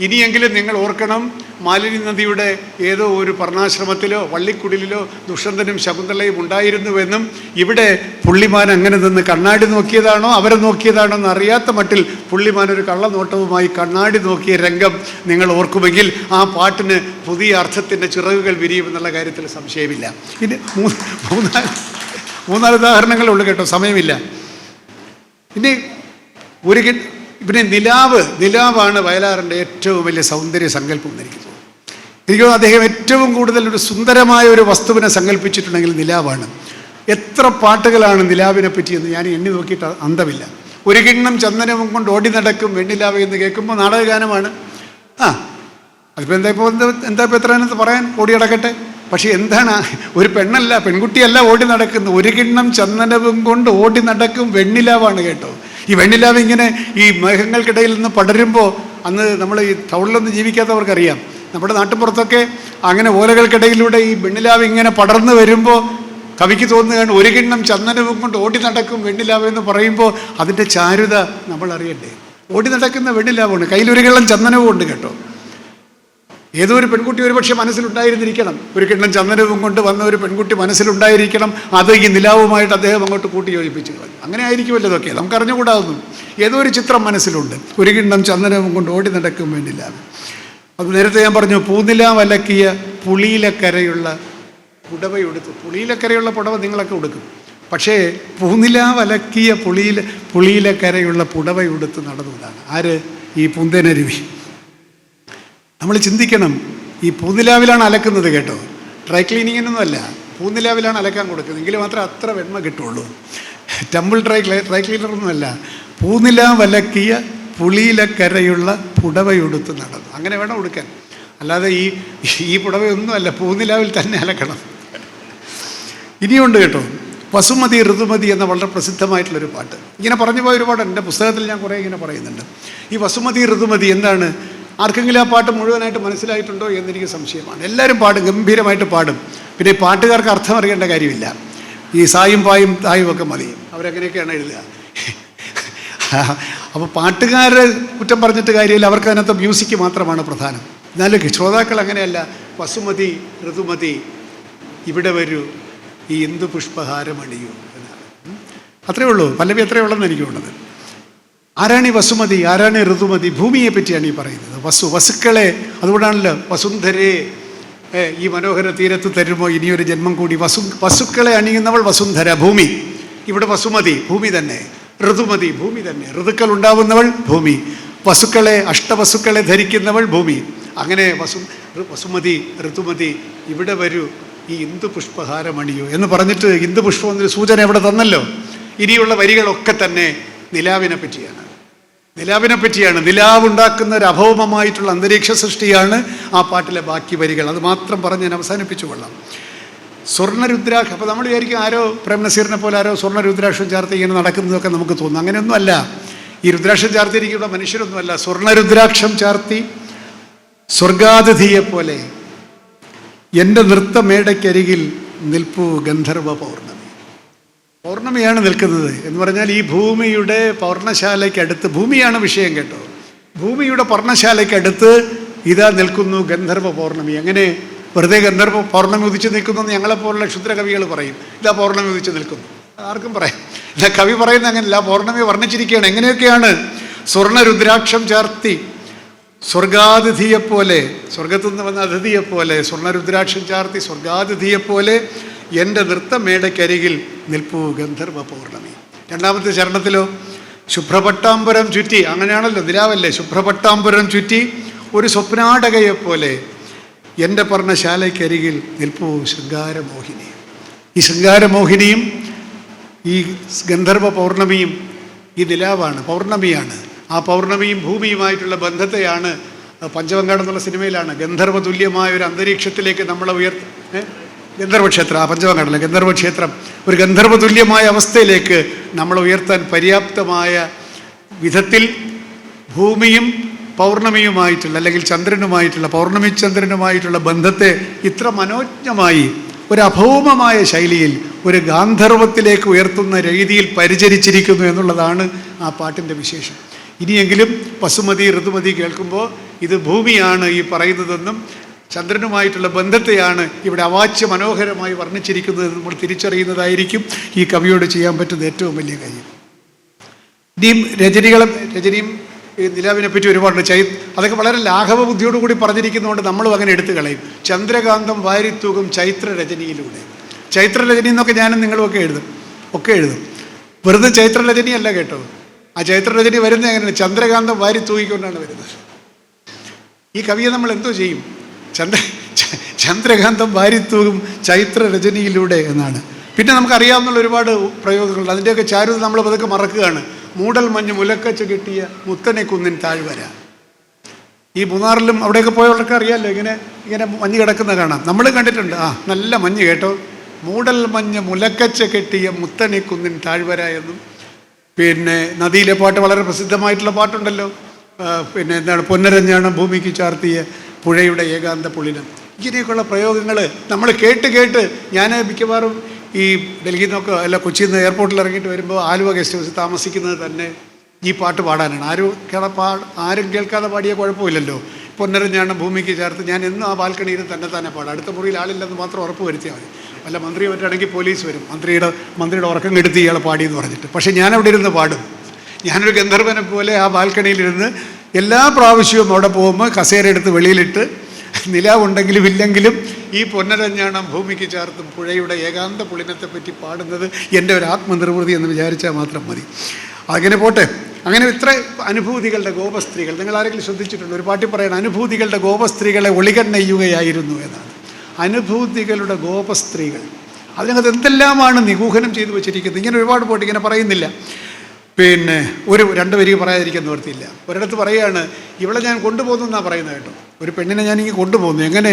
ഇനിയെങ്കിലും നിങ്ങൾ ഓർക്കണം, മാലിനി നദിയുടെ ഏതോ ഒരു പർണാശ്രമത്തിലോ വള്ളിക്കുടിലിലോ ദുഷ്യന്തനും ശകുന്തളയും ഉണ്ടായിരുന്നുവെന്നും ഇവിടെ പുള്ളിമാൻ അങ്ങനെ നിന്ന് കണ്ണാടി നോക്കിയതാണോ അവരെ നോക്കിയതാണോ എന്ന് അറിയാത്ത മട്ടിൽ പുള്ളിമാൻ ഒരു കള്ളനോട്ടവുമായി കണ്ണാടി നോക്കിയ രംഗം നിങ്ങൾ ഓർക്കുമെങ്കിൽ ആ പാട്ടിന് പുതിയ അർത്ഥത്തിൻ്റെ ചിറകുകൾ വിരിയുമെന്നുള്ള കാര്യത്തിൽ സംശയമില്ല. പിന്നെ മൂന്നാല് ഉദാഹരണങ്ങളുള്ളൂ കേട്ടോ, സമയമില്ല. പിന്നെ നിലാവാണ് വയലാറിൻ്റെ ഏറ്റവും വലിയ സൗന്ദര്യ സങ്കല്പം എന്ന് എനിക്ക് തോന്നുന്നു. അദ്ദേഹം ഏറ്റവും കൂടുതൽ ഒരു സുന്ദരമായ ഒരു വസ്തുവിനെ സങ്കല്പിച്ചിട്ടുണ്ടെങ്കിൽ നിലാവാണ്. എത്ര പാട്ടുകളാണ് നിലാവിനെ പറ്റിയെന്ന് ഞാൻ എണ്ണി നോക്കിയിട്ട് അന്തമില്ല. ഒരു കിണ്ണം ചന്ദനവും കൊണ്ട് ഓടി നടക്കും വെണ്ണിലാവ് എന്ന് കേൾക്കുമ്പോൾ നാടകഗാനമാണ്. അതിപ്പോൾ എന്താ എത്രയെന്ന് പറയാൻ ഓടി നടക്കട്ടെ. പക്ഷെ എന്താണ്, ഒരു പെൺകുട്ടിയല്ല ഓടി നടക്കുന്നത്, ഒരു കിണ്ണം ചന്ദനവും കൊണ്ട് ഓടി നടക്കും വെണ്ണിലാവാണ് കേട്ടോ. ഈ വെണ്ണിലാവ് ഇങ്ങനെ ഈ മേഘങ്ങൾക്കിടയിൽ നിന്ന് പടരുമ്പോൾ, അന്ന് നമ്മൾ ഈ ടൗണിലൊന്നും ജീവിക്കാത്തവർക്കറിയാം, നമ്മുടെ നാട്ടിൻപുറത്തൊക്കെ അങ്ങനെ ഓലകൾക്കിടയിലൂടെ ഈ വെണ്ണിലാവ് ഇങ്ങനെ പടർന്നു വരുമ്പോൾ കവിക്ക് തോന്നുകയാണ് ഒരു കിണ്ണം ചന്ദനവും കൊണ്ട് ഓടി നടക്കും വെണ്ണിലാവ് എന്ന് പറയുമ്പോൾ അതിൻ്റെ ചാരുത നമ്മൾ അറിയണ്ടേ. ഓടി നടക്കുന്ന വെണ്ണിലാവുണ്ട്, കയ്യിലൊരു കിണ്ണം ചന്ദനവും ഉണ്ട് കേട്ടോ. ഏതോ ഒരു പെൺകുട്ടി ഒരുപക്ഷെ മനസ്സിലുണ്ടായിരുന്നിരിക്കണം, ഒരു കിണ്ണം ചന്ദനവും കൊണ്ട് വന്ന ഒരു പെൺകുട്ടി മനസ്സിലുണ്ടായിരിക്കണം. അത് ഈ നിലാവുമായിട്ട് അദ്ദേഹം അങ്ങോട്ട് കൂട്ടി യോജിപ്പിച്ചു കളഞ്ഞു. അങ്ങനെ ആയിരിക്കുമല്ലോ ഇതൊക്കെ, നമുക്ക് അറിഞ്ഞുകൂടാവുന്നു. ഏതോ ഒരു ചിത്രം മനസ്സിലുണ്ട്, ഒരു കിണ്ണം ചന്ദനവും കൊണ്ട് ഓടി നടക്കും വേണ്ടില്ലാതെ. അത് നേരത്തെ ഞാൻ പറഞ്ഞു, പൂനിലാവലക്കിയ പുളിയിലക്കരയുള്ള പുടവയെടുത്തു. പുളിയിലക്കരയുള്ള പുടവ നിങ്ങളൊക്കെ ഉടുക്കും, പക്ഷേ പൂനിലാവലക്കിയ പുളിയിലക്കരയുള്ള പുടവയെടുത്ത് നടന്നതാണ് ആര്? ഈ പുന്തനരുവി. നമ്മൾ ചിന്തിക്കണം, ഈ പൂനിലാവിലാണ് അലക്കുന്നത് കേട്ടോ, ഡ്രൈ ക്ലീനിങ്ങിനൊന്നുമല്ല, പൂനിലാവിലാണ് അലക്കാൻ കൊടുക്കുന്നത്. എങ്കിൽ മാത്രമേ അത്ര വെണ്മ കിട്ടുള്ളൂ. ടെമ്പിൾ ഡ്രൈ ക്ലീനറൊന്നുമല്ല, പൂനിലാവലക്കിയ പുളിയിലക്കരയുള്ള പുടവയെടുത്ത് നടന്നു. അങ്ങനെ വേണം ഉടുക്കാൻ, അല്ലാതെ ഈ പുടവയൊന്നുമല്ല, പൂനിലാവിൽ തന്നെ അലക്കണം. ഇനിയുണ്ട് കേട്ടോ, വസുമതി ഋതുമതി എന്ന വളരെ പ്രസിദ്ധമായിട്ടുള്ളൊരു പാട്ട്. ഇങ്ങനെ പറഞ്ഞു പോയ ഒരുപാട് എൻ്റെ പുസ്തകത്തിൽ ഞാൻ കുറേ ഇങ്ങനെ പറയുന്നുണ്ട്. ഈ വസുമതി ഋതുമതി എന്താണ്? ആർക്കെങ്കിലും ആ പാട്ട് മുഴുവനായിട്ട് മനസ്സിലായിട്ടുണ്ടോ എന്നെനിക്ക് സംശയമാണ്. എല്ലാവരും പാടും, ഗംഭീരമായിട്ട് പാടും. പിന്നെ ഈ പാട്ടുകാർക്ക് അർത്ഥം അറിയേണ്ട കാര്യമില്ല, ഈ സായും പായും തായും ഒക്കെ മതി, അവരങ്ങനെയൊക്കെയാണ് എഴുതുക. അപ്പോൾ പാട്ടുകാരെ കുറ്റം പറഞ്ഞിട്ട് കാര്യമില്ല, അവർക്ക് അതിനകത്ത് മ്യൂസിക് മാത്രമാണ് പ്രധാനം. എന്നാലും ശ്രോതാക്കൾ അങ്ങനെയല്ല. വസുമതി ഋതുമതി ഇവിടെ വരൂ, ഈ ഇന്ദു പുഷ്പഹാരമണിയൂ എന്നാണ്. അത്രയേ ഉള്ളൂ, പല്ലവി അത്രയേ ഉള്ളെന്ന് എനിക്കുള്ളത്. ആരാണ് ഈ വസുമതി, ആരാണ് ഋതുമതി? ഭൂമിയെ പറ്റിയാണ് ഈ പറയുന്നത്. വസുക്കളെ, അതുകൊണ്ടാണല്ലോ വസുന്ധരേ ഈ മനോഹര തീരത്ത് തരുമോ ഇനിയൊരു ജന്മം കൂടി. വസുക്കളെ അണിയുന്നവൾ വസുന്ധര, ഭൂമി. ഇവിടെ വസുമതി ഭൂമി തന്നെ, ഋതുമതി ഭൂമി തന്നെ, ഋതുക്കൾ ഉണ്ടാവുന്നവൾ ഭൂമി, വസുക്കളെ അഷ്ടവസുക്കളെ ധരിക്കുന്നവൾ ഭൂമി. അങ്ങനെ വസുമതി ഋതുമതി ഇവിടെ വരൂ, ഈ ഇന്ദു പുഷ്പഹാരമണിയൂ എന്ന് പറഞ്ഞിട്ട് ഇന്ദു പുഷ്പം എന്നൊരു സൂചന ഇവിടെ തന്നല്ലോ. ഇനിയുള്ള വരികളൊക്കെ തന്നെ നിലാവിനെ പറ്റിയാണ്. നിലാവുണ്ടാക്കുന്ന ഒരു അഭൗമമായിട്ടുള്ള അന്തരീക്ഷ സൃഷ്ടിയാണ് ആ പാട്ടിലെ ബാക്കി വരികൾ. അത് മാത്രം പറഞ്ഞ് ഞാൻ അവസാനിപ്പിച്ചു കൊള്ളാം. സ്വർണ്ണരുദ്രാക്ഷ, അപ്പോൾ നമ്മൾ വിചാരിക്കും ആരോ പ്രേം നസീറിനെ പോലെ ആരോ സ്വർണ്ണരുദ്രാക്ഷം ചാർത്തി ഇങ്ങനെ നടക്കുന്നതൊക്കെ നമുക്ക് തോന്നും. അങ്ങനെയൊന്നും അല്ല. ഈ രുദ്രാക്ഷം ചാർത്തിയിരിക്കുന്ന മനുഷ്യരൊന്നുമല്ല. സ്വർണ്ണരുദ്രാക്ഷം ചാർത്തി സ്വർഗാതിഥിയെപ്പോലെ എൻ്റെ നൃത്തമേടയ്ക്കരികിൽ നിൽപ്പൂ ഗന്ധർവ പൗർണമിയാണ് നിൽക്കുന്നത് എന്ന് പറഞ്ഞാൽ ഈ ഭൂമിയുടെ പൗർണശാലയ്ക്കടുത്ത്, ഭൂമിയാണ് വിഷയം കേട്ടോ, ഭൂമിയുടെ പർണശാലയ്ക്കടുത്ത് ഇതാ നിൽക്കുന്നു ഗന്ധർവ പൗർണമി. എങ്ങനെ വെറുതെ ഗന്ധർവ പൗർണമി ഉദിച്ച് നിൽക്കുന്നു എന്ന് ഞങ്ങളെപ്പോലുള്ള ക്ഷുദ്രകവികൾ പറയും. ഇതാ പൗർണമി ഉദിച്ച് നിൽക്കുന്നു, ആർക്കും പറയാം. ഇതാ കവി പറയുന്നത് അങ്ങനെയല്ല, പൗർണമി വർണ്ണിച്ചിരിക്കുകയാണ്. എങ്ങനെയൊക്കെയാണ്? സ്വർണ്ണരുദ്രാക്ഷം ചാർത്തി സ്വർഗാതിഥിയെപ്പോലെ, സ്വർഗത്തു നിന്ന് വന്ന അതിഥിയെപ്പോലെ, സ്വർണ്ണരുദ്രാക്ഷം ചാർത്തി സ്വർഗാതിഥിയെപ്പോലെ എൻ്റെ നൃത്തമേടയ്ക്കരികിൽ നിൽപ്പൂ ഗന്ധർവ പൗർണമി. രണ്ടാമത്തെ ചരണത്തിലോ ശുഭ്രപട്ടാംബരം ചുറ്റി, അങ്ങനെയാണല്ലോ നിലാവല്ലേ, ശുഭ്രപട്ടാംബരം ചുറ്റി ഒരു സ്വപ്നാടകയെപ്പോലെ എൻ്റെ പർണശാലയ്ക്കരികിൽ നിൽപ്പൂ ശൃംഗാരമോഹിനി. ഈ ശൃംഗാരമോഹിനിയും ഈ ഗന്ധർവ പൗർണമിയും ഈ നിലാവാണ്, പൗർണമിയാണ്. ആ പൗർണമിയും ഭൂമിയുമായിട്ടുള്ള ബന്ധത്തെയാണ് പഞ്ചവങ്കാട് എന്നുള്ള സിനിമയിലാണ് ഗന്ധർവ തുല്യമായ ഒരു അന്തരീക്ഷത്തിലേക്ക് നമ്മളെ ഗന്ധർവക്ഷേത്രം, ആ പഞ്ചവങ്കാടല്ല ഗന്ധർവക്ഷേത്രം, ഒരു ഗന്ധർവ തുല്യമായ അവസ്ഥയിലേക്ക് നമ്മളെ ഉയർത്താൻ പര്യാപ്തമായ വിധത്തിൽ ഭൂമിയും പൗർണമിയുമായിട്ടുള്ള, അല്ലെങ്കിൽ ചന്ദ്രനുമായിട്ടുള്ള, പൗർണമി ചന്ദ്രനുമായിട്ടുള്ള ബന്ധത്തെ ഇത്ര മനോജ്ഞമായി ഒരു അഭൗമമായ ശൈലിയിൽ ഒരു ഗാന്ധർവത്തിലേക്ക് ഉയർത്തുന്ന രീതിയിൽ പരിചരിച്ചിരിക്കുന്നു എന്നുള്ളതാണ് ആ പാട്ടിൻ്റെ വിശേഷം. ഇനിയെങ്കിലും വസുമതി ഋതുമതി കേൾക്കുമ്പോൾ ഇത് ഭൂമിയാണ് ഈ പറയുന്നതെന്നും ചന്ദ്രനുമായിട്ടുള്ള ബന്ധത്തെയാണ് ഇവിടെ അവാച്യ മനോഹരമായി വർണ്ണിച്ചിരിക്കുന്നത് നമ്മൾ തിരിച്ചറിയുന്നതായിരിക്കും ഈ കവിയോട് ചെയ്യാൻ പറ്റുന്ന ഏറ്റവും വലിയ കാര്യം. ഇനിയും രജനിയും ഈ നിലാവിനെ പറ്റി ഒരുപാടുണ്ട്. അതൊക്കെ വളരെ ലാഘവ ബുദ്ധിയോടുകൂടി പറഞ്ഞിരിക്കുന്നതുകൊണ്ട് നമ്മളും അങ്ങനെ എടുത്തു കളയും. ചന്ദ്രകാന്തം വാരിത്തൂകും ചൈത്രരജനിയിലൂടെ. ചൈത്രരജനി എന്നൊക്കെ ഞാനും നിങ്ങളുമൊക്കെ എഴുതും. വെറുതെ ചൈത്രരജനിയല്ല കേട്ടോ. ആ ചൈത്രരജനി വരുന്നത് എങ്ങനെയാണ്? ചന്ദ്രകാന്തം വാരിത്തൂകിക്കൊണ്ടാണ് വരുന്നത്. ഈ കവിയെ നമ്മൾ എന്തോ ചെയ്യും? ചന്ദ്രകാന്തം വാരിത്തൂകും ചൈത്രരജനിയിലൂടെ എന്നാണ്. പിന്നെ നമുക്കറിയാവുന്ന ഒരുപാട് പ്രയോഗങ്ങളുണ്ട്. അതിൻ്റെയൊക്കെ ചാരുത നമ്മൾ പതുക്കെ മറക്കുകയാണ്. മൂടൽ മഞ്ഞ് മുലക്കച്ച് കിട്ടിയ മുത്തനെ കുന്നിൻ താഴ്വര. ഈ മൂന്നാറിലും അവിടെയൊക്കെ പോയവർക്ക് അറിയാമല്ലോ, ഇങ്ങനെ മഞ്ഞ് കിടക്കുന്ന കാണാം. നമ്മൾ കണ്ടിട്ടുണ്ട്. നല്ല മഞ്ഞ് കേട്ടോ. മൂടൽ മഞ്ഞ് മുലക്കച്ച് കെട്ടിയ മുത്തനെ കുന്നിൻ താഴ്വര എന്നും, പിന്നെ നദിയിലെ പാട്ട് വളരെ പ്രസിദ്ധമായിട്ടുള്ള പാട്ടുണ്ടല്ലോ, പിന്നെ എന്താണ്, പൊന്നരഞ്ഞാണ് ഭൂമിക്ക് ചാർത്തിയ പുഴയുടെ ഏകാന്ത പുളിനം. ഇങ്ങനെയൊക്കെയുള്ള പ്രയോഗങ്ങൾ നമ്മൾ കേട്ട് ഞാൻ മിക്കവാറും ഈ ഡൽഹിയിൽ നിന്നൊക്കെ അല്ല കൊച്ചിയിൽ നിന്ന് എയർപോർട്ടിൽ ഇറങ്ങിയിട്ട് വരുമ്പോൾ ആലുവ ഗസ്റ്റ് ഹൗസിൽ താമസിക്കുന്നത് തന്നെ ഈ പാട്ട് പാടാനാണ്. ആരും കേൾക്കാതെ പാടിയ കുഴപ്പമില്ലല്ലോ. പൊന്നരഞ്ഞാണ് ഭൂമിക്ക് ചേർത്ത് ഞാൻ എന്നും ആ ബാൽക്കണിയിൽ തന്നെ പാടാം. അടുത്ത മുറിയിൽ ആളില്ലെന്ന് മാത്രം ഉറപ്പ് വരുത്തിയാൽ മതി. വല്ല മന്ത്രി പറ്റുകയാണെങ്കിൽ പോലീസ് വരും, മന്ത്രിയുടെ ഉറക്കം കെടുത്തി ഇയാൾ പാടിയെന്ന് പറഞ്ഞിട്ട്. പക്ഷേ ഞാനവിടെ ഇരുന്ന് പാടും. ഞാനൊരു ഗന്ധർവനെ പോലെ ആ ബാൽക്കണിയിലിരുന്ന് എല്ലാ പ്രാവശ്യവും അവിടെ പോകുമ്പോൾ കസേര എടുത്ത് വെളിയിലിട്ട് നിലാവുണ്ടെങ്കിലും ഇല്ലെങ്കിലും ഈ പൊന്നരഞ്ഞാണം ഭൂമിക്ക് ചേർത്തും പുഴയുടെ ഏകാന്ത പുളിനത്തെപ്പറ്റി പാടുന്നത് എൻ്റെ ഒരു ആത്മനിർവൃതി എന്ന് വിചാരിച്ചാൽ മാത്രം മതി. അങ്ങനെ പോട്ടെ. അങ്ങനെ ഇത്ര അനുഭൂതികളുടെ ഗോപസ്ത്രീകൾ, നിങ്ങൾ ആരെങ്കിലും ശ്രദ്ധിച്ചിട്ടുണ്ട്? ഒരു പാട്ടി പറയണം, അനുഭൂതികളുടെ ഗോപസ്ത്രീകളെ ഒളികൻ നെയ്യുകയായിരുന്നു എന്നാണ്. അനുഭൂതികളുടെ ഗോപസ്ത്രീകൾ, അതിനകത്ത് എന്തെല്ലാമാണ് നിഗൂഹനം ചെയ്തു വെച്ചിരിക്കുന്നത്. ഇങ്ങനെ ഒരുപാട് പോട്ട് ഇങ്ങനെ പറയുന്നില്ല. പിന്നെ രണ്ട് വരി പറയാതിരിക്കാൻ നിവർത്തിയില്ല. ഒരിടത്ത് പറയുകയാണ്, ഇവളെ ഞാൻ കൊണ്ടുപോകുന്നു എന്നാണ് പറയുന്നത് കേട്ടോ. ഒരു പെണ്ണിനെ ഞാനിങ്ങനെ കൊണ്ടുപോകുന്നു. എങ്ങനെ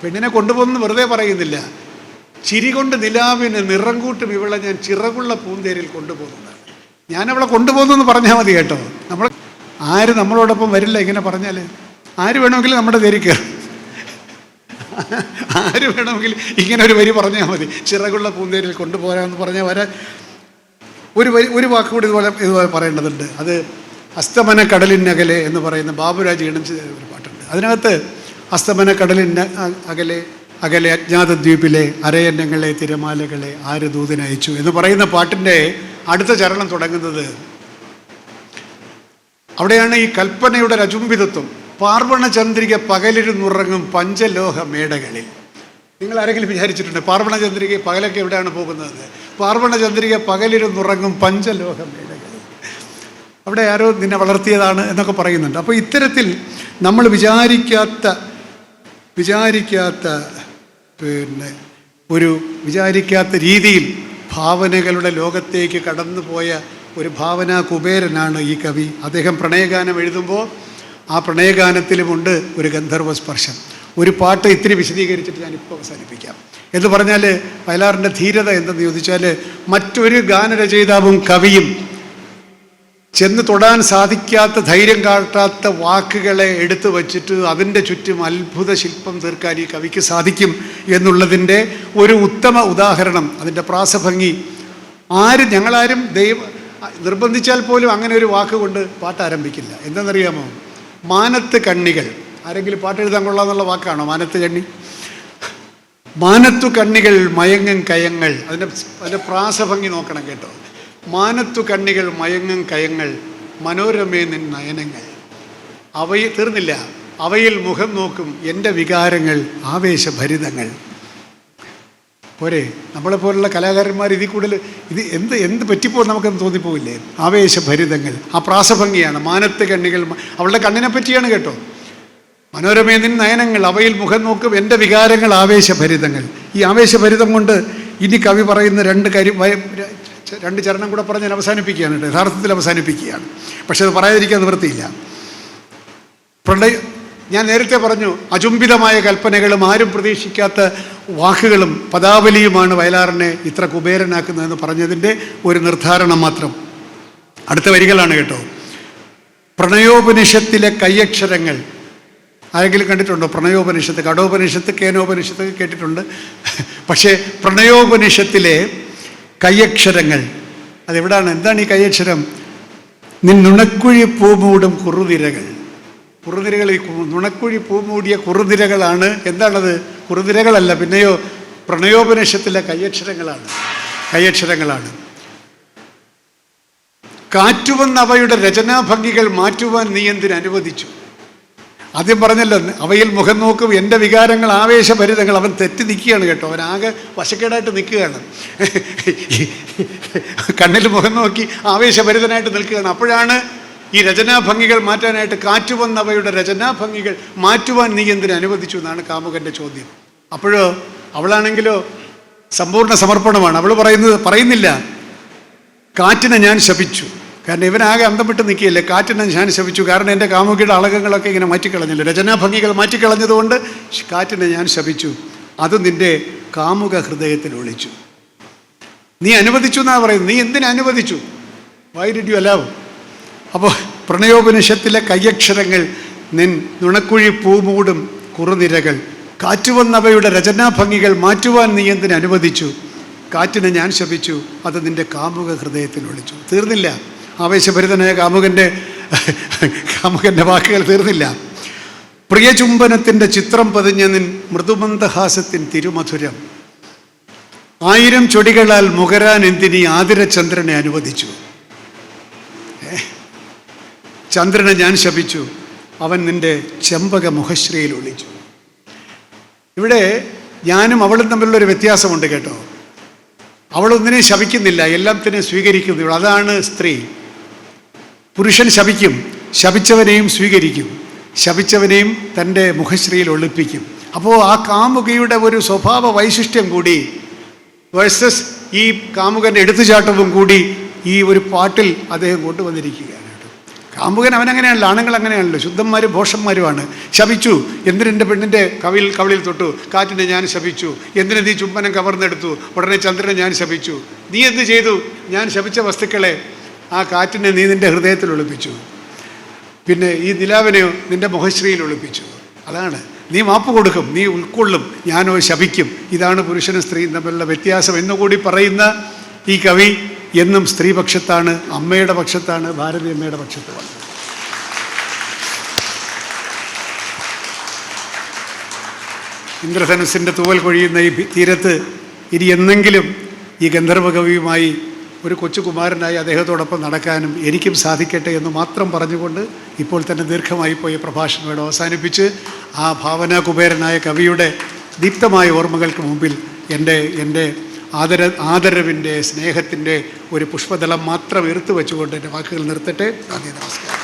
പെണ്ണിനെ കൊണ്ടുപോകുന്നു വെറുതെ പറയുന്നില്ല. ചിരി കൊണ്ട് നിലാവിന് നിറം കൂട്ടും ഇവളെ ഞാൻ ചിറകുള്ള പൂന്തേരിൽ കൊണ്ടുപോകുന്നതാണ്. ഞാനവളെ കൊണ്ടുപോകുന്നു എന്ന് പറഞ്ഞാൽ മതി കേട്ടോ. ആര് നമ്മളോടൊപ്പം വരില്ല ഇങ്ങനെ പറഞ്ഞാൽ. ആര് വേണമെങ്കിലും നമ്മുടെ തേരി കയറും. ആര് വേണമെങ്കിലും ഇങ്ങനെ ഒരു വരി പറഞ്ഞാൽ മതി. ചിറകുള്ള പൂന്തേരിൽ കൊണ്ടുപോകാമെന്ന് പറഞ്ഞാൽ ഒരു വാക്കുകൂടി ഇതുപോലെ പറയേണ്ടതുണ്ട്. അത് അസ്തമന കടലിനകലെ എന്ന് പറയുന്ന ബാബുരാജ് ഇണഞ്ച് ഒരു പാട്ടുണ്ട്. അതിനകത്ത് അസ്തമന കടലിന് അകലെ അകലെ അജ്ഞാത ദ്വീപിലെ അരയന്നങ്ങളെ തിരമാലകളെ ആര് ദൂതനയച്ചു എന്ന് പറയുന്ന പാട്ടിൻ്റെ അടുത്ത ചരണം തുടങ്ങുന്നത് അവിടെയാണ്. ഈ കൽപ്പനയുടെ രചുംബിതത്വം. പാർവണചന്ദ്രിക പകലിരുന്നുറങ്ങും പഞ്ചലോഹ മേടകളിൽ. നിങ്ങൾ ആരെങ്കിലും വിചാരിച്ചിട്ടുണ്ട് പാർവണചന്ദ്രിക പകലൊക്കെ എവിടെയാണ് പോകുന്നത്? പാർവണചന്ദ്രിക പകലിരുന്നുറങ്ങും പഞ്ചലോഹ മേടകളിൽ. അവിടെ ആരോ നിന്നെ വളർത്തിയതാണ് എന്നൊക്കെ പറയുന്നുണ്ട്. അപ്പോൾ ഇത്തരത്തിൽ നമ്മൾ വിചാരിക്കാത്ത രീതിയിൽ ഭാവനകളുടെ ലോകത്തേക്ക് കടന്നുപോയ ഒരു ഭാവനാ കുബേരനാണ് ഈ കവി. അദ്ദേഹം പ്രണയഗാനം എഴുതുമ്പോൾ ആ പ്രണയഗാനത്തിലുമുണ്ട് ഒരു ഗന്ധർവ സ്പർശം. ഒരു പാട്ട് ഇത്തിരി വിശദീകരിച്ചിട്ട് ഞാനിപ്പോൾ അവസാനിപ്പിക്കാം. എന്ന് പറഞ്ഞാൽ വയലാറിൻ്റെ ധീരത എന്തെന്ന് ചോദിച്ചാൽ, മറ്റൊരു ഗാനരചയിതാവും കവിയും ചെന്ന് തൊടാൻ സാധിക്കാത്ത, ധൈര്യം കാട്ടാത്ത വാക്കുകളെ എടുത്തു വച്ചിട്ട് അതിൻ്റെ ചുറ്റും അത്ഭുത ശില്പം തീർക്കാൻ ഈ കവിക്ക് സാധിക്കും എന്നുള്ളതിൻ്റെ ഒരു ഉത്തമ ഉദാഹരണം. അതിൻ്റെ പ്രാസഭംഗി ഞങ്ങളാരും നിർബന്ധിച്ചാൽ പോലും അങ്ങനെ ഒരു വാക്കുകൊണ്ട് പാട്ട് ആരംഭിക്കില്ല. എന്താണെന്നറിയാമോ? മാനത്ത് കണ്ണികൾ. ആരെങ്കിലും പാട്ട് എഴുതാൻ കൊള്ളാന്നുള്ള വാക്കാണോ മാനത്ത് കണ്ണി? മാനത്തു കണ്ണികൾ മയങ്ങും കയങ്ങൾ. അതിൻ്റെ പ്രാസഭംഗി നോക്കണം കേട്ടോ. മാനത്തു കണ്ണികൾ മയങ്ങും കയങ്ങൾ മനോരമേ നിൻ നയനങ്ങൾ. തീർന്നില്ല. അവയിൽ മുഖം നോക്കും എൻ്റെ വികാരങ്ങൾ ആവേശഭരിതങ്ങൾ. പോരെ? നമ്മളെപ്പോലുള്ള കലാകാരന്മാർ ഇതിൽ കൂടുതൽ എന്ത് പറ്റിപ്പോൾ നമുക്കെന്ന് തോന്നിപ്പോവില്ലേ? ആവേശഭരിതങ്ങൾ. ആ പ്രാസഭംഗിയാണ്. മാനത്ത് കണ്ണികൾ, അവളുടെ കണ്ണിനെ പറ്റിയാണ് കേട്ടോ. മനോരമേ നിൻ നയനങ്ങൾ അവയിൽ മുഖം നോക്കും എൻ്റെ വികാരങ്ങൾ ആവേശഭരിതങ്ങൾ. ഈ ആവേശഭരിതം കൊണ്ട് ഇനി കവി പറയുന്ന രണ്ട് ചരണം കൂടെ പറഞ്ഞ് ഞാൻ അവസാനിപ്പിക്കുകയാണ് കേട്ടോ. യഥാർത്ഥത്തിൽ അവസാനിപ്പിക്കുകയാണ്. പക്ഷെ അത് പറയാതിരിക്കാൻ നിവൃത്തിയില്ല. ഞാൻ നേരത്തെ പറഞ്ഞു, അചുംബിതമായ കൽപ്പനകളും ആരും പ്രതീക്ഷിക്കാത്ത വാക്കുകളും പദാവലിയുമാണ് വയലാറിനെ ഇത്ര കുബേരനാക്കുന്നതെന്ന് പറഞ്ഞതിൻ്റെ ഒരു നിർദ്ധാരണം മാത്രം. അടുത്ത വരികളാണ് കേട്ടോ. പ്രണയോപനിഷത്തിലെ കയ്യക്ഷരങ്ങൾ. ആരെങ്കിലും കണ്ടിട്ടുണ്ടോ പ്രണയോപനിഷത്ത്? കഠോപനിഷത്ത്, കേനോപനിഷത്ത് കേട്ടിട്ടുണ്ട്. പക്ഷേ പ്രണയോപനിഷത്തിലെ കയ്യക്ഷരങ്ങൾ അതെവിടാണ്? എന്താണ് ഈ കയ്യക്ഷരം? നിൻ നുണക്കുഴി പൂമൂടും കുറുതിരകൾ. കുറുതിരകൾ, ഈ നുണക്കുഴി പൂമൂടിയ കുറുതിരകളാണ്. എന്താണത്? കുറുതിരകളല്ല, പിന്നെയോ പ്രണയോപനിഷത്തിലെ കയ്യക്ഷരങ്ങളാണ്. കാറ്റുവന്ന അവയുടെ രചനാഭംഗികൾ മാറ്റുവാൻ നീ എന്തിന് അനുവദിച്ചു? ആദ്യം പറഞ്ഞല്ലോ, അവയിൽ മുഖം നോക്കും എൻ്റെ വികാരങ്ങൾ ആവേശഭരിതങ്ങൾ. അവൻ തെറ്റി നിൽക്കുകയാണ് കേട്ടോ. അവനാകെ വശക്കേടായിട്ട് നിൽക്കുകയാണ്. കണ്ണിൽ മുഖം നോക്കി ആവേശഭരിതനായിട്ട് നിൽക്കുകയാണ്. അപ്പോഴാണ് ഈ രചനാഭംഗികൾ മാറ്റാനായിട്ട്, കാറ്റുവന്നവയുടെ രചനാഭംഗികൾ മാറ്റുവാൻ നീ എന്തിന് അനുവദിച്ചു എന്നാണ് കാമുകൻ്റെ ചോദ്യം. അപ്പോഴോ അവളാണെങ്കിലോ സമ്പൂർണ്ണ സമർപ്പണമാണ്. അവൾ പറയുന്നില്ല കാറ്റിനെ ഞാൻ ശപിച്ചു. കാരണം ഇവനാകെ അന്തപ്പെട്ട് നിൽക്കുകയല്ലേ. കാറ്റിനെ ഞാൻ ശപിച്ചു, കാരണം എൻ്റെ കാമുകിയുടെ അളകങ്ങളൊക്കെ ഇങ്ങനെ മാറ്റിക്കളഞ്ഞല്ലോ, രചനാഭംഗികൾ മാറ്റിക്കളഞ്ഞതുകൊണ്ട് കാറ്റിനെ ഞാൻ ശപിച്ചു. അത് നിൻ്റെ കാമുക ഹൃദയത്തിൽ ഒളിച്ചു. നീ അനുവദിച്ചു എന്നാണ് പറയുന്നത്. നീ എന്തിനു അനുവദിച്ചു? Why did you allow? അപ്പോൾ പ്രണയോപനിഷത്തിലെ കയ്യക്ഷരങ്ങൾ, നിൻ നുണക്കുഴി പൂമൂടും കുറുനിരകൾ, കാറ്റുവന്നവയുടെ രചനാഭംഗികൾ മാറ്റുവാൻ നീ എന്തിനു അനുവദിച്ചു? കാറ്റിനെ ഞാൻ ശപിച്ചു, അത് നിൻ്റെ കാമുക ഹൃദയത്തിൽ ഒളിച്ചു. തീർന്നില്ല. ആവേശഭരിതനായ കാമുകൻ്റെ വാക്കുകൾ തീർന്നില്ല. പ്രിയചുംബനത്തിൻ്റെ ചിത്രം പതിഞ്ഞ നിൻ മൃദുമന്ദഹാസത്തിൻ തിരുമധുരം, 1000 ചൊടികളാൽ മുകരാൻ എന്തിനീ ആതിരചന്ദ്രനെ അനുവദിച്ചു? ചന്ദ്രനെ ഞാൻ ശപിച്ചു, അവൻ നിൻ്റെ ചെമ്പക മുഖശ്രീയിൽ ഒളിച്ചു. ഇവിടെ ഞാനും അവളും തമ്മിലുള്ളൊരു വ്യത്യാസമുണ്ട് കേട്ടോ. അവളൊന്നിനെ ശപിക്കുന്നില്ല, എല്ലാത്തിനെയും സ്വീകരിക്കുന്നു. അതാണ് സ്ത്രീ. പുരുഷൻ ശപിക്കും, ശപിച്ചവനെയും സ്വീകരിക്കും, ശപിച്ചവനെയും തൻ്റെ മുഖശ്രീയിൽ ഒളിപ്പിക്കും. അപ്പോൾ ആ കാമുകിയുടെ ഒരു സ്വഭാവ വൈശിഷ്ട്യം കൂടി വേഴ്സസ് ഈ കാമുകൻ്റെ എടുത്തുചാട്ടവും കൂടി ഈ ഒരു പാട്ടിൽ അദ്ദേഹം കൊണ്ടുവന്നിരിക്കുകയാണ്. കാമുകൻ അവനങ്ങനെയാണല്ലോ, ആണുങ്ങൾ അങ്ങനെയാണല്ലോ, ശുദ്ധന്മാരും ഭോഷന്മാരുമാണ്. ശപിച്ചു, എന്തിനെൻ്റെ പെണ്ണിൻ്റെ കവിളിൽ തൊട്ടു? കാറ്റിനെ ഞാൻ ശപിച്ചു. എന്തിനെ നീ ചുംബനം കവർന്നെടുത്തു? ഉടനെ ചന്ദ്രനെ ഞാൻ ശപിച്ചു. നീ എന്ത് ചെയ്തു? ഞാൻ ശപിച്ച വസ്തുക്കളെ, ആ കാറ്റിനെ നീ നിൻ്റെ ഹൃദയത്തിൽ ഒളിപ്പിച്ചു. പിന്നെ ഈ നിലാവിനെയോ നിൻ്റെ മുഖശ്രീയിൽ ഒളിപ്പിച്ചു. അതാണ്. നീ മാപ്പ് കൊടുക്കും, നീ ഉൾക്കൊള്ളും, ഞാനോ ശപിക്കും. ഇതാണ് പുരുഷനും സ്ത്രീയും തമ്മിലുള്ള വ്യത്യാസം എന്നുകൂടി പറയുന്ന ഈ കവി എന്നും സ്ത്രീപക്ഷത്താണ്, അമ്മയുടെ പക്ഷത്താണ്, ഭാരതി അമ്മയുടെ പക്ഷത്തുമാണ്. ഇന്ദ്രധനുസിൻ്റെ തൂവൽ കൊഴിയുന്ന ഈ തീരത്ത് ഇനി എന്നെങ്കിലും ഈ ഗന്ധർവകവിയുമായി ഒരു കൊച്ചുകുമാരനായി അദ്ദേഹത്തോടൊപ്പം നടക്കാനും എനിക്കും സാധിക്കട്ടെ എന്ന് മാത്രം പറഞ്ഞുകൊണ്ട് ഇപ്പോൾ തന്നെ ദീർഘമായി പോയ പ്രഭാഷണം ഇവിടെ അവസാനിപ്പിച്ച് ആ ഭാവനാ കുബേരനായ കവിയുടെ ദീപ്തമായ ഓർമ്മകൾക്ക് മുമ്പിൽ എൻ്റെ ആദരവിൻ്റെ സ്നേഹത്തിൻ്റെ ഒരു പുഷ്പദളം മാത്രം എടുത്തു വെച്ചുകൊണ്ട് എൻ്റെ വാക്കുകൾ നിർത്തട്ടെ. നന്ദി, നമസ്കാരം.